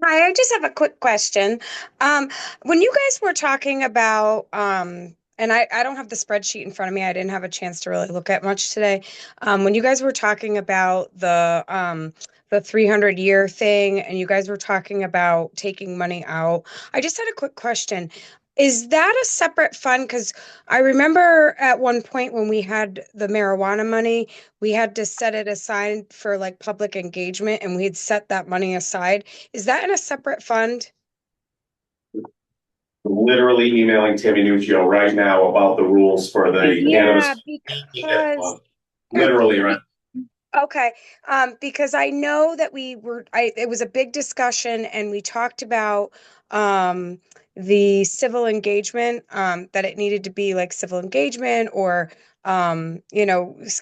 Hi, I just have a quick question. When you guys were talking about, and I don't have the spreadsheet in front of me, I didn't have a chance to really look at much today. When you guys were talking about the 300-year thing, and you guys were talking about taking money out, I just had a quick question. Is that a separate fund? Because I remember at one point when we had the marijuana money, we had to set it aside for like public engagement, and we had set that money aside. Is that in a separate fund? Literally emailing Timmy Nuccio right now about the rules for the Yeah, cannabis. because literally rent. Okay, because I know that it was a big discussion and we talked about, the civil engagement, that it needed to be like civil engagement or,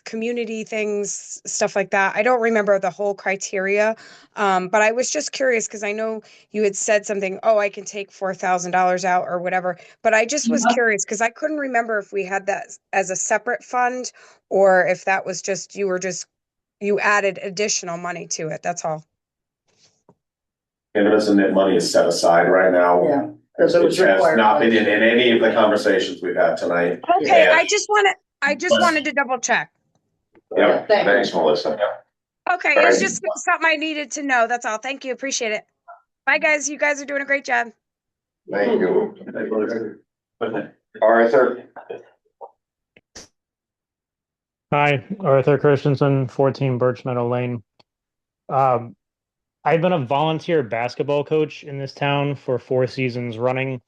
community things, stuff like that. I don't remember the whole criteria. But I was just curious because I know you had said something, oh, I can take $4,000 out or whatever. But I just was curious because I couldn't remember if we had that as a separate fund or if that was just, you added additional money to it. That's all. Cannabis and money is set aside right now. Yeah, because it was Which has required. not been in any of the conversations we've had tonight. Okay, And- I just wanted to double check. Yep, thanks, Melissa. Okay, All it's right. just something I needed to know. That's all. Thank you. Appreciate it. Bye, guys. You guys are doing a great job. Thank you. Arthur, Hi, Arthur Christensen, 14 Birch Meadow Lane. I've been a volunteer basketball coach in this town for 4 seasons running.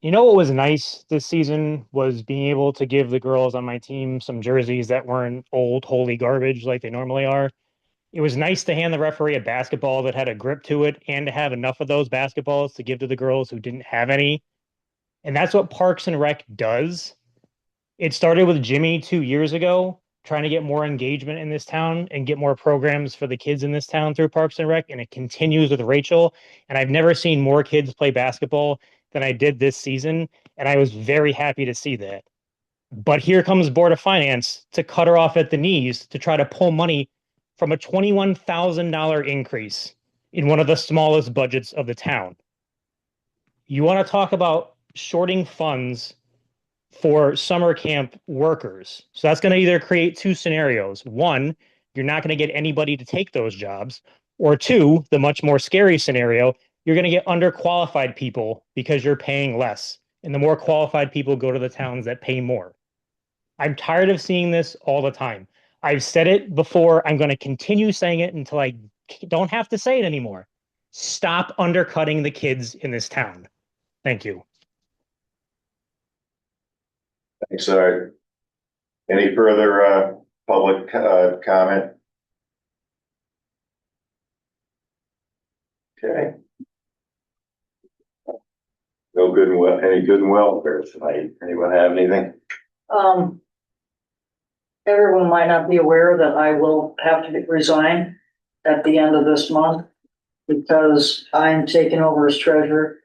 You know what was nice this season was being able to give the girls on my team some jerseys that weren't old, holy garbage like they normally are. It was nice to hand the referee a basketball that had a grip to it and to have enough of those basketballs to give to the girls who didn't have any. And that's what Parks and Rec does. It started with Jimmy 2 years ago, trying to get more engagement in this town and get more programs for the kids in this town through Parks and Rec. And it continues with Rachel. And I've never seen more kids play basketball than I did this season. And I was very happy to see that. But here comes Board of Finance to cut her off at the knees to try to pull money from a $21,000 increase in one of the smallest budgets of the town. You want to talk about shorting funds for summer camp workers. So that's going to either create 2 scenarios. One, you're not going to get anybody to take those jobs. Or 2, the much more scary scenario, you're going to get underqualified people because you're paying less. And the more qualified people go to the towns that pay more. I'm tired of seeing this all the time. I've said it before. I'm going to continue saying it until I don't have to say it anymore. Stop undercutting the kids in this town. Thank you. thanks, any further, public, comment? Okay. No good and well, any good and welfare tonight? Anyone have anything? Everyone might not be aware that I will have to resign at the end of this month because I'm taking over as treasurer.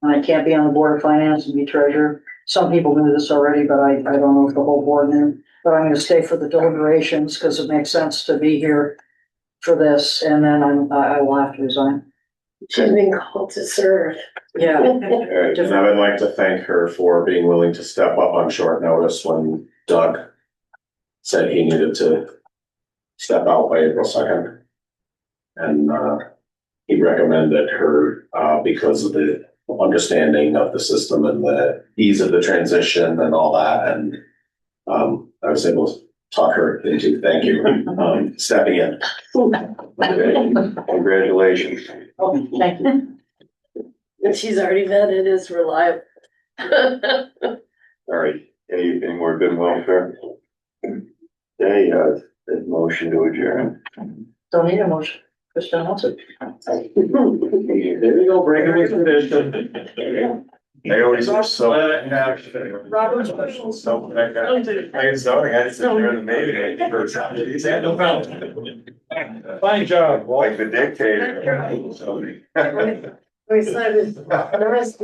And I can't be on the Board of Finance and be treasurer. Some people knew this already, but I don't know if the whole board knew. But I'm gonna stay for the deliberations because it makes sense to be here for this, and then I will have to resign. She's been called to serve. Yeah. And I would like to thank her for being willing to step up on short notice when Doug said he needed to step out by April 2nd. And he recommended her because of the understanding of the system and the ease of the transition and all that. And I was able to talk her into, thank you, stepping in. Okay. Congratulations. Oh, thank you. And she's already vetted as reliable. All right, any more good and welfare? Okay, motion to adjourn. Don't need a motion. Kristen wants it. There you go, breaking with tradition. They always are so. Robert's rules. So, I zoning, I just during the meeting. No problem. Fine job. Like the dictator. We started, the rest